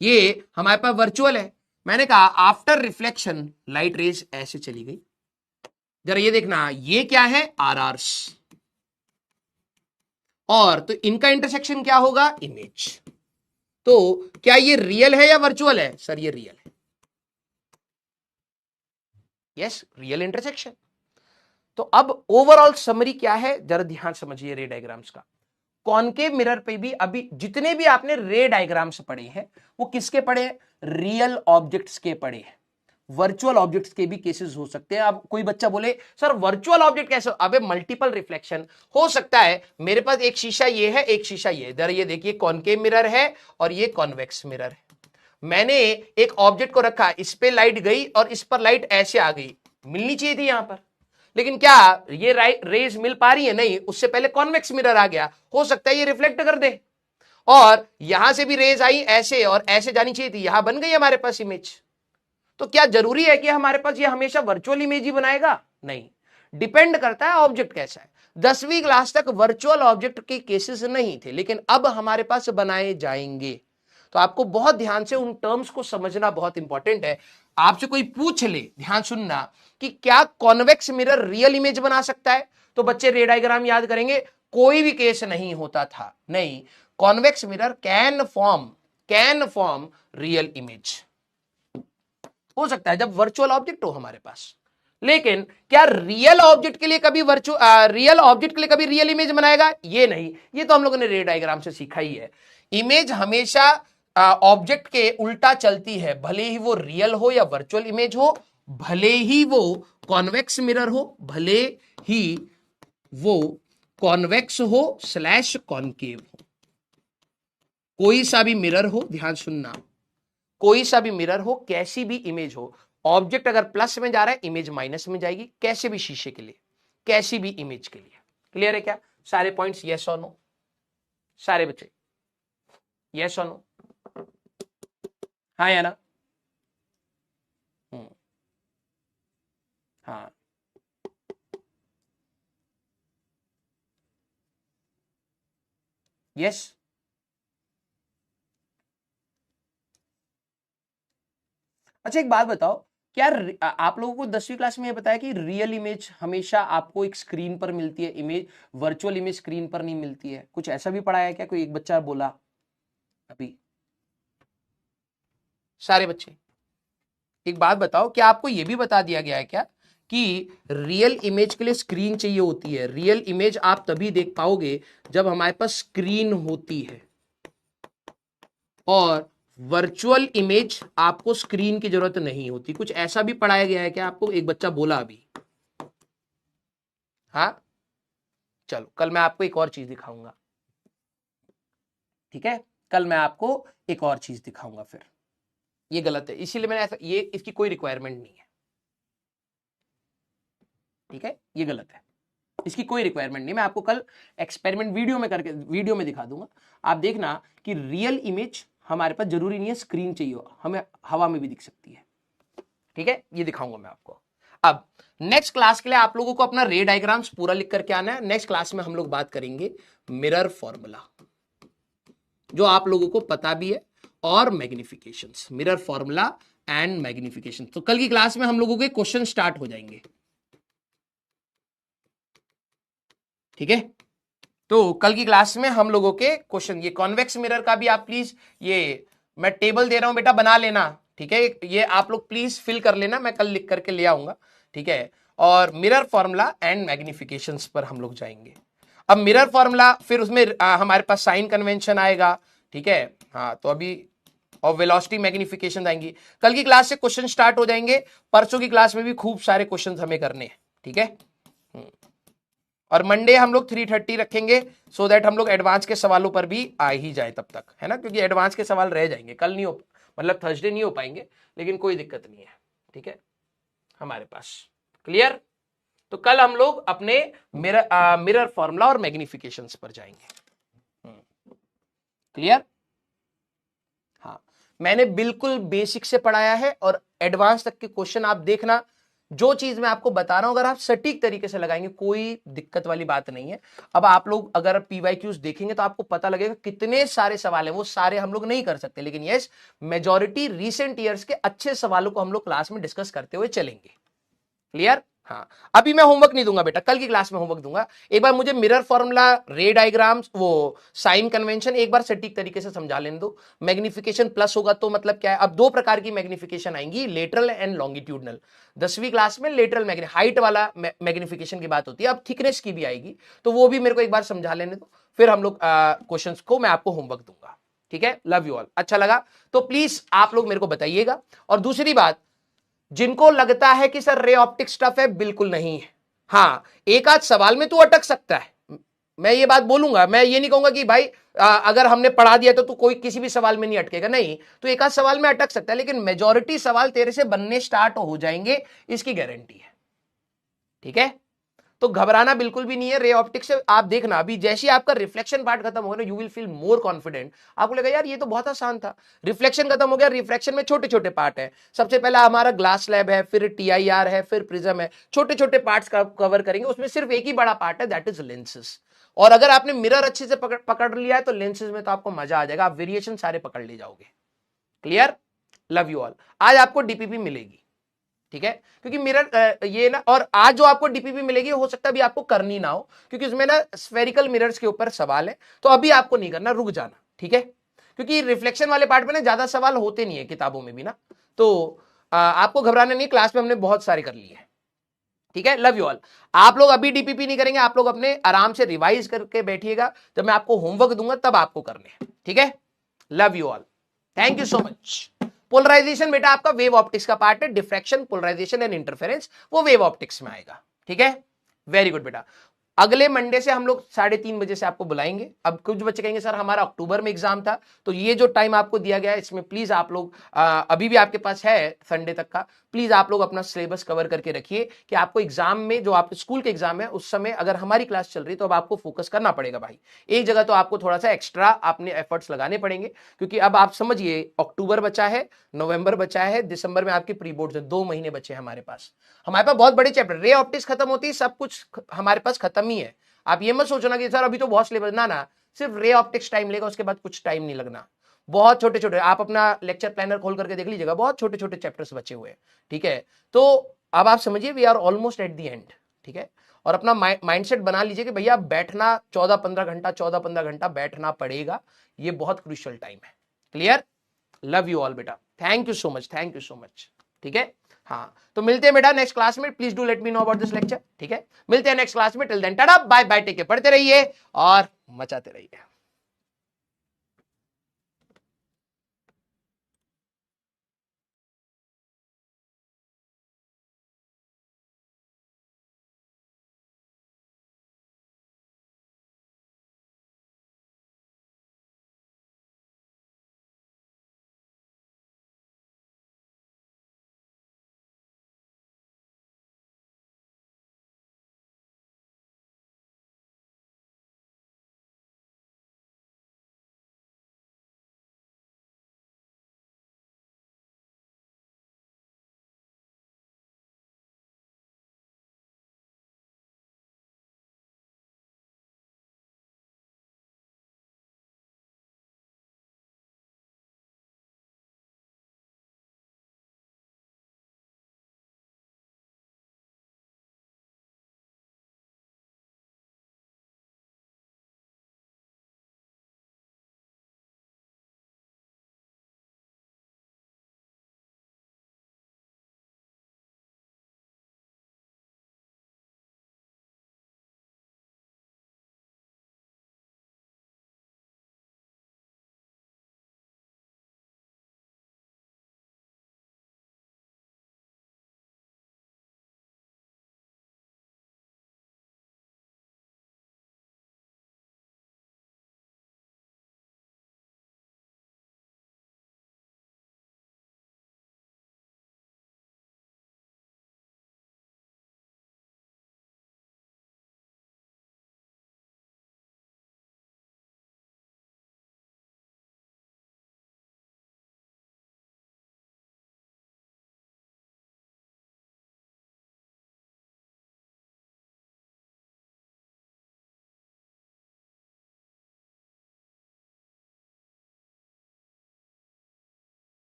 ये हमारे पास वर्चुअल है। मैंने कहा आफ्टर रिफ्लेक्शन लाइट रेस ऐसे चली गई। जरा ये देखना, ये क्या है, RRs, और तो इनका इंटरसेक्शन क्या होगा, इमेज। तो क्या ये रियल है या वर्चुअल है, सर ये रियल है, यस, रियल इंटरसेक्शन। तो अब ओवरऑल समरी क्या है, जरा ध्यान समझिए रे डायग्राम्स का। कॉनकेव मिरर पे भी अभी जितने भी आपने रे डायग्राम्स पढ़े हैं वो किसके पढ़े हैं, रियल ऑब्जेक्ट्स के पढ़े हैं। वर्चुअल ऑब्जेक्ट्स के भी केसेस हो सकते हैं। अब कोई बच्चा बोले सर वर्चुअल ऑब्जेक्ट कैसे, अबे मल्टीपल रिफ्लेक्शन हो सकता है। मेरे पास एक शीशा ये है, एक शीशा ये, इधर ये देखिए कॉनकेव मिरर है और ये कॉन्वेक्स मिरर है। मैंने एक ऑब्जेक्ट को रखा, इस पे लाइट गई और इस पर लाइट ऐसे आ गई, मिलनी चाहिए थी यहां पर, लेकिन क्या ये रेज मिल पा रही है, नहीं, उससे पहले कॉन्वेक्स मिरर आ गया, हो सकता है ये रिफ्लेक्ट कर दे, और यहां से भी रेज आई ऐसे और ऐसे जानी चाहिए थी, यहां बन गई हमारे पास इमेज। तो क्या जरूरी है कि हमारे पास ये हमेशा वर्चुअल इमेज ही बनाएगा, नहीं, डिपेंड करता है ऑब्जेक्ट कैसा है। 10वीं क्लास तक वर्चुअल ऑब्जेक्ट के केसेस नहीं थे, लेकिन अब हमारे पास बनाए जाएंगे। तो आपको बहुत ध्यान से उन टर्म्स को समझना बहुत इंपॉर्टेंट है। आपसे कोई पूछ ले, ध्यान सुनना, कि क्या कॉन्वेक्स मिरर रियल इमेज बना सकता है, तो बच्चे रे डायग्राम याद करेंगे, कोई भी केस नहीं होता था, नहीं, convex mirror can form real image हो सकता है जब वर्चुअल ऑब्जेक्ट हो हमारे पास। लेकिन क्या रियल ऑब्जेक्ट के लिए कभी रियल इमेज बनाएगा, ये नहीं, ये तो हम लोगों ने रे डायग्राम से सीखा ही है। इमेज हमेशा ऑब्जेक्ट के उल्टा चलती है, भले ही वो रियल हो या वर्चुअल इमेज हो, भले ही वो कॉन्वेक्स मिरर हो, भले ही वो कॉन्वेक्स हो स्लैश कॉनकेव हो, कोई सा भी मिरर हो, ध्यान सुनना, कोई सा भी मिरर हो, कैसी भी इमेज हो, ऑब्जेक्ट अगर प्लस में जा रहा है इमेज माइनस में जाएगी, कैसे भी शीशे के लिए, कैसी भी इमेज के लिए। क्लियर है क्या, सारे पॉइंट्स, यस और नो, सारे बच्चे यस और नो, हाँ या ना, हाँ, यस, अच्छा एक बात बताओ, क्या आप लोगों को 10वीं क्लास में ये बताया कि रियल इमेज हमेशा आपको एक स्क्रीन पर मिलती है, इमेज वर्चुअल इमेज स्क्रीन पर नहीं मिलती है? कुछ ऐसा भी पढ़ाया है क्या? कोई एक बच्चा बोला अभी? सारे बच्चे एक बात बताओ, क्या आपको यह भी बता दिया गया है क्या कि रियल इमेज के लिए स्क्रीन चाहिए होती है? रियल इमेज आप तभी देख पाओगे जब हमारे पास स्क्रीन होती है, और वर्चुअल इमेज आपको स्क्रीन की जरूरत नहीं होती। कुछ ऐसा भी पढ़ाया गया है क्या आपको? एक बच्चा बोला अभी। हाँ चलो, कल मैं आपको एक और चीज दिखाऊंगा, ठीक है? कल मैं आपको एक और चीज दिखाऊंगा। फिर ये गलत है, इसीलिए मैंने ऐसा, ये इसकी कोई रिक्वायरमेंट नहीं है, ठीक है? ये गलत है, इसकी कोई रिक्वायरमेंट नहीं। मैं आपको कल एक्सपेरिमेंट वीडियो में करके वीडियो में दिखा दूंगा। आप देखना कि रियल इमेज हमारे पास जरूरी नहीं है स्क्रीन चाहिए हो, हमें हवा में भी दिख सकती है, ठीक है? ये दिखाऊंगा मैं आपको। अब नेक्स्ट क्लास के लिए आप लोगों को अपना रे डायग्राम्स पूरा लिख करके आना है। नेक्स्ट क्लास में हम लोग बात करेंगे मिरर फॉर्मूला, जो आप लोगों को पता भी है, और मैग्निफिकेशंस, मिरर फॉर्मूला एंड मैग्निफिकेशन। तो कल की क्लास में हम लोगों के क्वेश्चन स्टार्ट हो जाएंगे, ठीक है? तो कल की क्लास में हम लोगों के क्वेश्चन, ये कॉन्वेक्स मिरर का भी आप प्लीज, ये मैं टेबल दे रहा हूं बेटा, बना लेना, ठीक है? ये आप लोग प्लीज फिल कर लेना, मैं कल लिख करके ले आऊंगा, ठीक है? और मिरर फॉर्मूला एंड मैग्निफिकेशंस पर हम लोग जाएंगे। अब मिरर फॉर्मूला, फिर उसमें हमारे पास साइन कन्वेंशन आएगा, ठीक है? हाँ, तो अभी और वेलोसिटी मैग्निफिकेशन आएंगी। कल की क्लास से क्वेश्चन स्टार्ट हो जाएंगे, परसों की क्लास में भी खूब सारे क्वेश्चन हमें करने हैं, ठीक है? और मंडे हम लोग 3:30 रखेंगे, सो दैट हम लोग एडवांस के सवालों पर भी आ ही जाए तब तक, है ना? क्योंकि एडवांस के सवाल रह जाएंगे, कल नहीं हो, मतलब थर्सडे नहीं हो पाएंगे, लेकिन कोई दिक्कत नहीं है, ठीक है हमारे पास। क्लियर? तो कल हम लोग अपने मिरर फॉर्मूला और मैग्निफिकेशंस पर जाएंगे। क्लियर? हाँ, मैंने बिल्कुल बेसिक से पढ़ाया है, और एडवांस तक के क्वेश्चन आप देखना। जो चीज मैं आपको बता रहा हूं, अगर आप सटीक तरीके से लगाएंगे, कोई दिक्कत वाली बात नहीं है। अब आप लोग अगर पीवाईक्यूज देखेंगे तो आपको पता लगेगा कितने सारे सवाल हैं। वो सारे हम लोग नहीं कर सकते, लेकिन यस, मेजॉरिटी रीसेंट ईयर्स के अच्छे सवालों को हम लोग क्लास में डिस्कस करते हुए चलेंगे। क्लियर? हाँ, अभी मैं होमवर्क नहीं दूंगा बेटा, कल की क्लास में होमवर्क दूंगा। एक बार मुझे मिरर फॉर्मूला, रे डायग्राम्स, वो साइन कन्वेंशन एक बार सटीक तरीके से समझा लेने दो। मैग्निफिकेशन प्लस होगा तो मतलब क्या है? अब दो प्रकार की मैग्निफिकेशन आएंगी, लेटरल एंड लॉन्गिट्यूडनल। 10वीं क्लास में लेटरल हाइट वाला मैग्निफिकेशन की बात होती है, अब थिकनेस की भी आएगी, तो वो भी मेरे को एक बार समझा लेने दो, फिर हम लोग क्वेश्चंस को मैं आपको होमवर्क दूंगा, ठीक है? Love you all. अच्छा लगा तो प्लीज आप लोग मेरे को बताइएगा। और दूसरी बात, जिनको लगता है कि सर रे ऑप्टिक्स टफ है, बिल्कुल नहीं है। हाँ, एक आध सवाल में तू अटक सकता है, मैं ये बात बोलूंगा। मैं ये नहीं कहूंगा कि भाई अगर हमने पढ़ा दिया तो तू कोई किसी भी सवाल में नहीं अटकेगा, नहीं, तो एक आध सवाल में अटक सकता है, लेकिन मेजॉरिटी सवाल तेरे से बनने स्टार्ट हो जाएंगे, इसकी गारंटी है, ठीक है? तो घबराना बिल्कुल भी नहीं है। रे ऑप्टिक्स से आप देखना, अभी जैसे आपका रिफ्लेक्शन पार्ट खत्म होगा ना, you will feel more confident. आपको लगेगा यार ये तो बहुत आसान था। रिफ्लेक्शन खत्म हो गया, रिफ्लेक्शन में छोटे छोटे पार्ट है। सबसे पहला हमारा ग्लास स्लैब है, फिर टीआईआर है, फिर प्रिज्म है, छोटे छोटे पार्ट्स कवर करेंगे। उसमें सिर्फ एक ही बड़ा पार्ट है, दैट इज लेंसेज। और अगर आपने मिरर अच्छे से पकड़ लिया है तो लेंसेज में तो आपको मजा आ जाएगा, आप वेरिएशन सारे पकड़ ले जाओगे। क्लियर? Love you all. आज आपको डीपीपी मिलेगी, ठीक है? क्योंकि मिरर ये ना, और आज जो आपको डीपीपी मिलेगी हो सकता है अभी आपको करनी ना हो, क्योंकि उसमें ना स्फेरिकल मिरर्स के ऊपर सवाल है, तो अभी आपको नहीं करना, रुक जाना, ठीक है? क्योंकि रिफ्लेक्शन वाले पार्ट में ना ज्यादा सवाल होते नहीं है किताबों में भी ना, तो आपको घबराना नहीं, क्लास में हमने बहुत सारे कर लिए हैं, ठीक है? Love you all. आप लोग अभी डीपीपी नहीं करेंगे, आप लोग अपने आराम से रिवाइज करके बैठिएगा, जब मैं आपको होमवर्क दूंगा तब आपको करने हैं, ठीक है? Love you all, thank you so much. Polarisation बेटा आपका वेव ऑप्टिक्स का पार्ट है, डिफ्रैक्शन, पोलराइजेशन एंड इंटरफेरेंस वो वेव ऑप्टिक्स में आएगा, ठीक है? वेरी गुड बेटा। अगले मंडे से हम लोग 3:30 बजे से आपको बुलाएंगे। अब कुछ बच्चे कहेंगे सर हमारा अक्टूबर में एग्जाम था, तो ये जो टाइम आपको दिया गया है इसमें प्लीज आप लोग अभी भी आपके पास है संडे तक का, प्लीज आप लोग अपना सिलेबस कवर करके रखिए कि आपको एग्जाम में, जो आपके स्कूल के एग्जाम है उस समय अगर हमारी क्लास चल रही तो अब आपको फोकस करना पड़ेगा भाई। एक जगह तो आपको थोड़ा सा एक्स्ट्रा अपने एफर्ट्स लगाने पड़ेंगे, क्योंकि अब आप समझिए अक्टूबर बचा है, नवंबर बचा है, दिसंबर में आपकी प्री बोर्ड है, 2 महीने बचे हैं हमारे पास बहुत बड़े चैप्टर। रे ऑप्टिक्स खत्म होती है, सब कुछ हमारे पास खत्म ही है। आप ये मत सोचना कि सर अभी तो बहुत सिलेबस, ना, सिर्फ रे ऑप्टिक्स टाइम लेगा, उसके बाद कुछ टाइम नहीं लगना। बहुत छोटे छोटे, आप अपना लेक्चर प्लानर खोल करके देख लीजिएगा, बहुत छोटे छोटे चैप्टर्स बचे हुए हैं, ठीक है। तो अब आप समझिए we are almost at the end, ठीक है। और अपना माइंडसेट बना लीजिए कि भैया बैठना 14-15 घंटा बैठना पड़ेगा, ये बहुत क्रूशियल टाइम है। क्लियर? लव यू ऑल बेटा, thank you so much, thank you so much, ठीक है। हाँ, तो मिलते हैं बेटा नेक्स्ट क्लास में, please do let me know about this lecture, ठीक है। मिलते हैं नेक्स्ट क्लास में, till then tata bye bye, take care, पढ़ते रहिए और मचाते रहिए।